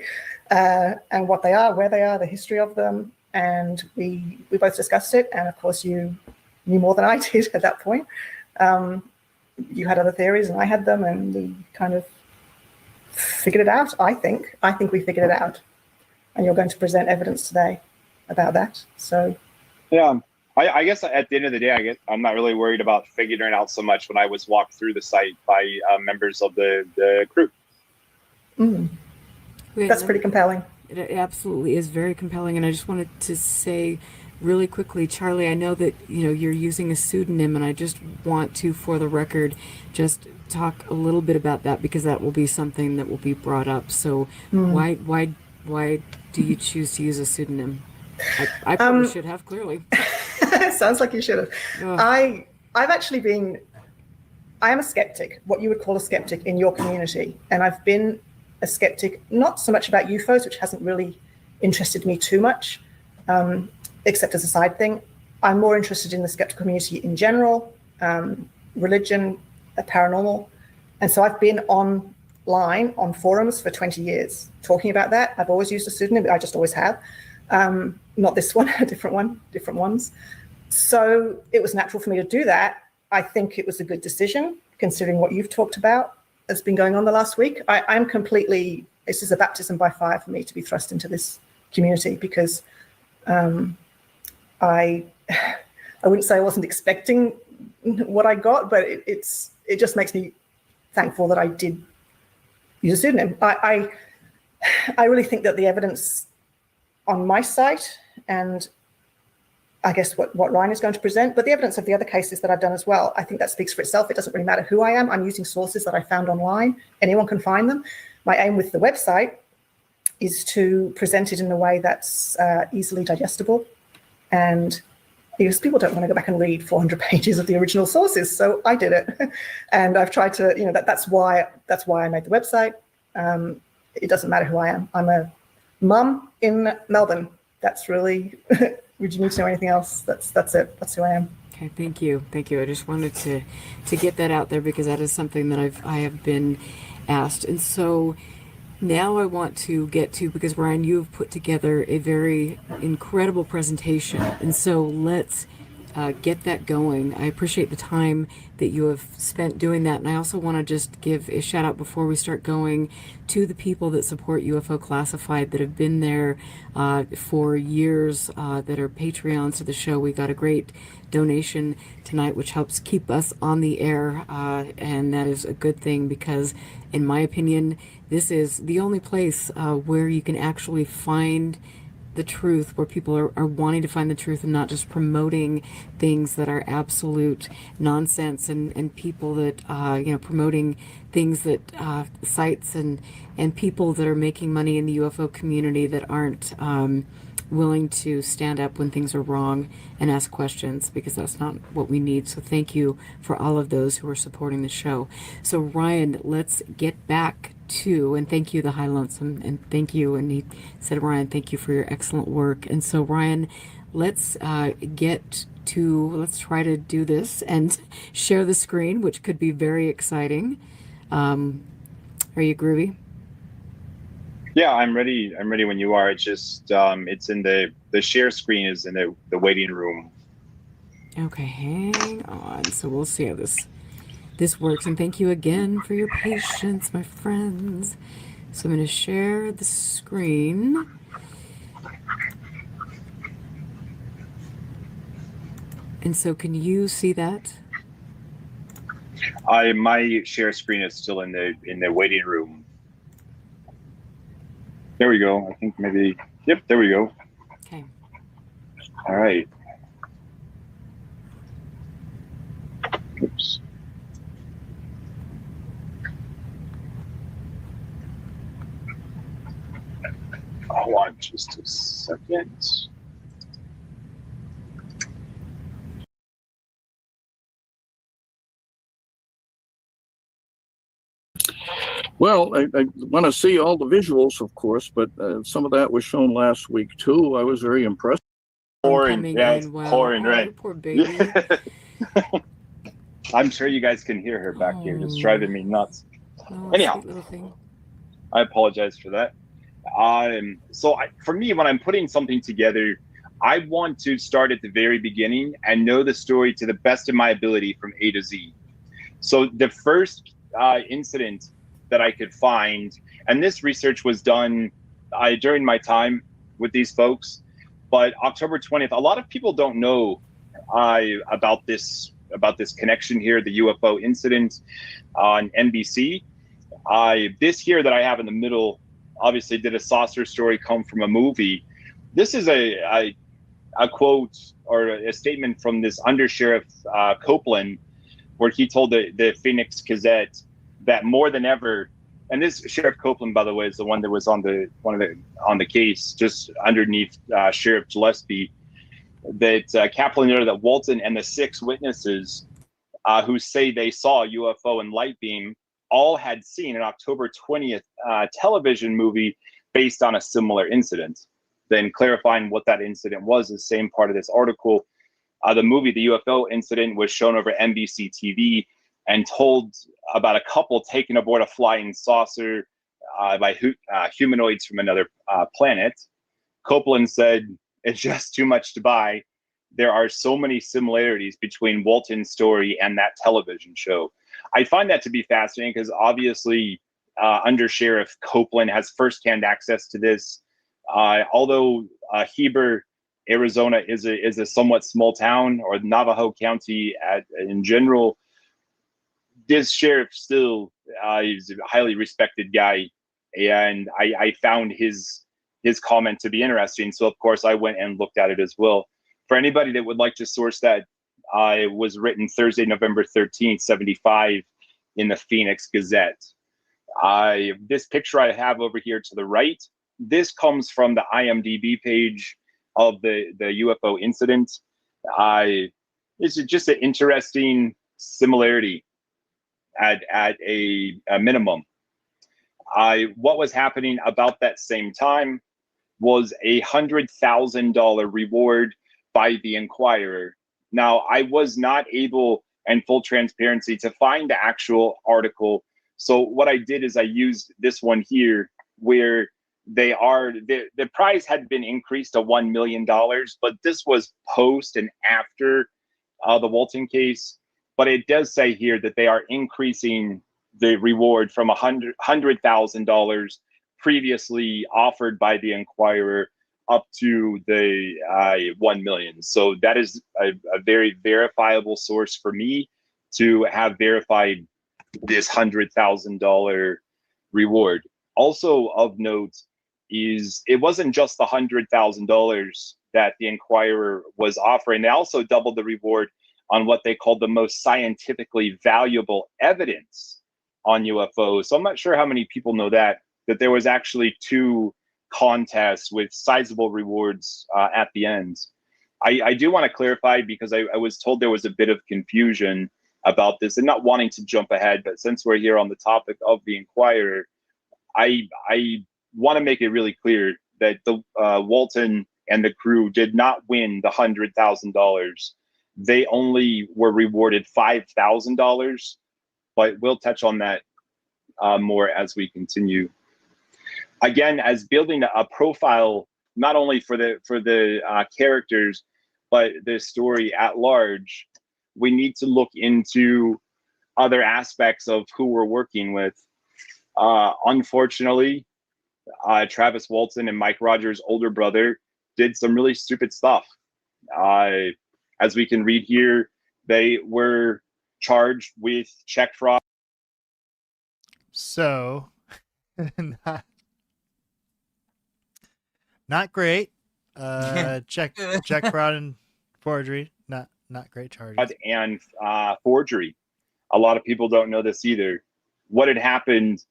and what they are, where they are, the history of them. And we both discussed it. And of course, you knew more than I did at that point. You had other theories and I had them, and we kind of figured it out, I think. I think we figured it out. And you're going to present evidence today about that. So, yeah. I guess at the end of the day, I'm not really worried about figuring out so much when I was walked through the site by members of the crew. That's pretty compelling. It absolutely is very compelling. And I just wanted to say really quickly, Charlie, I know that you're using a pseudonym, and I just want to, for the record, just talk a little bit about that, because that will be something that will be brought up. So why do you choose to use a pseudonym? I probably should have, clearly. Sounds like you should have. I am a skeptic, what you would call a skeptic in your community. And I've been a skeptic, not so much about UFOs, which hasn't really interested me too much, except as a side thing. I'm more interested in the skeptical community in general, religion, paranormal. And so I've been online on forums for 20 years talking about that. I've always used a pseudonym. I just always have. Not this one, a different one, different ones. So it was natural for me to do that. I think it was a good decision, considering what you've talked about has been going on the last week. I'm completely, this is a baptism by fire for me to be thrust into this community, because I wouldn't say I wasn't expecting what I got, but it just makes me thankful that I did use a pseudonym. I really think that the evidence on my site, and I guess what Ryan is going to present, but the evidence of the other cases that I've done as well, I think that speaks for itself. It doesn't really matter who I am. I'm using sources that I found online. Anyone can find them. My aim with the website is to present it in a way that's easily digestible, and because people don't want to go back and read 400 pages of the original sources, so I did it, and I've tried to, that's why I made the website. It doesn't matter who I am. I'm a mum in Melbourne. That's really. Would you need to know anything else? That's it. That's who I am. Okay, thank you. I just wanted to get that out there, because that is something that I have been asked. And so now I want to get to, because Ryan, you've put together a very incredible presentation, and so let's get that going. I appreciate the time that you have spent doing that, and I also want to just give a shout out before we start going to the people that support UFO Classified, that have been there for years, that are Patreons to the show. We got a great donation tonight, which helps keep us on the air, and that is a good thing, because in my opinion, this is the only place where you can actually find the truth, where people are wanting to find the truth and not just promoting things that are absolute nonsense, and people that promoting things that sites and people that are making money in the UFO community that aren't willing to stand up when things are wrong and ask questions, because that's not what we need. So thank you for all of those who are supporting the show. So Ryan, let's get back to, and thank you, the High Lonesome, and thank you, and he said, Ryan, thank you for your excellent work. And so Ryan, let's try to do this and share the screen, which could be very exciting. Are you groovy? Yeah, I'm ready. I'm ready when you are. It's just it's in the share screen is in the waiting room. Okay, hang on. So we'll see how this works. And thank you again for your patience, my friends. So I'm going to share the screen. And so can you see that? My share screen is still in the waiting room. There we go. I think maybe. Yep, there we go. Okay. All right. Oops. Hold on just a second. Well, I want to see all the visuals, of course, but some of that was shown last week too. I was very impressed. Pouring, yeah, it's Wow. pouring, Oh, right? you poor baby. I'm sure you guys can hear her back here, just driving me nuts. Oh, Anyhow, sweet little thing. I apologize for that. For me, when I'm putting something together, I want to start at the very beginning and know the story to the best of my ability from A to Z. So the first incident that I could find, and this research was done during my time with these folks, but October 20th, a lot of people don't know about this connection here, the UFO incident on NBC. This here that I have in the middle, obviously did a saucer story come from a movie. This is a quote or a statement from this Undersheriff Copeland, where he told the Phoenix Gazette that more than ever, and this Sheriff Copeland, by the way, is the one that was on the case, just underneath Sheriff Gillespie, that Kaplan noted that Walton and the 6 witnesses who say they saw a UFO and light beam all had seen an October 20th television movie based on a similar incident. Then clarifying what that incident was, the same part of this article. The movie, the UFO incident, was shown over NBC TV and told about a couple taken aboard a flying saucer by humanoids from another planet. Copeland said, "It's just too much to buy. There are so many similarities between Walton's story and that television show." I find that to be fascinating because obviously Under Sheriff Copeland has firsthand access to this. Although Heber, Arizona is a somewhat small town, or Navajo County in general, this sheriff still is a highly respected guy, and I found his comment to be interesting. So of course I went and looked at it as well. For anybody that would like to source that, it was written Thursday, November 13th, 75 in the Phoenix Gazette. This picture I have over here to the right, this comes from the IMDb page of the UFO incident. This is just an interesting similarity at a minimum. What was happening about that same time was a $100,000 reward by the Inquirer. Now, I was not able, in full transparency, to find the actual article. So what I did is I used this one here, where the prize had been increased to $1 million, but this was post and after the Walton case. But it does say here that they are increasing the reward from $100,000 previously offered by the Inquirer up to the 1 million. So that is a very verifiable source for me to have verified this $100,000 reward. Also of note is it wasn't just the $100,000 that the Inquirer was offering. They also doubled the reward on what they called the most scientifically valuable evidence on UFOs. So I'm not sure how many people know that there was actually 2 contests with sizable rewards at the end. I do want to clarify, because I was told there was a bit of confusion about this, and not wanting to jump ahead, but since we're here on the topic of the Inquirer, I want to make it really clear that the Walton and the crew did not win the $100,000. They only were rewarded $5,000, but we'll touch on that more as we continue. Again, as building a profile, not only for the characters, but the story at large, we need to look into other aspects of who we're working with. Unfortunately, Travis Walton and Mike Rogers' older brother did some really stupid stuff. As we can read here, they were charged with check fraud. So, not great. Check fraud and forgery. Not great charges. And forgery. A lot of people don't know this either. What had happened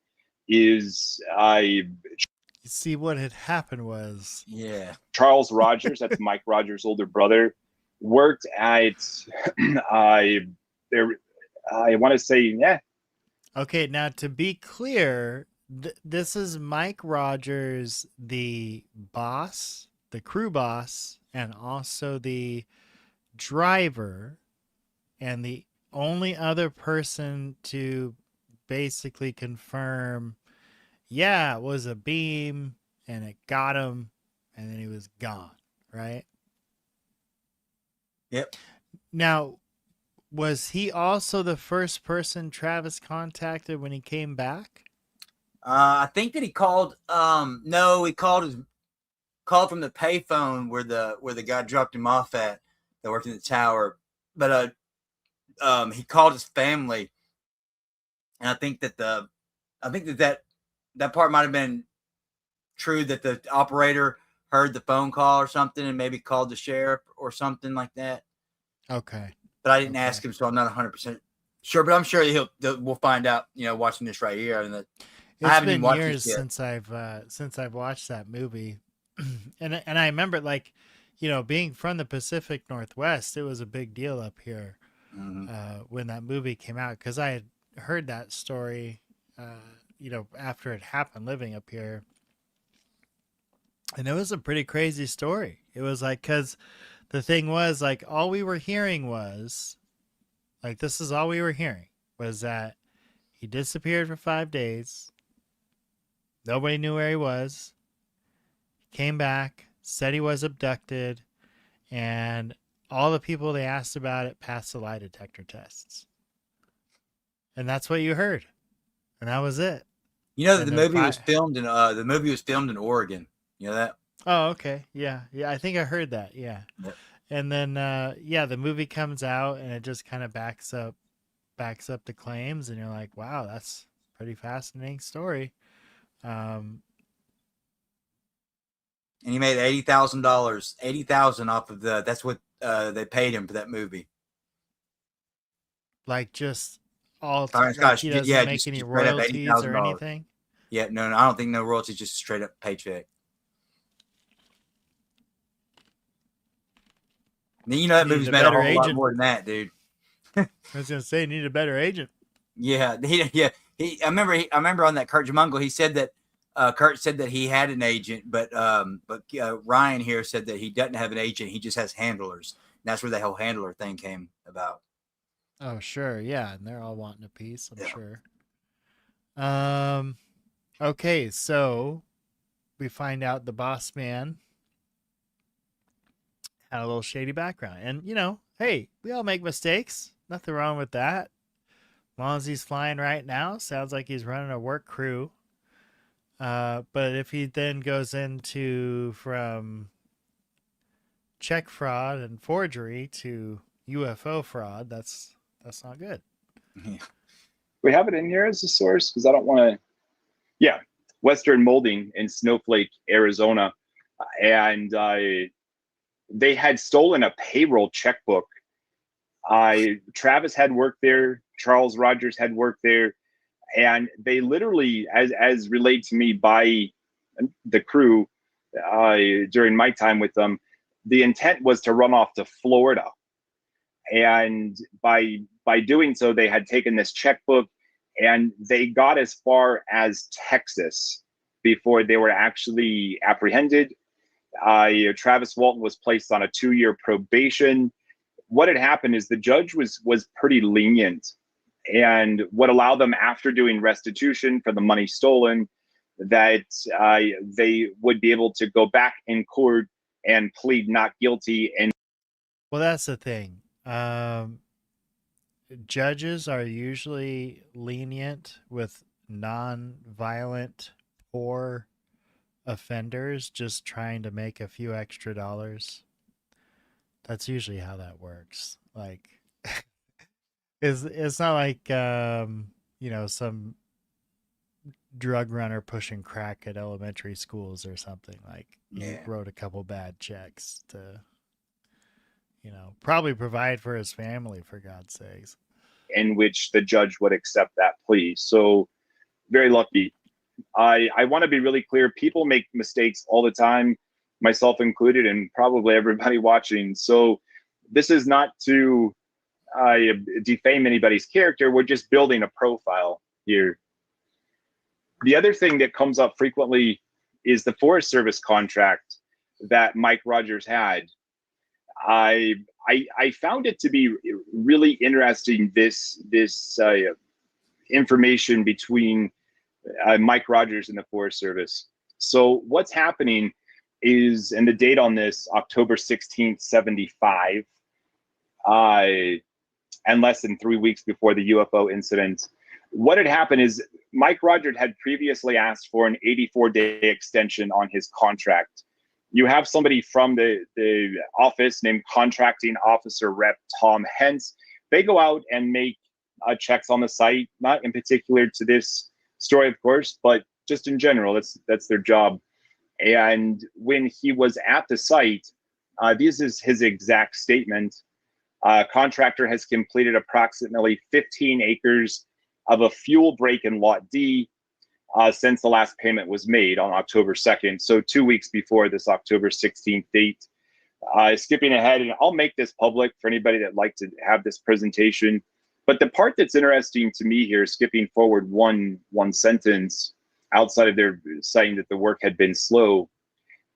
is see what had happened was Charles Rogers, that's Mike Rogers' older brother, worked at I want to say Okay, now to be clear, this is Mike Rogers, the boss, the crew boss, and also the driver, and the only other person to basically confirm, yeah, it was a beam and it got him and then he was gone, right? Yep. Now, was he also the first person Travis contacted when he came back? I think that he called. No, he called from the payphone where the guy dropped him off at that worked in the tower. But he called his family, and I think that that part might have been true, that the operator heard the phone call or something and maybe called the sheriff or something like that. Okay. But I didn't ask him, so I'm not 100% sure. But I'm sure we'll find out. Watching this right here, and I haven't even watched years this yet. since I've watched that movie, and I remember, like, being from the Pacific Northwest, it was a big deal up here when that movie came out, because I had heard that story, after it happened, living up here, and it was a pretty crazy story. It was like, because the thing was, like, all we were hearing was, like, this is all we were hearing, was that he disappeared for 5 days. Nobody knew where he was. He came back, said he was abducted, and all the people they asked about it passed the lie detector tests. And that's what you heard. And that was it. The movie was filmed in Oregon. You know that? Oh, okay. Yeah. Yeah, I think I heard that. Yeah. Yep. And then the movie comes out and it just kind of backs up the claims, and you're like, wow, that's a pretty fascinating story. And he made $80,000, $80,000 off of that's what they paid him for that movie. Like, just all Gosh, like he doesn't make just any straight up royalties or $80,000. anything. Yeah, no, I don't think no royalties, just straight up paycheck. That movie's made a whole lot more than that, dude. I was gonna say, need a better agent. Yeah. I remember on that Kurt Jamungle, he said that Kurt said that he had an agent, but Ryan here said that he doesn't have an agent. He just has handlers. And that's where the whole handler thing came about. Oh, sure, yeah, and they're all wanting a piece, I'm sure. Okay, so we find out the boss man had a little shady background, and hey, we all make mistakes. Nothing wrong with that. As long as he's flying right now, sounds like he's running a work crew. But if he then goes into from check fraud and forgery to UFO fraud, that's not good. We have it in here as a source because I don't want to. Yeah, Western Molding in Snowflake, Arizona, and they had stolen a payroll checkbook. Travis had worked there. Charles Rogers had worked there, and they literally, as relayed to me by the crew during my time with them, the intent was to run off to Florida, and by doing so, they had taken this checkbook, and they got as far as Texas before they were actually apprehended. Travis Walton was placed on a 2-year probation. What had happened is the judge was pretty lenient, and would allow them, after doing restitution for the money stolen, that they would be able to go back in court and plead not guilty. And Well, that's the thing. Judges are usually lenient with non-violent, poor offenders just trying to make a few extra dollars. That's usually how that works. Like, it's not like some drug runner pushing crack at elementary schools or something. Like, he wrote a couple bad checks to probably provide for his family, for God's sakes. in which the judge would accept that plea. So very lucky. I want to be really clear. People make mistakes all the time, myself included, and probably everybody watching. So this is not to defame anybody's character. We're just building a profile here. The other thing that comes up frequently is the Forest Service contract that Mike Rogers had. I found it to be really interesting, this information between Mike Rogers and the Forest Service. So what's happening is, and the date on this, October 16th, 75, and less than 3 weeks before the UFO incident, what had happened is Mike Rogers had previously asked for an 84-day extension on his contract. You have somebody from the office named Contracting Officer Rep Tom Hentz. They go out and make checks on the site, not in particular to this story, of course, but just in general. That's their job. And when he was at the site, this is his exact statement. Contractor has completed approximately 15 acres of a fuel break in Lot D since the last payment was made on October 2nd. So 2 weeks before this October 16th date. Skipping ahead, and I'll make this public for anybody that'd like to have this presentation. But the part that's interesting to me here, skipping forward one sentence, outside of their saying that the work had been slow,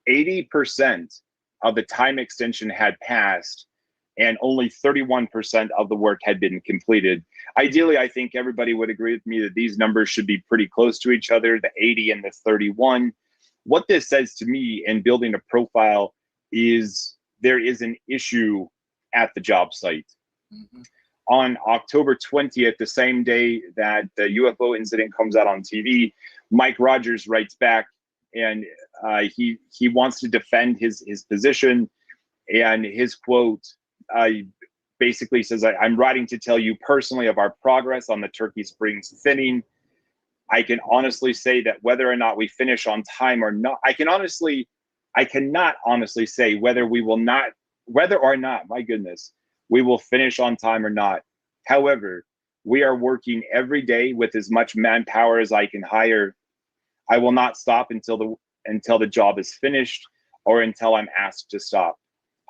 80% of the time extension had passed, and only 31% of the work had been completed. Ideally, I think everybody would agree with me that these numbers should be pretty close to each other, the 80 and the 31. What this says to me in building a profile is there is an issue at the job site. Mm-hmm. On October 20th, the same day that the UFO incident comes out on TV, Mike Rogers writes back, and he wants to defend his position, and his quote basically says, I'm writing to tell you personally of our progress on the Turkey Springs thinning. I can honestly say that whether or not we finish on time or not, I cannot honestly say whether or not, my goodness, we will finish on time or not. However, we are working every day with as much manpower as I can hire. I will not stop until the job is finished or until I'm asked to stop.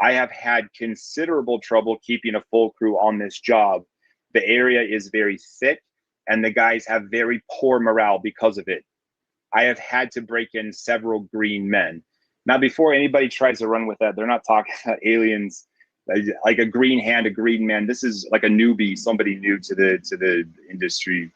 I have had considerable trouble keeping a full crew on this job. The area is very thick and the guys have very poor morale because of it. I have had to break in several green men. Now, before anybody tries to run with that, they're not talking about aliens, like a green hand, a green man. This is like a newbie, somebody new to the industry.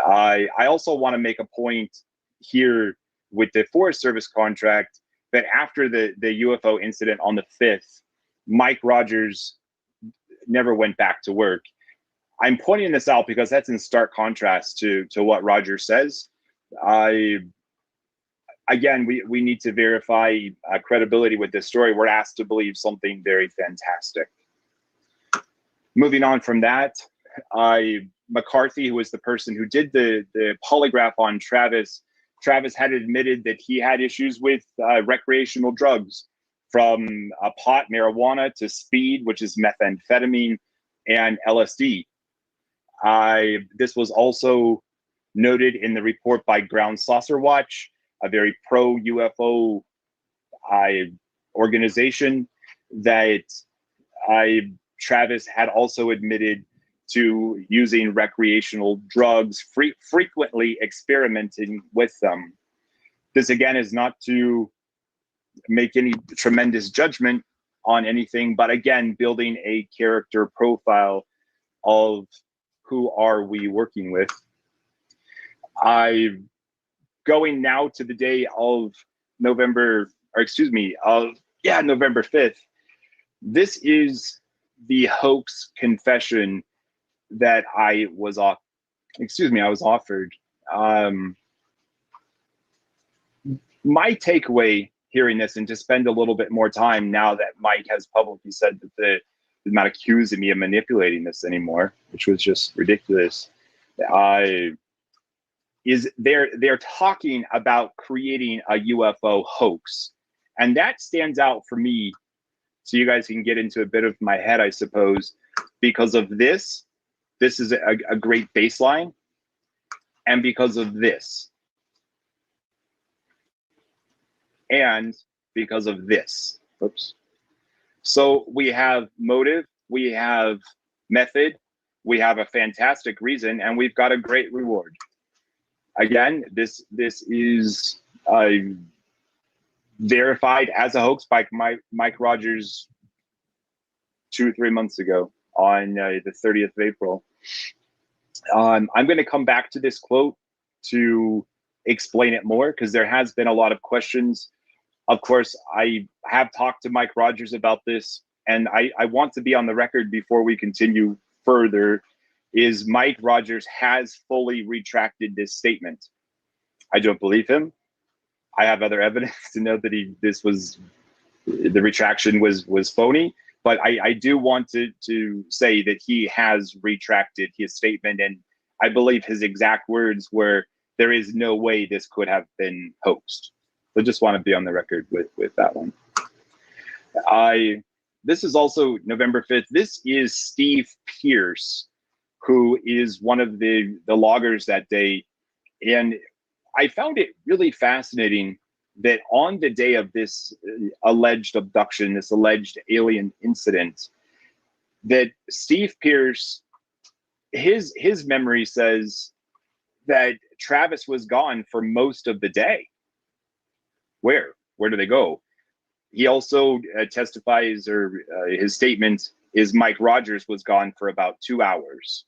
I also want to make a point here with the Forest Service contract that after the UFO incident on the 5th, Mike Rogers never went back to work. I'm pointing this out because that's in stark contrast to what Rogers says. Again, we need to verify credibility with this story. We're asked to believe something very fantastic. Moving on from that, McCarthy, who was the person who did the polygraph on Travis had admitted that he had issues with recreational drugs, from pot, marijuana, to speed, which is methamphetamine, and LSD. This was also noted in the report by Ground Saucer Watch, a very pro-UFO organization, that Travis had also admitted to using recreational drugs, frequently experimenting with them. This, again, is not to make any tremendous judgment on anything, but again, building a character profile of who are we working with? I'm going now to the day of November 5th. This is the hoax confession that I was offered. My takeaway hearing this, and to spend a little bit more time now that Mike has publicly said that they're not accusing me of manipulating this anymore, which was just ridiculous, is they're talking about creating a UFO hoax. And that stands out for me, so you guys can get into a bit of my head, I suppose, because of this. This is a great baseline. And because of this. And because of this. Oops. So we have motive, we have method, we have a fantastic reason, and we've got a great reward. Again, this is verified as a hoax by Mike Rogers 2 or 3 months ago on the 30th of April. I'm going to come back to this quote to explain it more, because there has been a lot of questions. Of course, I have talked to Mike Rogers about this, and I want to be on the record before we continue further, is Mike Rogers has fully retracted this statement. I don't believe him. I have other evidence to know that the retraction was phony, but I do want to say that he has retracted his statement, and I believe his exact words were, "There is no way this could have been hoaxed." So just want to be on the record with that one. This is also November 5th. This is Steve Pierce, who is one of the loggers that day. And I found it really fascinating that on the day of this alleged abduction, this alleged alien incident, that Steve Pierce, his memory says that Travis was gone for most of the day. Where do they go? He also testifies, or his statement is, Mike Rogers was gone for about 2 hours.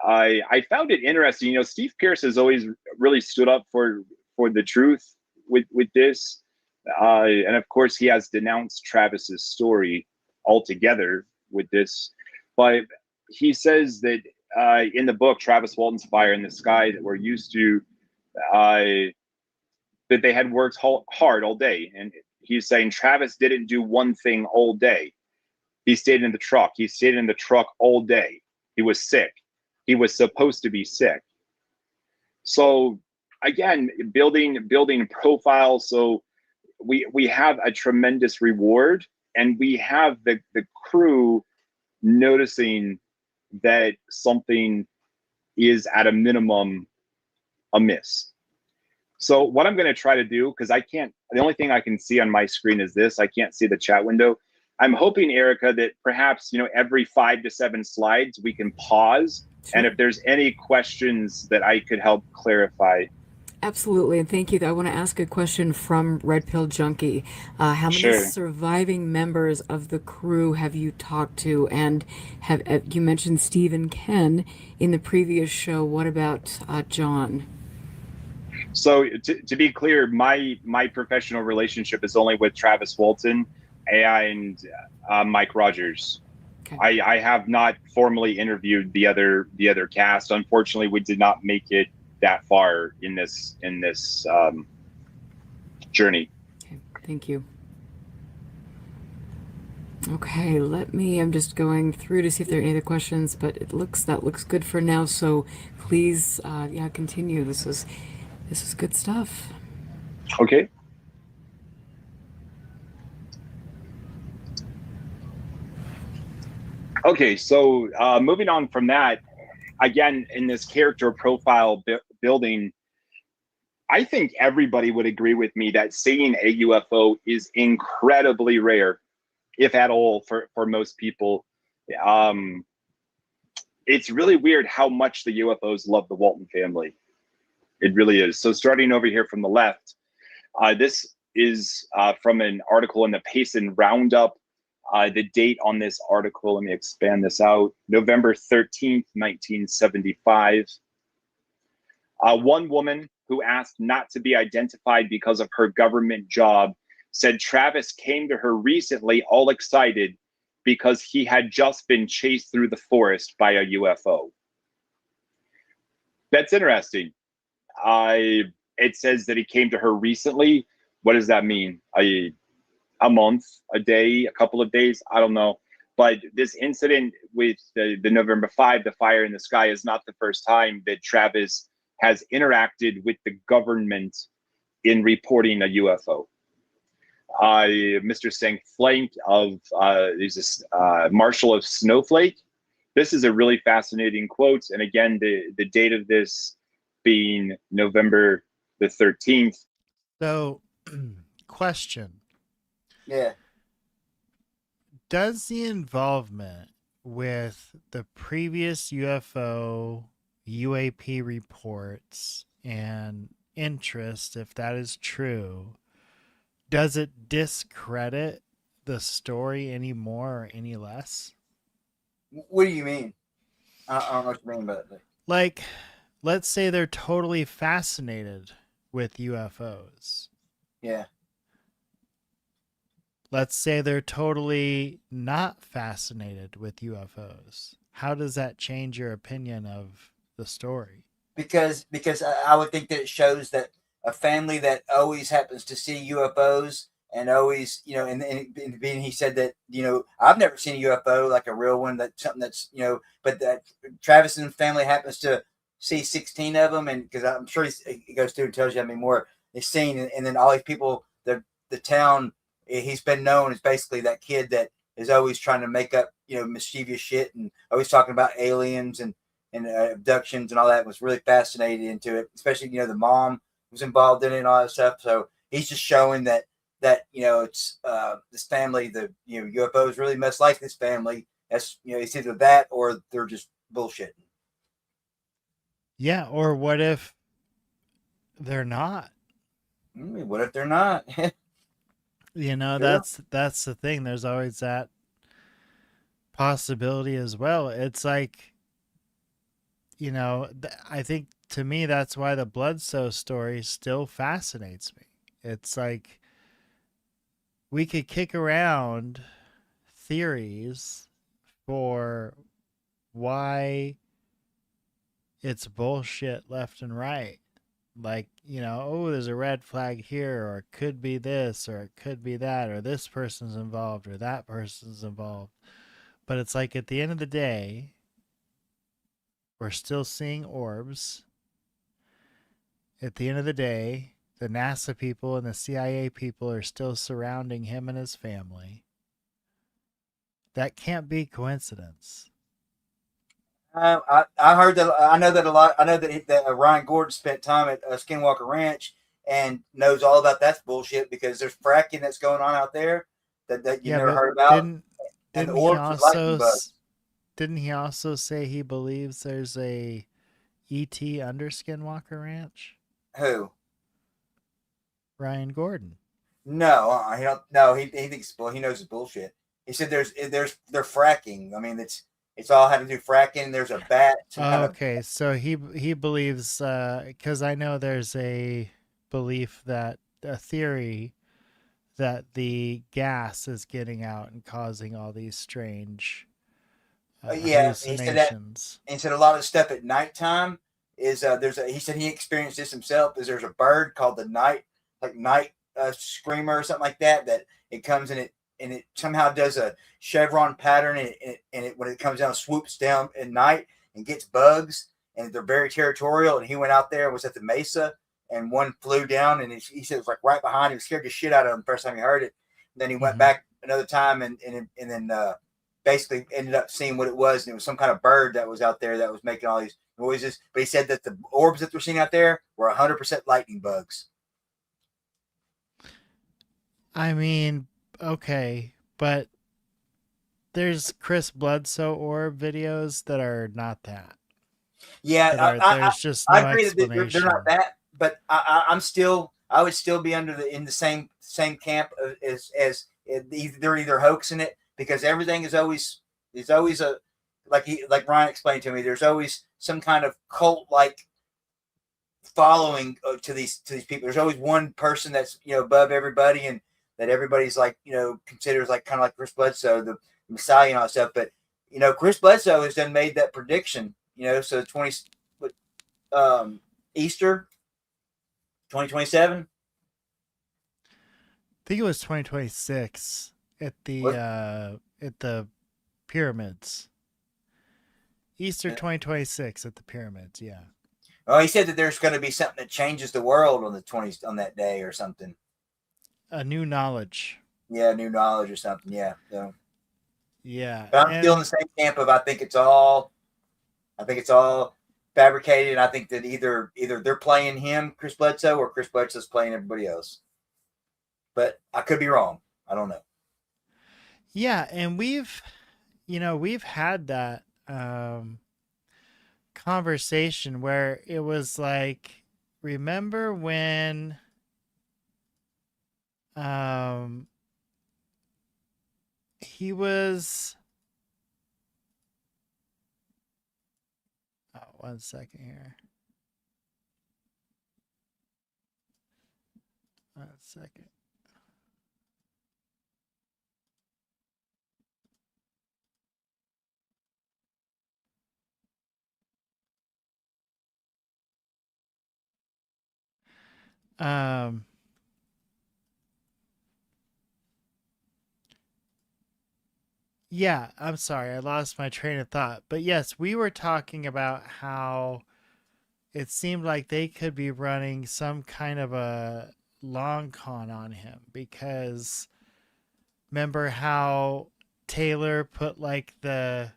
I found it interesting. You know, Steve Pierce has always really stood up for the truth with this. And of course, he has denounced Travis's story altogether with this. But he says that in the book, Travis Walton's Fire in the Sky, that we're used to, that they had worked hard all day. And he's saying Travis didn't do one thing all day. He stayed in the truck. He stayed in the truck all day. He was sick. He was supposed to be sick. So again, building profile. So we have a tremendous reward, and we have the crew noticing that something is at a minimum amiss. So what I'm going to try to do, because the only thing I can see on my screen is this. I can't see the chat window. I'm hoping, Erica, that perhaps, every 5 to 7 slides we can pause. Sure. And if there's any questions that I could help clarify. Absolutely, and thank you. I want to ask a question from Red Pill Junkie. How many surviving members of the crew have you talked to? And you mentioned Steve and Ken in the previous show. What about John? So to be clear, my professional relationship is only with Travis Walton and Mike Rogers. Okay. I have not formally interviewed the other cast. Unfortunately, we did not make it that far in this journey. Okay, thank you. Okay, I'm just going through to see if there are any other questions, but that looks good for now. So please, continue. This is good stuff. Okay. Okay, so moving on from that, again, in this character profile building, I think everybody would agree with me that seeing a UFO is incredibly rare, if at all, for most people. It's really weird how much the UFOs love the Walton family. It really is. So starting over here from the left, this is from an article in the Payson Roundup. The date on this article, let me expand this out, November 13th, 1975. One woman who asked not to be identified because of her government job said Travis came to her recently all excited because he had just been chased through the forest by a UFO. That's interesting. It says that he came to her recently. What does that mean? A month, a day, a couple of days? I don't know. But this incident with the November 5, the fire in the sky, is not the first time that Travis has interacted with the government in reporting a UFO. Mr. St. Flank of there's this Marshal of Snowflake. This is a really fascinating quote. And again, the date of this being November the 13th. So, question. Yeah. Does the involvement with the previous UFO, UAP reports and interest, if that is true, does it discredit the story any more or any less? What do you mean? I don't know what you mean by that. Like, let's say they're totally fascinated with UFOs. Yeah. Let's say they're totally not fascinated with UFOs. How does that change your opinion of the story? Because I would think that it shows that a family that always happens to see UFOs and always, you know, and he said that, you know, I've never seen a UFO, like a real one, that something that's, you know, but that Travis and family happens to see 16 of them. And because I'm sure he goes through and tells you how many more they've seen. And then all these people, the town, he's been known as basically that kid that is always trying to make up, you know, mischievous shit and always talking about aliens and abductions and all that. Was really fascinated into it, especially, you know, the mom was involved in it and all that stuff. So he's just showing that you know, it's this family, the, you know, UFOs really must like this family. That's, you know, it's either that or they're just bullshitting. Yeah, or what if they're not? What if they're not? You know, that's the thing. There's always that possibility as well. It's like, you know, I think to me that's why the Bloodsoe story still fascinates me. It's like we could kick around theories for why it's bullshit left and right. Like, you know, oh, there's a red flag here, or it could be this, or it could be that, or this person's involved, or that person's involved. But it's like at the end of the day, we're still seeing orbs. At the end of the day, the NASA people and the CIA people are still surrounding him and his family. That can't be coincidence. I heard that. I know that a lot. I know that Ryan Gordon spent time at Skinwalker Ranch and knows all about that bullshit because there's fracking that's going on out there that you never heard about. Didn't he also say he believes there's a ET under Skinwalker Ranch? Who? Ryan Gordon. No, he don't. No, he thinks. Well, he knows it's bullshit. He said they're fracking. I mean, it's all had to do fracking. There's a bat. Okay, so he believes, because I know there's a theory that the gas is getting out and causing all these strange hallucinations. He said a lot of the stuff at nighttime is he said he experienced this himself. Is there's a bird called the night screamer or something like that it comes and it somehow does a chevron pattern and it when it comes down, swoops down at night and gets bugs, and they're very territorial. And he went out there and was at the mesa, and one flew down, and he said it was like right behind him. He was scared the shit out of him the first time he heard it. And then he went back another time and then basically ended up seeing what it was, and it was some kind of bird that was out there that was making all these noises. But he said that the orbs that they're seeing out there were 100% lightning bugs. I mean, okay, but there's Chris Bloodsoe orb videos that are not that. Yeah, there's just no I agree that they're not that, but I would still be in the same camp as they're either hoaxing it, because everything is always a like Ryan explained to me. There's always some kind of cult like following to these people. There's always one person that's above everybody, and that everybody's like considers like kind of like Chris Bledsoe, the Messiah and all that stuff. But Chris Bledsoe has done made that prediction. So Easter 2027. I think it was 2026 at the pyramids. Easter 2026 at the pyramids. Yeah. Oh, he said that there's going to be something that changes the world on that day or something. A new knowledge. Yeah, new knowledge or something. Yeah. So. Yeah. But I'm still in the same camp of I think it's all fabricated, and I think that either they're playing him, Chris Bledsoe, or Chris Bledsoe's playing everybody else. But I could be wrong. I don't know. Yeah, and we've had that conversation where it was like, remember when he was one second here. One second. Yeah, I'm sorry. I lost my train of thought. But yes, we were talking about how it seemed like they could be running some kind of a long con on him, because remember how Taylor put like the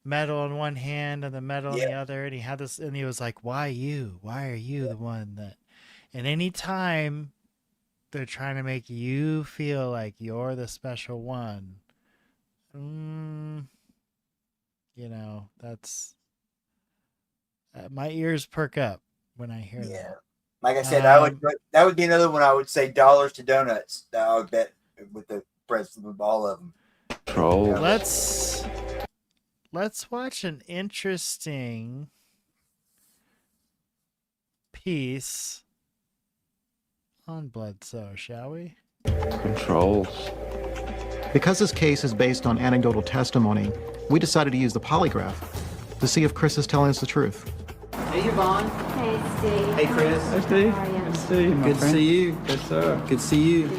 medal in one hand and the medal in the other, and he had this, and he was like, why you? Why are you the one that? And anytime they're trying to make you feel like you're the special one, that's my ears perk up when I hear that. Like I said, that would be another one I would say dollars to donuts. That I would bet with the price of all of them. Troll. Let's watch an interesting piece on Bledsoe, shall we? Controls. Because this case is based on anecdotal testimony, we decided to use the polygraph to see if Chris is telling us the truth. Hey, Yvonne. Hey, Steve. Hey, Chris. Hey, Steve. How are you? Good to see you, my Good to friend. see you. Yes, sir. Good to see you.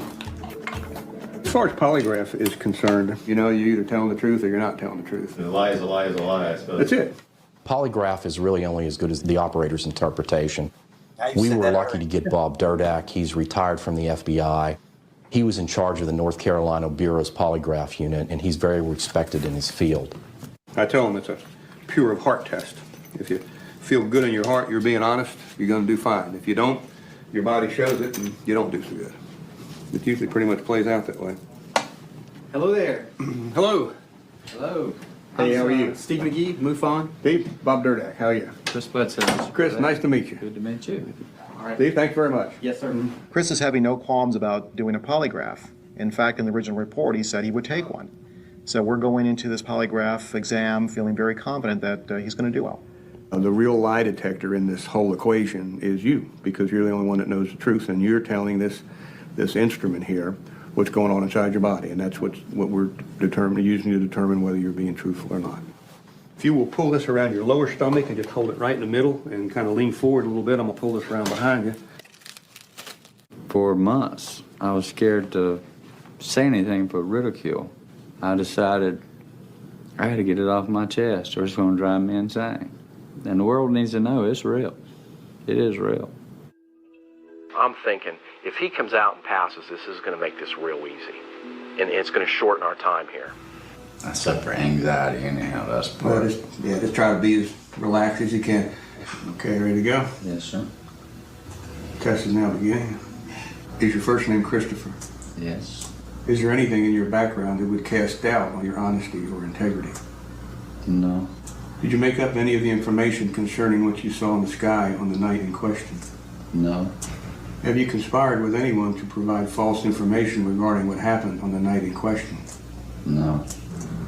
As far as polygraph is concerned, you're either telling the truth or you're not telling the truth. A lie is a lie is a lie, I suppose. That's it. Polygraph is really only as good as the operator's interpretation. We were lucky to get Bob Durdak. He's retired from the FBI. He was in charge of the North Carolina Bureau's polygraph unit, and he's very respected in his field. I tell them it's a pure of heart test. If you feel good in your heart, you're being honest, you're going to do fine. If you don't, your body shows it and you don't do so good. It usually pretty much plays out that way. Hello there. Hello. Hello. Hey, how are you? Steve McGee, MUFON. Steve, Bob Durdak, how are you? Chris Bledsoe. Chris, nice to meet you. Good to meet you. All right. Steve, thanks very much. Yes, sir. Chris is having no qualms about doing a polygraph. In fact, in the original report, he said he would take one. So we're going into this polygraph exam feeling very confident that he's going to do well. The real lie detector in this whole equation is you, because you're the only one that knows the truth, and you're telling this instrument here what's going on inside your body, and that's what we're using to determine whether you're being truthful or not. If you will pull this around your lower stomach and just hold it right in the middle and kind of lean forward a little bit, I'm gonna pull this around behind you. For months, I was scared to say anything for ridicule. I decided I had to get it off my chest or it's gonna drive me insane. And the world needs to know it's real. It is real. I'm thinking, if he comes out and passes, this is going to make this real easy. And it's going to shorten our time here. That's up for anxiety anyhow, that's part. Well, just try to be as relaxed as you can. Okay, ready to go? Yes, sir. Test is now beginning. Is your first name Christopher? Yes. Is there anything in your background that would cast doubt on your honesty or integrity? No. Did you make up any of the information concerning what you saw in the sky on the night in question? No. Have you conspired with anyone to provide false information regarding what happened on the night in question? No.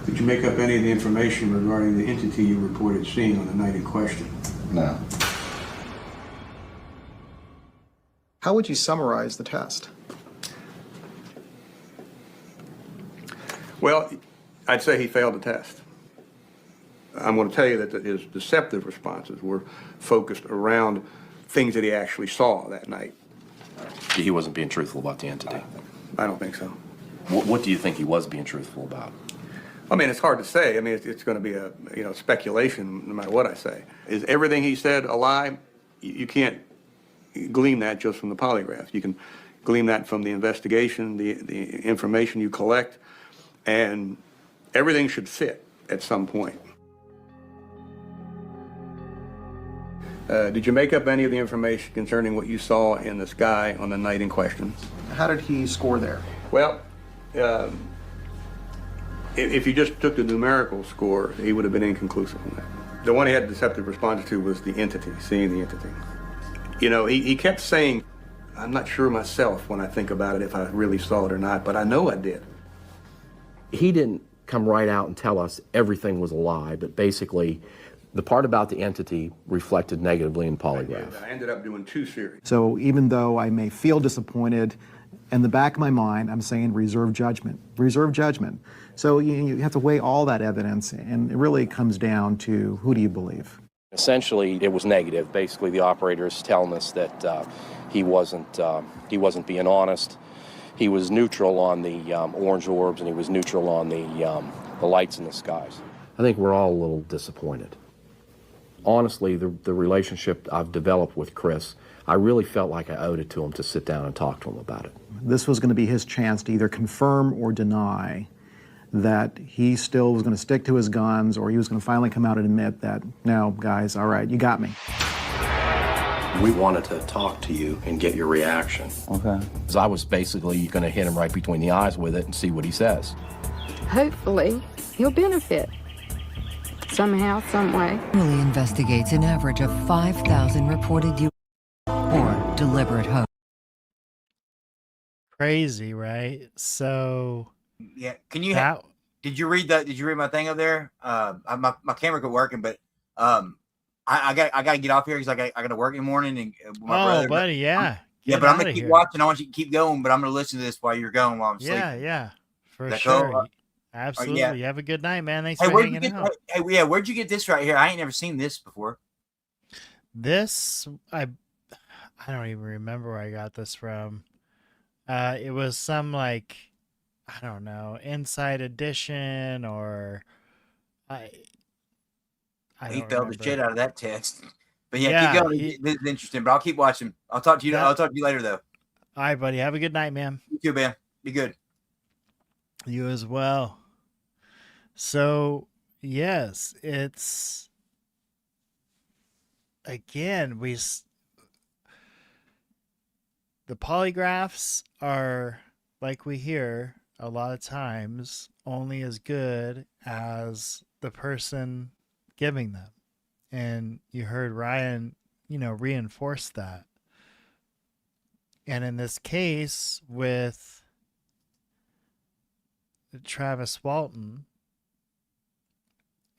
Did you make up any of the information regarding the entity you reported seeing on the night in question? No. How would you summarize the test? Well, I'd say he failed the test. I'm going to tell you that his deceptive responses were focused around things that he actually saw that night. He wasn't being truthful about the entity. I don't think so. What do you think he was being truthful about? I mean, it's hard to say. I mean, it's going to be a speculation no matter what I say. Is everything he said a lie? You can't glean that just from the polygraph. You can glean that from the investigation, the information you collect, and everything should fit at some point. Did you make up any of the information concerning what you saw in the sky on the night in question? How did he score there? Well, if you just took the numerical score, he would have been inconclusive on that. The one he had deceptive response to was the entity, seeing the entity. You know, he kept saying, I'm not sure myself when I think about it if I really saw it or not, but I know I did. He didn't come right out and tell us everything was a lie, but basically the part about the entity reflected negatively in polygraph. I ended up doing 2 series. So even though I may feel disappointed, in the back of my mind, I'm saying reserve judgment. Reserve judgment. So you have to weigh all that evidence, and it really comes down to who do you believe? Essentially, it was negative. Basically, the operator is telling us that he wasn't being honest. He was neutral on the orange orbs, and he was neutral on the lights in the skies. I think we're all a little disappointed. Honestly, the relationship I've developed with Chris, I really felt like I owed it to him to sit down and talk to him about it. This was going to be his chance to either confirm or deny that he still was going to stick to his guns, or he was going to finally come out and admit that, no, guys, all right, you got me. We wanted to talk to you and get your reaction. Okay. Because I was basically going to hit him right between the eyes with it and see what he says. Hopefully, he'll benefit somehow, some way. Really investigates an average of 5,000 reported or deliberate hoax. Crazy, right? So yeah, can you did you read my thing up there? My camera quit working, but I got to get off here because I got to work in the morning and with my brother. Buddy, yeah. Yeah, but I'm gonna keep watching. I want you to keep going, but I'm gonna listen to this while you're going while I'm sleeping. Yeah, for that sure. cool? Absolutely. Yeah. You have a good night, man. Thanks for hanging out. Where'd you get this right here? I ain't never seen this before. This I don't even remember where I got this from. It was some like, I don't know, Inside Edition or He felt the shit out of that test. But yeah, keep going. This is interesting, but I'll keep watching. I'll talk to you. I'll talk to you later, though. All right, buddy. Have a good night, man. You too, man. Be good. You as well. So, yes, it's again, the polygraphs are, like we hear a lot of times, only as good as the person giving them. And you heard Ryan, reinforce that. And in this case with Travis Walton,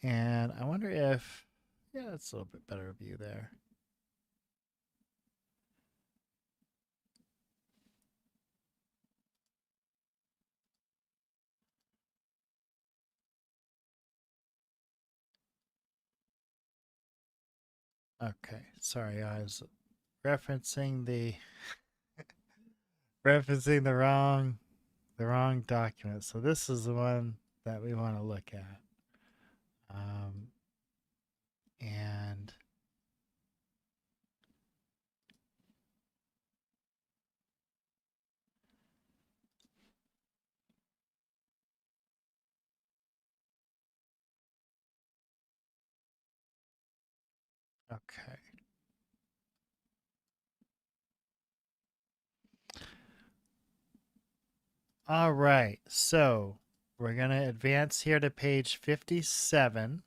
and I wonder if, it's a little bit better view there. Okay, sorry, I was referencing the wrong document. So this is the one that we want to look at. And okay. All right, so we're going to advance here to page 57.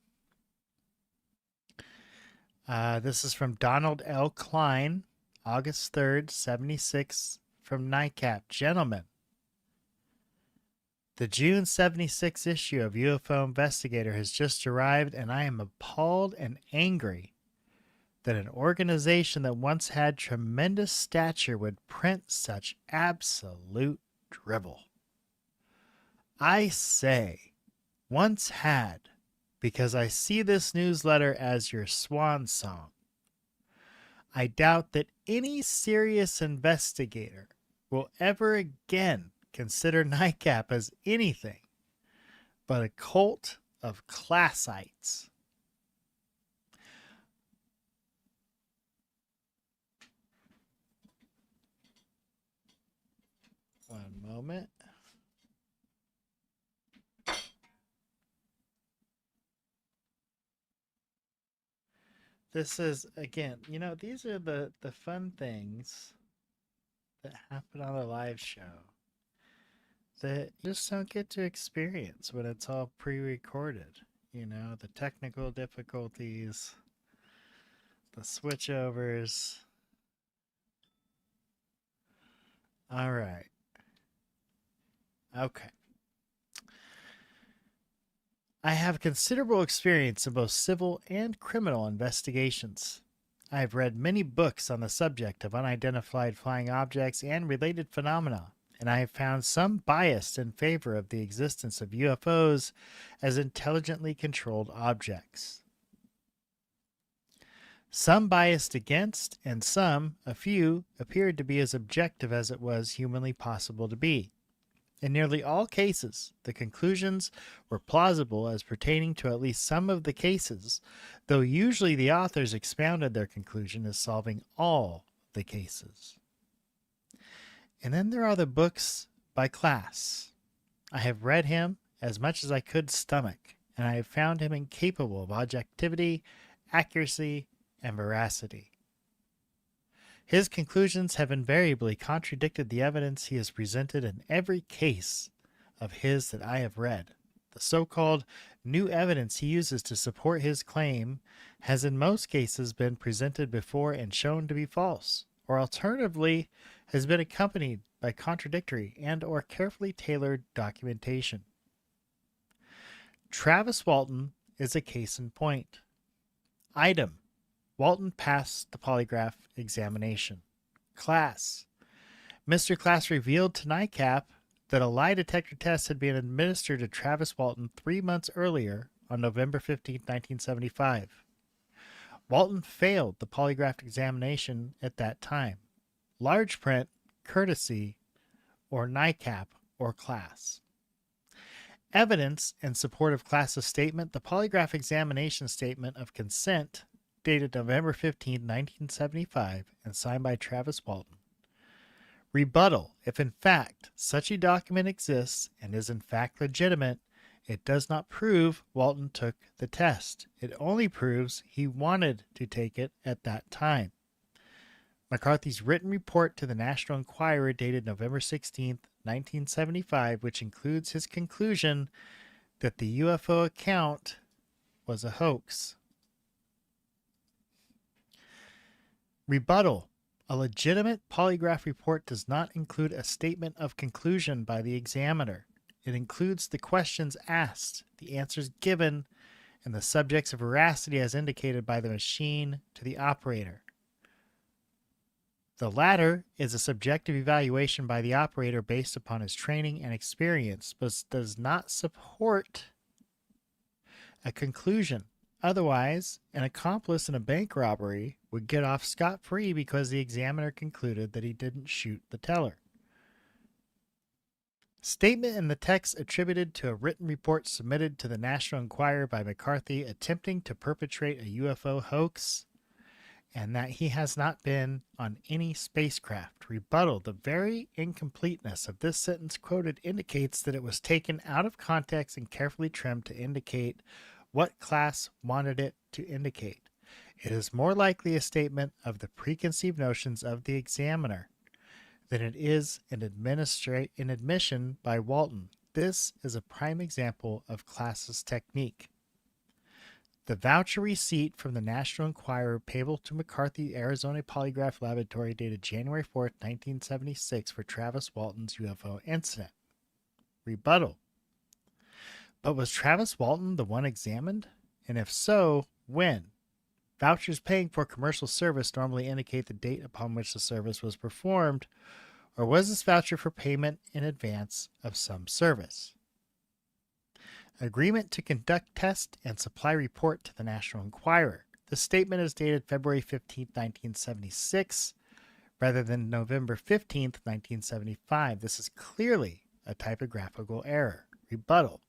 This is from Donald L. Klein, August 3rd, 76, from NICAP. Gentlemen, The June 76 issue of UFO Investigator has just arrived, and I am appalled and angry that an organization that once had tremendous stature would print such absolute drivel. I say, once had, because I see this newsletter as your swan song. I doubt that any serious investigator will ever again consider NICAP as anything but a cult of classites. One moment. This is, again, these are the fun things that happen on a live show that you just don't get to experience when it's all pre-recorded. The technical difficulties, the switchovers. All right. Okay. I have considerable experience in both civil and criminal investigations. I have read many books on the subject of unidentified flying objects and related phenomena, and I have found some biased in favor of the existence of UFOs as intelligently controlled objects. Some biased against, and some, a few, appeared to be as objective as it was humanly possible to be. In nearly all cases, the conclusions were plausible as pertaining to at least some of the cases, though usually the authors expounded their conclusion as solving all the cases. And then there are the books by Class. I have read him as much as I could stomach, and I have found him incapable of objectivity, accuracy, and veracity. His conclusions have invariably contradicted the evidence he has presented in every case of his that I have read. The so-called new evidence he uses to support his claim has in most cases been presented before and shown to be false, or alternatively has been accompanied by contradictory and or carefully tailored documentation. Travis Walton is a case in point. Item: Walton passed the polygraph examination. Class: Mr. Class revealed to NICAP that a lie detector test had been administered to Travis Walton 3 months earlier on November 15, 1975. Walton failed the polygraph examination at that time. Large print, courtesy, or NICAP or Class. Evidence in support of Class's statement: the polygraph examination statement of consent dated November 15, 1975, and signed by Travis Walton. Rebuttal: if in fact such a document exists and is in fact legitimate, it does not prove Walton took the test. It only proves he wanted to take it at that time. McCarthy's written report to the National Enquirer dated November 16, 1975, which includes his conclusion that the UFO account was a hoax. Rebuttal: a legitimate polygraph report does not include a statement of conclusion by the examiner. It includes the questions asked, the answers given, and the subject's veracity as indicated by the machine to the operator. The latter is a subjective evaluation by the operator based upon his training and experience, but does not support a conclusion. Otherwise, an accomplice in a bank robbery would get off scot-free because the examiner concluded that he didn't shoot the teller. Statement in the text attributed to a written report submitted to the National Enquirer by McCarthy attempting to perpetrate a UFO hoax, and that he has not been on any spacecraft. Rebuttal: the very incompleteness of this sentence quoted indicates that it was taken out of context and carefully trimmed to indicate what Class wanted it to indicate. It is more likely a statement of the preconceived notions of the examiner than it is an admission by Walton. This is a prime example of Class's technique. The voucher receipt from the National Enquirer payable to McCarthy Arizona Polygraph Laboratory dated January 4, 1976 for Travis Walton's UFO incident. Rebuttal: But was Travis Walton the one examined? And if so, when? Vouchers paying for commercial service normally indicate the date upon which the service was performed, or was this voucher for payment in advance of some service? Agreement to conduct test and supply report to the National Enquirer. This statement is dated February 15, 1976, rather than November 15, 1975. This is clearly a typographical error. Rebuttal.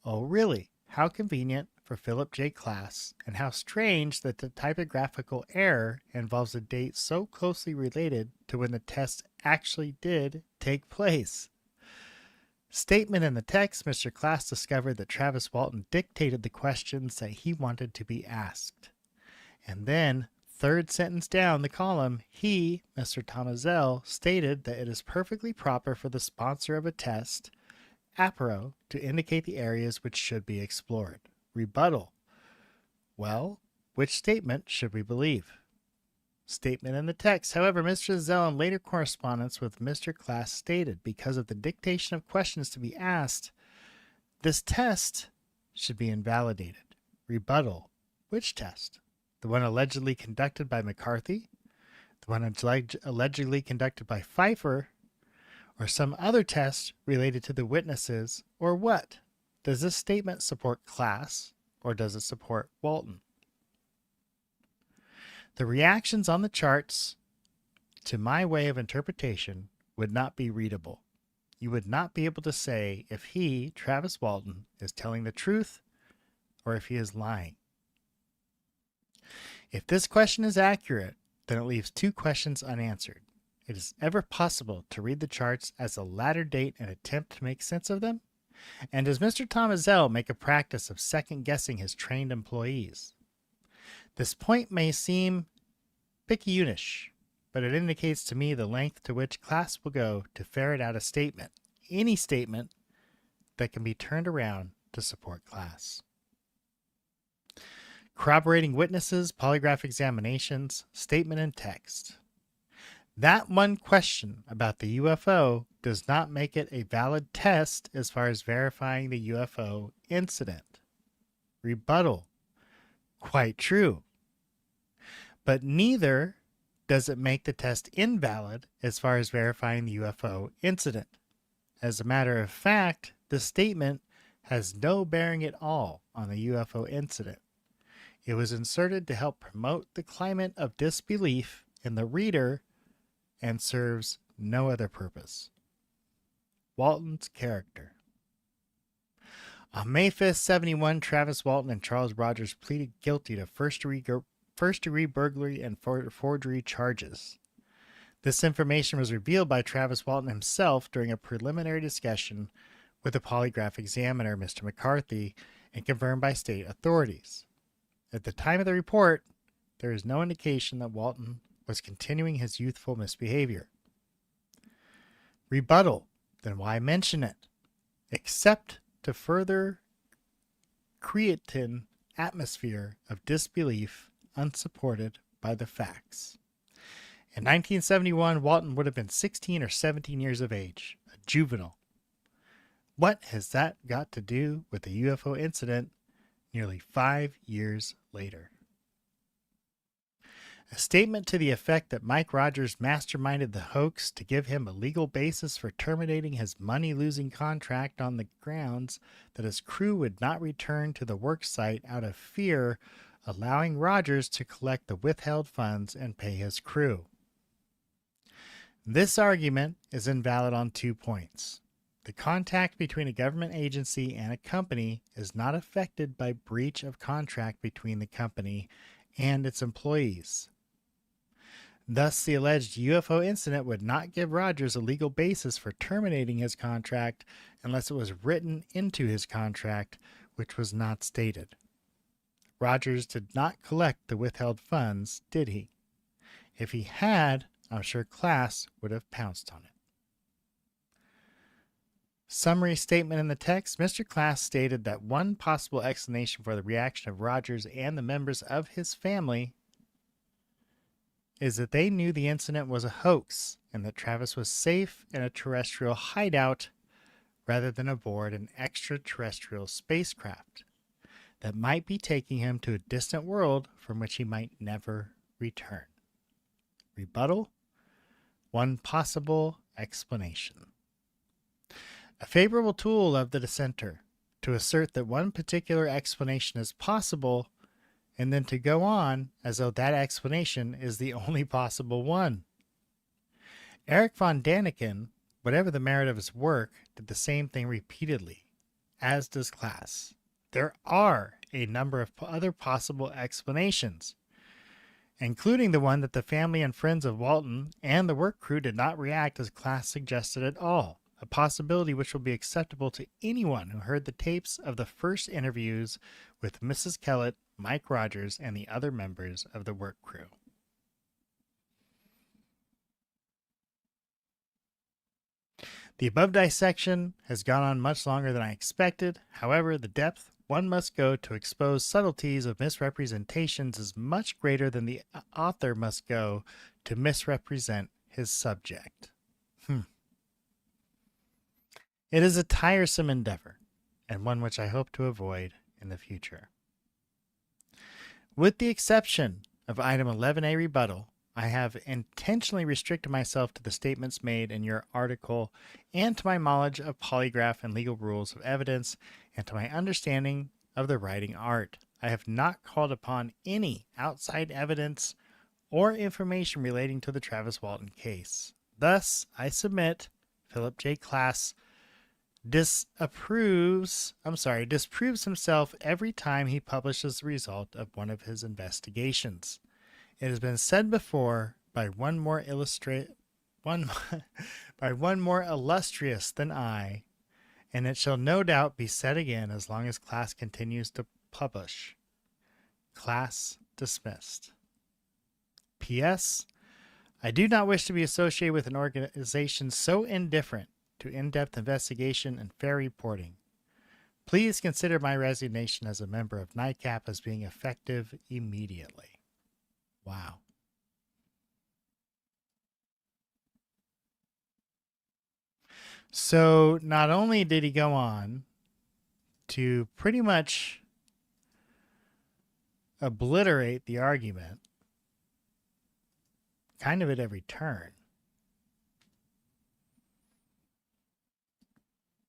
Oh, really? How convenient for Philip J. Klass, and how strange that the typographical error involves a date so closely related to when the test actually did take place. Statement in the text, Mr. Klass discovered that Travis Walton dictated the questions that he wanted to be asked. And then, third sentence down the column, he, Mr. Tomazel, stated that it is perfectly proper for the sponsor of a test, APRO, to indicate the areas which should be explored. Rebuttal. Well, which statement should we believe? Statement in the text. However, Mr. Zell in later correspondence with Mr. Klass stated, because of the dictation of questions to be asked, this test should be invalidated. Rebuttal. Which test? The one allegedly conducted by McCarthy? The one allegedly conducted by Pfeiffer? Or some other test related to the witnesses? Or what? Does this statement support Klass, or does it support Walton? The reactions on the charts, to my way of interpretation, would not be readable. You would not be able to say if he, Travis Walton, is telling the truth or if he is lying. If this question is accurate, then it leaves two questions unanswered. It is ever possible to read the charts as a latter date and attempt to make sense of them? And does Mr. Tomazel make a practice of second-guessing his trained employees? This point may seem picayunish, but it indicates to me the length to which Klass will go to ferret out a statement, any statement, that can be turned around to support Klass. Corroborating witnesses, polygraph examinations, statement in text. That one question about the UFO does not make it a valid test as far as verifying the UFO incident. Rebuttal. Quite true. But neither does it make the test invalid as far as verifying the UFO incident. As a matter of fact, the statement has no bearing at all on the UFO incident. It was inserted to help promote the climate of disbelief in the reader and serves no other purpose. Walton's character. On May 5th, 71, Travis Walton and Charles Rogers pleaded guilty to first-degree burglary and forgery charges. This information was revealed by Travis Walton himself during a preliminary discussion with the polygraph examiner, Mr. McCarthy, and confirmed by state authorities. At the time of the report, there is no indication that Walton was continuing his youthful misbehavior. Rebuttal. Then why mention it? Except to further create an atmosphere of disbelief unsupported by the facts. In 1971, Walton would have been 16 or 17 years of age, a juvenile. What has that got to do with the UFO incident nearly 5 years later? A statement to the effect that Mike Rogers masterminded the hoax to give him a legal basis for terminating his money-losing contract on the grounds that his crew would not return to the work site out of fear, allowing Rogers to collect the withheld funds and pay his crew. This argument is invalid on 2 points. The contact between a government agency and a company is not affected by breach of contract between the company and its employees. Thus, the alleged UFO incident would not give Rogers a legal basis for terminating his contract unless it was written into his contract, which was not stated. Rogers did not collect the withheld funds, did he? If he had, I'm sure Klass would have pounced on it. Summary statement in the text. Mr. Klass stated that one possible explanation for the reaction of Rogers and the members of his family is that they knew the incident was a hoax and that Travis was safe in a terrestrial hideout rather than aboard an extraterrestrial spacecraft that might be taking him to a distant world from which he might never return. Rebuttal: one possible explanation. A favorable tool of the dissenter to assert that one particular explanation is possible and then to go on as though that explanation is the only possible one. Eric von Daniken, whatever the merit of his work, did the same thing repeatedly, as does Class. There are a number of other possible explanations, including the one that the family and friends of Walton and the work crew did not react as Class suggested at all, a possibility which will be acceptable to anyone who heard the tapes of the first interviews with Mrs. Kellett, Mike Rogers, and the other members of the work crew. The above dissection has gone on much longer than I expected. However, the depth one must go to expose subtleties of misrepresentations is much greater than the author must go to misrepresent his subject. It is a tiresome endeavor, and one which I hope to avoid in the future. With the exception of item 11A rebuttal, I have intentionally restricted myself to the statements made in your article and to my knowledge of polygraph and legal rules of evidence and to my understanding of the writing art. I have not called upon any outside evidence or information relating to the Travis Walton case. Thus, I submit Philip J. Class disproves himself every time he publishes the result of one of his investigations. It has been said before by one more illustrious than I, and it shall no doubt be said again as long as Class continues to publish. Class dismissed. P.S. I do not wish to be associated with an organization so indifferent to in-depth investigation and fair reporting. Please consider my resignation as a member of NICAP as being effective immediately. Wow. So not only did he go on to pretty much obliterate the argument, kind of at every turn,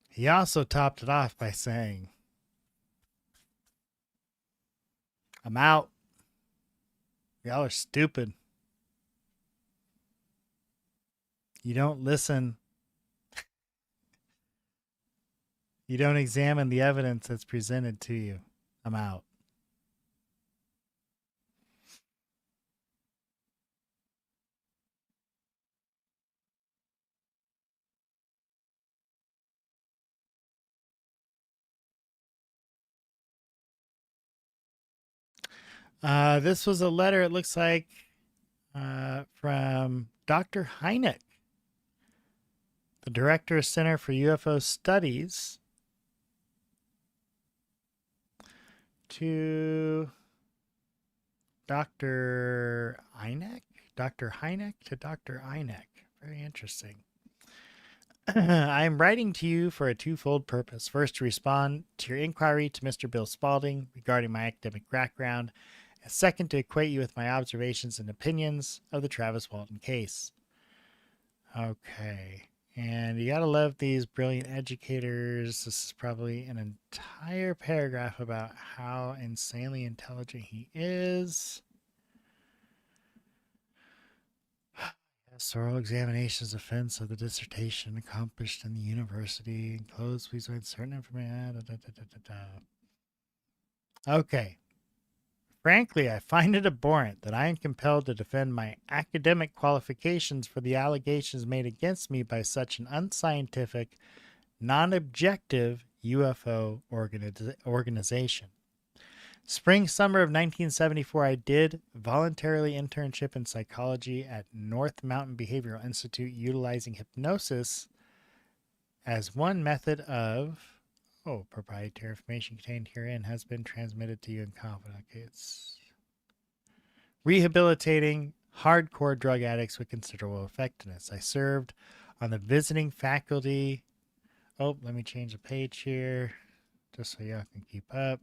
he also topped it off by saying, I'm out. Y'all are stupid. You don't listen. You don't examine the evidence that's presented to you. I'm out. This was a letter, it looks like, from Dr. Hynek, the Director of Center for UFO Studies, to Dr. Hynek? Dr. Hynek to Dr. Hynek. Very interesting. I am writing to you for a twofold purpose. First, to respond to your inquiry to Mr. Bill Spalding regarding my academic background, and second, to acquaint you with my observations and opinions of the Travis Walton case. Okay. And you gotta love these brilliant educators. This is probably an entire paragraph about how insanely intelligent he is. Yes, oral examinations defense of the dissertation accomplished in the university. Enclosed, please write certain information. Okay. Frankly, I find it abhorrent that I am compelled to defend my academic qualifications for the allegations made against me by such an unscientific, non-objective UFO organization. Spring-summer of 1974, I did voluntarily internship in psychology at North Mountain Behavioral Institute, utilizing hypnosis as one method of proprietary information contained herein has been transmitted to you in confidence. It's rehabilitating hardcore drug addicts with considerable effectiveness. I served on the visiting faculty Oh, let me change the page here just so y'all can keep up.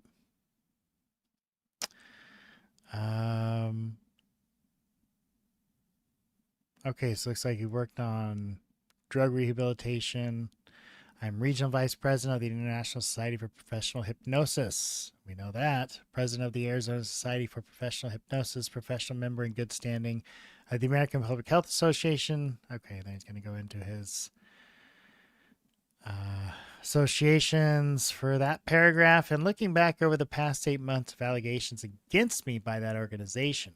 Okay, so it looks like he worked on drug rehabilitation. I'm Regional Vice President of the International Society for Professional Hypnosis. We know that. President of the Arizona Society for Professional Hypnosis, professional member in good standing of the American Public Health Association. Okay, then he's going to go into his associations for that paragraph. And looking back over the past 8 months of allegations against me by that organization,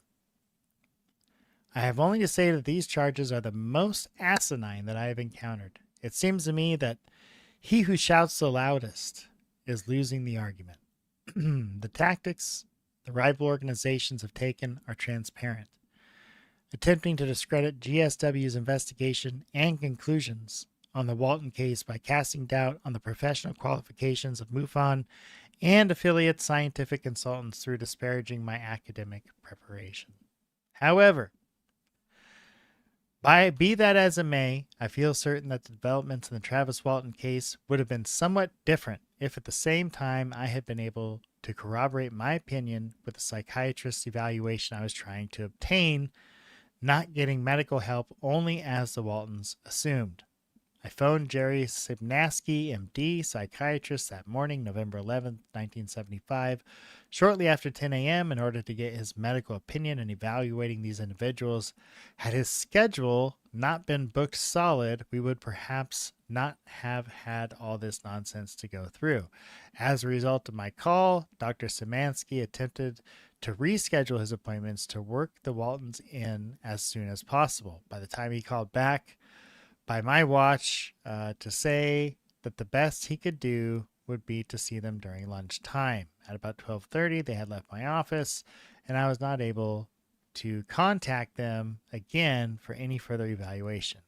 I have only to say that these charges are the most asinine that I have encountered. It seems to me that he who shouts the loudest is losing the argument. The tactics the rival organizations have taken are transparent, attempting to discredit GSW's investigation and conclusions on the Walton case by casting doubt on the professional qualifications of MUFON and affiliate scientific consultants through disparaging my academic preparation. However, be that as it may, I feel certain that the developments in the Travis Walton case would have been somewhat different if at the same time I had been able to corroborate my opinion with the psychiatrist's evaluation I was trying to obtain, not getting medical help only as the Waltons assumed. I phoned Jerry Sibnaski, MD, psychiatrist, that morning, November 11th, 1975, shortly after 10 a.m. in order to get his medical opinion in evaluating these individuals. Had his schedule not been booked solid, we would perhaps not have had all this nonsense to go through. As a result of my call, Dr. Szymanski attempted to reschedule his appointments to work the Waltons in as soon as possible. By the time he called back, by my watch, to say that the best he could do would be to see them during lunchtime. At about 12:30, they had left my office, and I was not able to contact them again for any further evaluation.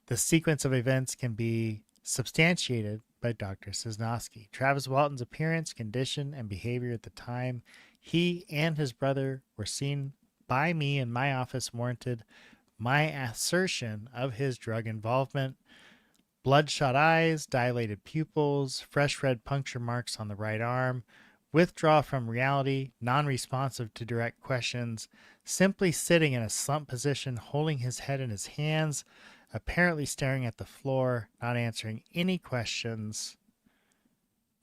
The sequence of events can be substantiated by Dr. Szymanski. Travis Walton's appearance, condition, and behavior at the time he and his brother were seen by me in my office warranted my assertion of his drug involvement. Bloodshot eyes, dilated pupils, fresh red puncture marks on the right arm, withdraw from reality, non-responsive to direct questions, simply sitting in a slumped position, holding his head in his hands, apparently staring at the floor, not answering any questions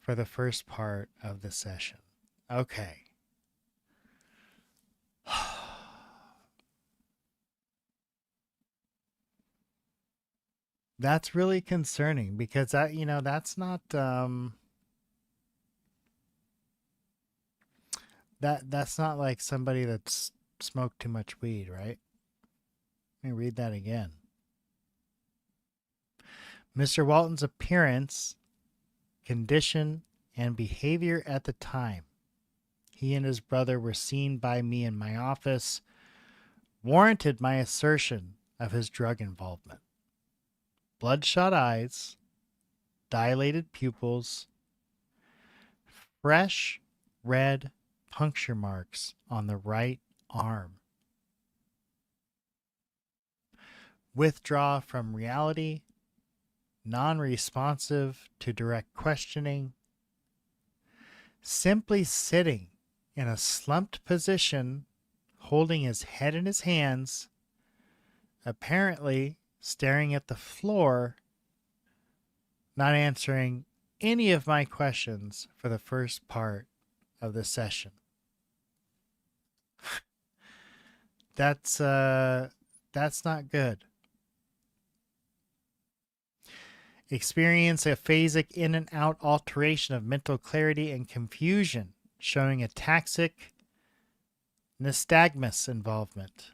for the first part of the session. Okay. That's really concerning because that, that's not that's not like somebody that's smoked too much weed, right? Let me read that again. Mr. Walton's appearance, condition, and behavior at the time he and his brother were seen by me in my office warranted my assertion of his drug involvement. Bloodshot eyes, dilated pupils, fresh red puncture marks on the right arm. Withdraw from reality, non-responsive to direct questioning, simply sitting in a slumped position, holding his head in his hands, apparently staring at the floor, not answering any of my questions for the first part of the session. That's not good. Experience a phasic in and out alteration of mental clarity and confusion, showing ataxic nystagmus involvement.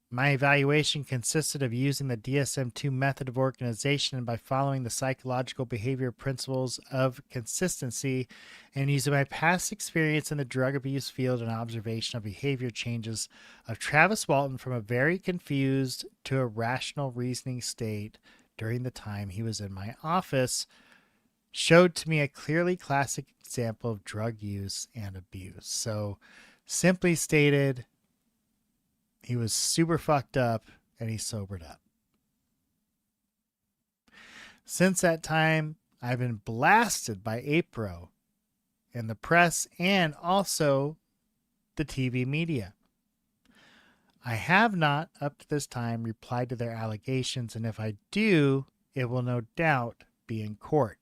My evaluation consisted of using the DSM-2 method of organization and by following the psychological behavior principles of consistency and using my past experience in the drug abuse field and observation of behavior changes of Travis Walton from a very confused to a rational reasoning state during the time he was in my office showed to me a clearly classic example of drug use and abuse. So simply stated, he was super fucked up and he sobered up. Since that time, I've been blasted by APRO and the press and also the TV media. I have not, up to this time, replied to their allegations, and if I do, it will no doubt be in court.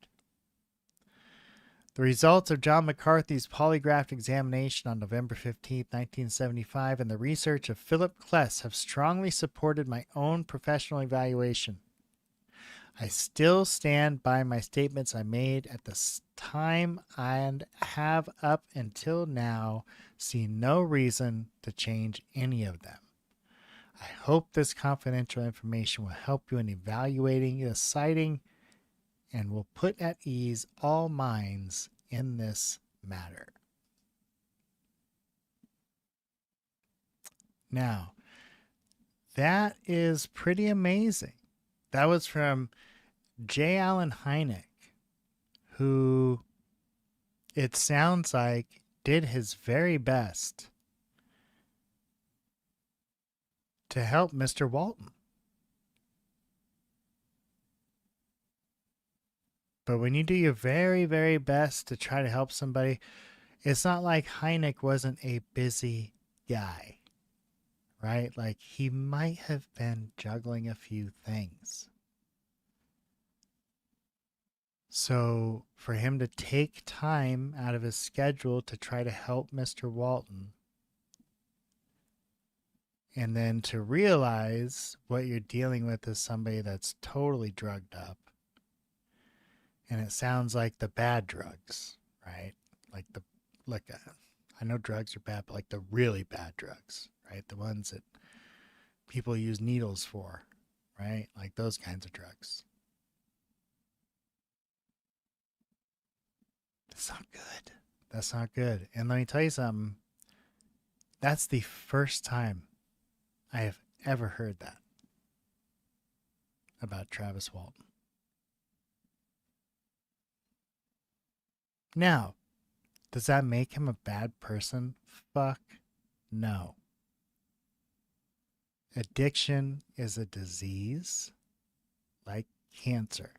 The results of John McCarthy's polygraph examination on November 15, 1975, and the research of Philip Kless have strongly supported my own professional evaluation. I still stand by my statements I made at this time and have up until now seen no reason to change any of them. I hope this confidential information will help you in evaluating the sighting and will put at ease all minds in this matter. Now, that is pretty amazing. That was from J. Allen Hynek, who it sounds like did his very best to help Mr. Walton. But when you do your very, very best to try to help somebody, it's not like Hynek wasn't a busy guy, right? Like he might have been juggling a few things. So for him to take time out of his schedule to try to help Mr. Walton, and then to realize what you're dealing with is somebody that's totally drugged up. And it sounds like the bad drugs, right? I know drugs are bad, but like the really bad drugs, right? The ones that people use needles for, right? Like those kinds of drugs. That's not good. That's not good. And let me tell you something. That's the first time I have ever heard that about Travis Walton. Now, does that make him a bad person? Fuck no. Addiction is a disease like cancer.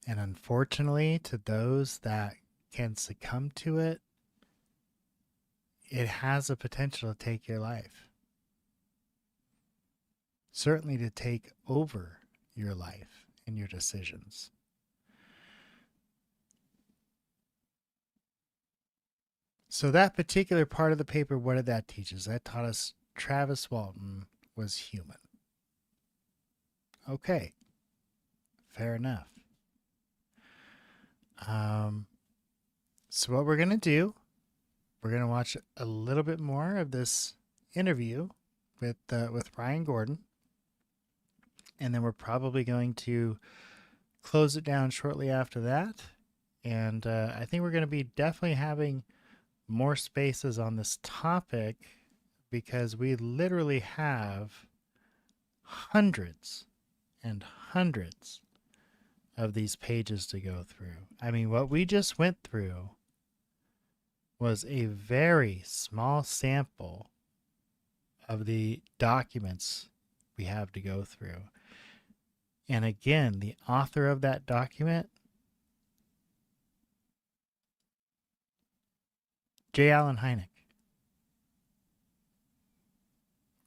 And unfortunately, to those that can succumb to it, it has a potential to take your life. Certainly to take over your life and your decisions. So that particular part of the paper, what did that teach us? That taught us Travis Walton was human. Okay. Fair enough. So what we're going to do, we're going to watch a little bit more of this interview with Ryan Gordon. And then we're probably going to close it down shortly after that. And I think we're going to be definitely having more spaces on this topic because we literally have hundreds and hundreds of these pages to go through. I mean, what we just went through was a very small sample of the documents we have to go through. And again, the author of that document, J. Allen Hynek.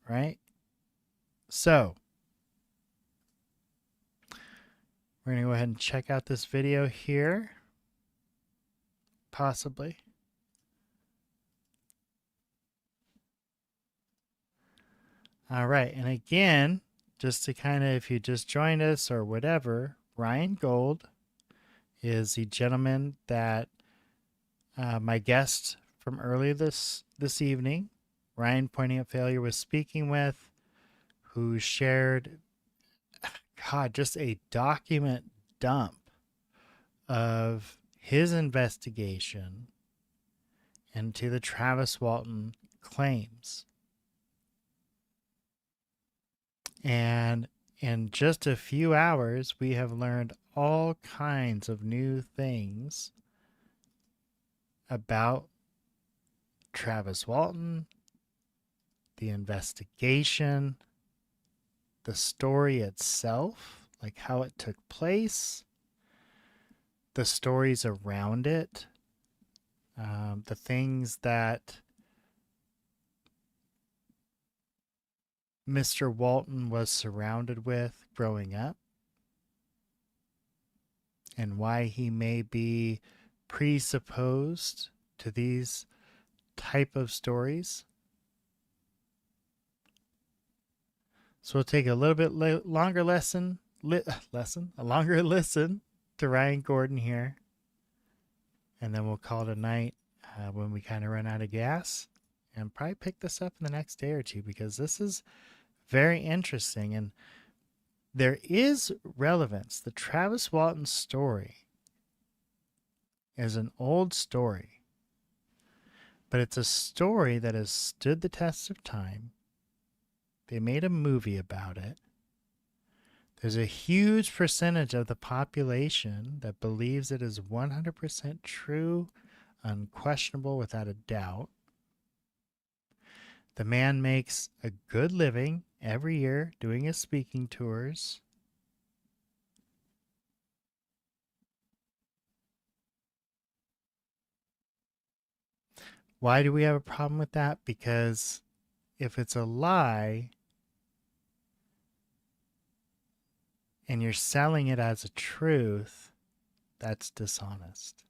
Right? So, we're going to go ahead and check out this video here. Possibly. All right. And again, just to kind of, if you just joined us or whatever, Ryan Gold is the gentleman that my guest from earlier this evening, Ryan Pointing at Failure, was speaking with, who shared, God, just a document dump of his investigation into the Travis Walton claims. And in just a few hours, we have learned all kinds of new things about Travis Walton, the investigation, the story itself, like how it took place, the stories around it, the things that Mr. Walton was surrounded with growing up, and why he may be presupposed to these type of stories. So we'll take a little bit longer a longer listen to Ryan Gordon here, and then we'll call it a night when we kind of run out of gas, and probably pick this up in the next day or two, because this is very interesting and there is relevance. The Travis Walton story is an old story, but it's a story that has stood the test of time. They made a movie about it. There's a huge percentage of the population that believes it is 100% true, unquestionable, without a doubt. The man makes a good living every year doing his speaking tours. Why do we have a problem with that? Because if it's a lie and you're selling it as a truth, that's dishonest.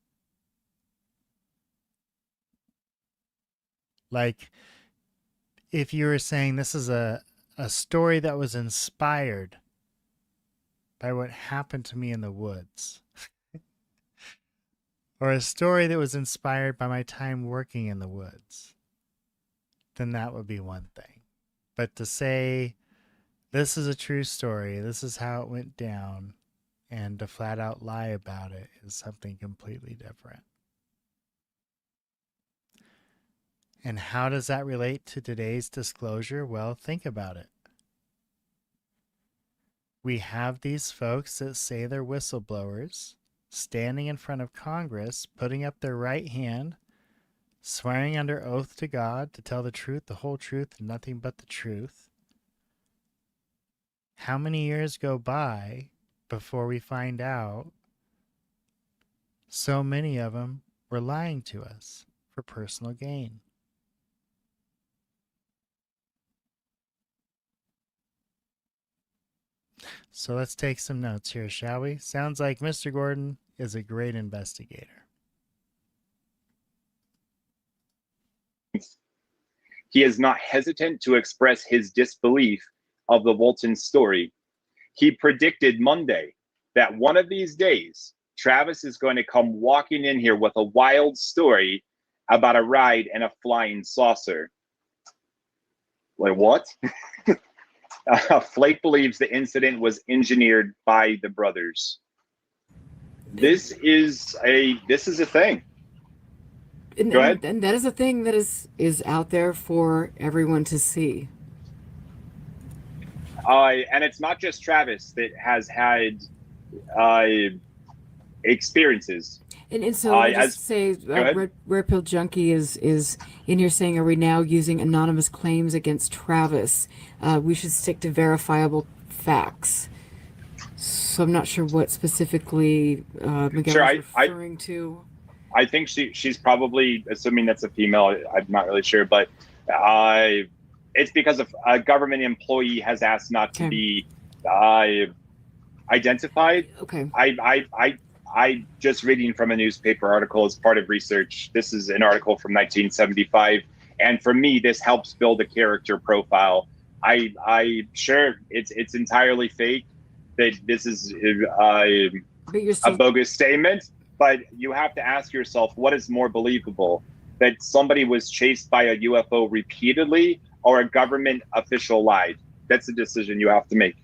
Like, if you were saying this is a story that was inspired by what happened to me in the woods, or a story that was inspired by my time working in the woods, then that would be one thing. But to say, this is a true story, this is how it went down, and to flat out lie about it is something completely different. And how does that relate to today's disclosure? Well, think about it. We have these folks that say they're whistleblowers standing in front of Congress, putting up their right hand, swearing under oath to God to tell the truth, the whole truth, and nothing but the truth. How many years go by before we find out so many of them were lying to us for personal gain? So let's take some notes here, shall we? Sounds like Mr. Gordon is a great investigator. He is not hesitant to express his disbelief of the Walton story. He predicted Monday that one of these days, Travis is going to come walking in here with a wild story about a ride in a flying saucer. Like, what? Flake believes the incident was engineered by the brothers. This is a thing. Go ahead. And that is a thing that is out there for everyone to see. And it's not just Travis that has had experiences. And so I just say, Red Pill Junkie is in here saying, are we now using anonymous claims against Travis? We should stick to verifiable facts. So I'm not sure what specifically Miguel is referring to. I think she's probably assuming that's a female. I'm not really sure, but it's because of a government employee has asked not to be identified. Okay. I just reading from a newspaper article as part of research. This is an article from 1975, and for me, this helps build a character profile. I sure it's entirely fake that this is a bogus statement, but you have to ask yourself, what is more believable, that somebody was chased by a UFO repeatedly or a government official lied? That's a decision you have to make.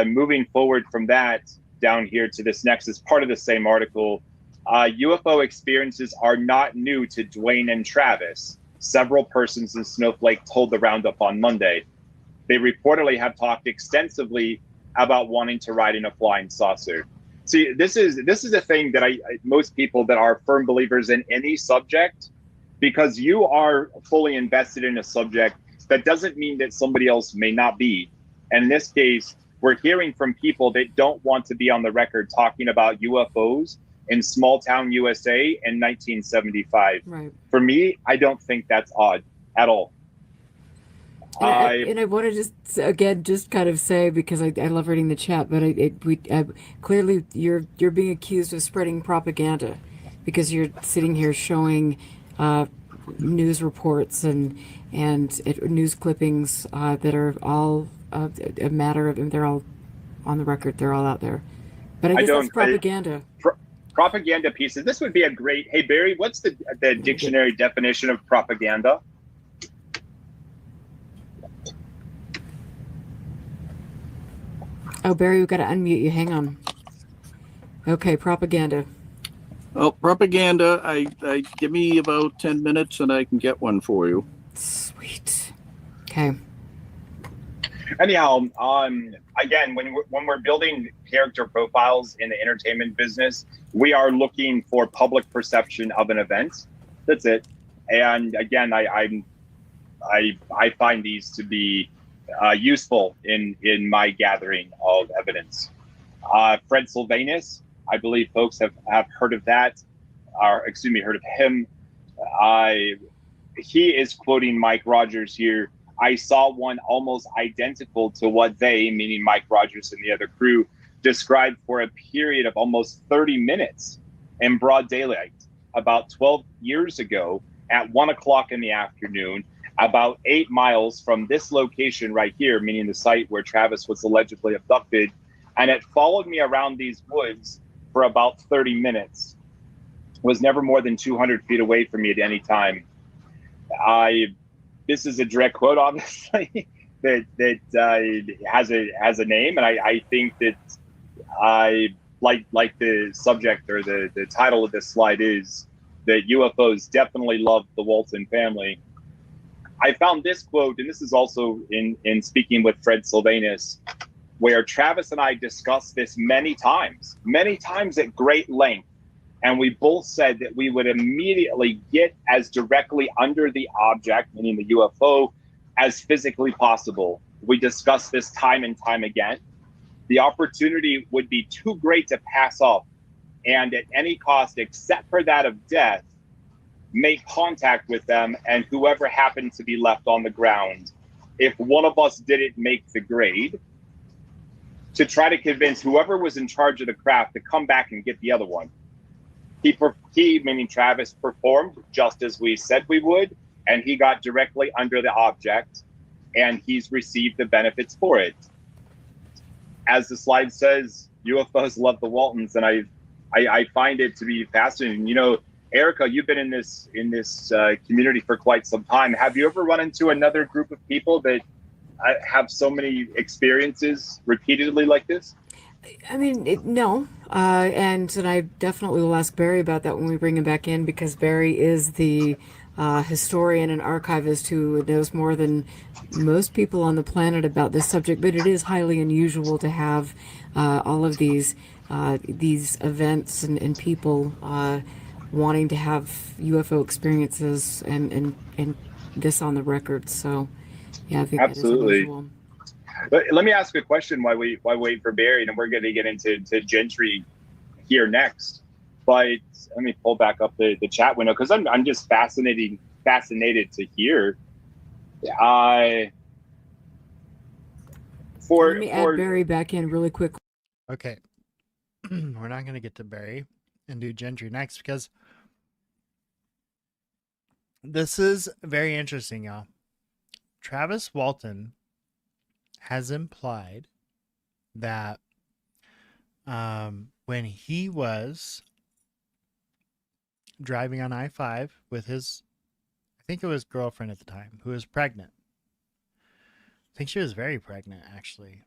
Moving forward from that, down here to this next is part of the same article. UFO experiences are not new to Dwayne and Travis. Several persons in Snowflake told the Roundup on Monday. They reportedly have talked extensively about wanting to ride in a flying saucer. See, this is a thing that most people that are firm believers in any subject, because you are fully invested in a subject, that doesn't mean that somebody else may not be. And in this case, we're hearing from people that don't want to be on the record talking about UFOs in small town USA in 1975. Right. For me, I don't think that's odd at all. And I want to just kind of say, because I love reading the chat, but clearly you're being accused of spreading propaganda, because you're sitting here showing news reports and news clippings that are all a matter of, they're all on the record, they're all out there. But I guess that's propaganda. Propaganda pieces. This would be a great. Hey Barry, what's the dictionary definition of propaganda? Oh, Barry, we've got to unmute you. Hang on. Okay, propaganda. Oh, propaganda. I give me about 10 minutes and I can get one for you. Sweet. Okay. Anyhow, again, when we're building character profiles in the entertainment business, we are looking for public perception of an event. That's it. And again, I find these to be useful in my gathering of evidence. Fred Sylvanus, I believe folks have heard of that, or excuse me, heard of him. He is quoting Mike Rogers here. I saw one almost identical to what they, meaning Mike Rogers and the other crew, described for a period of almost 30 minutes in broad daylight about 12 years ago at 1 o'clock in the afternoon, about 8 miles from this location right here, meaning the site where Travis was allegedly abducted. And it followed me around these woods for about 30 minutes. It was never more than 200 feet away from me at any time. This is a direct quote, obviously, that has a name, and I think that I like the subject or the title of this slide is that UFOs definitely love the Walton family. I found this quote, and this is also in speaking with Fred Sylvanus, where Travis and I discussed this many times at great length. And we both said that we would immediately get as directly under the object, meaning the UFO, as physically possible. We discussed this time and time again. The opportunity would be too great to pass up, and at any cost except for that of death, make contact with them and whoever happened to be left on the ground. If one of us didn't make the grade, to try to convince whoever was in charge of the craft to come back and get the other one. He, meaning Travis, performed just as we said we would, and he got directly under the object, and he's received the benefits for it. As the slide says, UFOs love the Waltons, and I find it to be fascinating. You know, Erica, you've been in this community for quite some time. Have you ever run into another group of people that have so many experiences repeatedly like this? I mean, no. And I definitely will ask Barry about that when we bring him back in, because Barry is the historian and archivist who knows more than most people on the planet about this subject. But it is highly unusual to have all of these events and people wanting to have UFO experiences and this on the record. So, yeah, I think absolutely. That is unusual. But let me ask a question while we wait for Barry, and we're going to get into Gentry here next. But let me pull back up the chat window, because I'm just fascinated to hear. Let me add Barry back in really quick. Okay, we're not going to get to Barry and do Gentry next, because this is very interesting, y'all. Travis Walton has implied that when he was driving on I-5 with his, I think it was girlfriend at the time, who was pregnant. I think she was very pregnant, actually.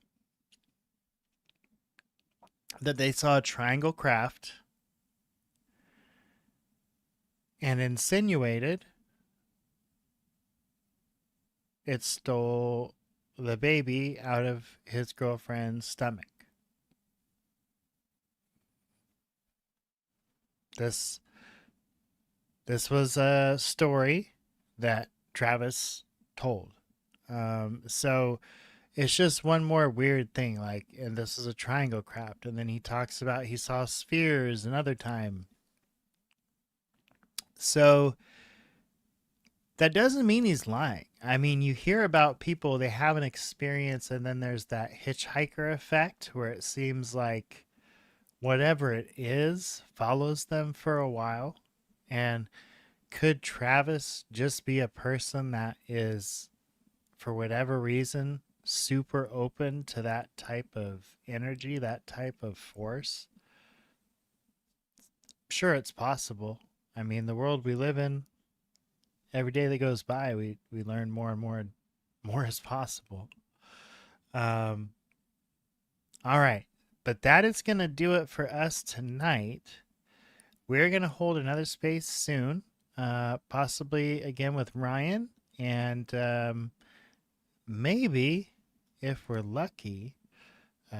That they saw a triangle craft and insinuated it stole the baby out of his girlfriend's stomach. This was a story that Travis told. So it's just one more weird thing. Like, and this is a triangle craft, and then he talks about he saw spheres another time. So that doesn't mean he's lying. I mean, you hear about people, they have an experience, and then there's that hitchhiker effect where it seems like whatever it is follows them for a while. And could Travis just be a person that is, for whatever reason, super open to that type of energy, that type of force? Sure, it's possible. I mean, the world we live in, every day that goes by, we learn more and more is possible. All right, but that is going to do it for us tonight. We're going to hold another space soon, possibly again with Ryan, and maybe, if we're lucky,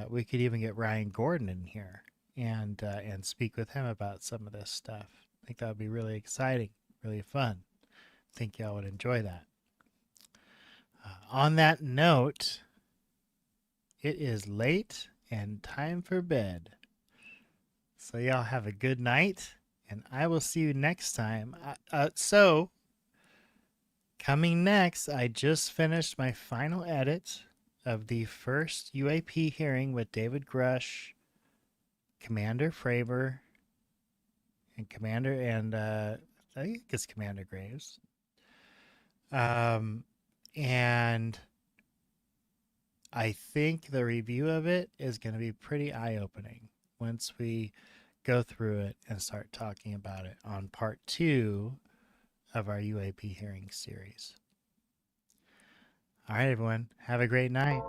we could even get Ryan Gordon in here and speak with him about some of this stuff. I think that would be really exciting, really fun. I think y'all would enjoy that. On that note, it is late and time for bed. So y'all have a good night, and I will see you next time. So, coming next, I just finished my final edit of the first UAP hearing with David Grush, Commander Fravor, and I think it's Commander Graves. And I think the review of it is going to be pretty eye-opening once we go through it and start talking about it on part 2 of our UAP hearing series. All right, everyone. Have a great night.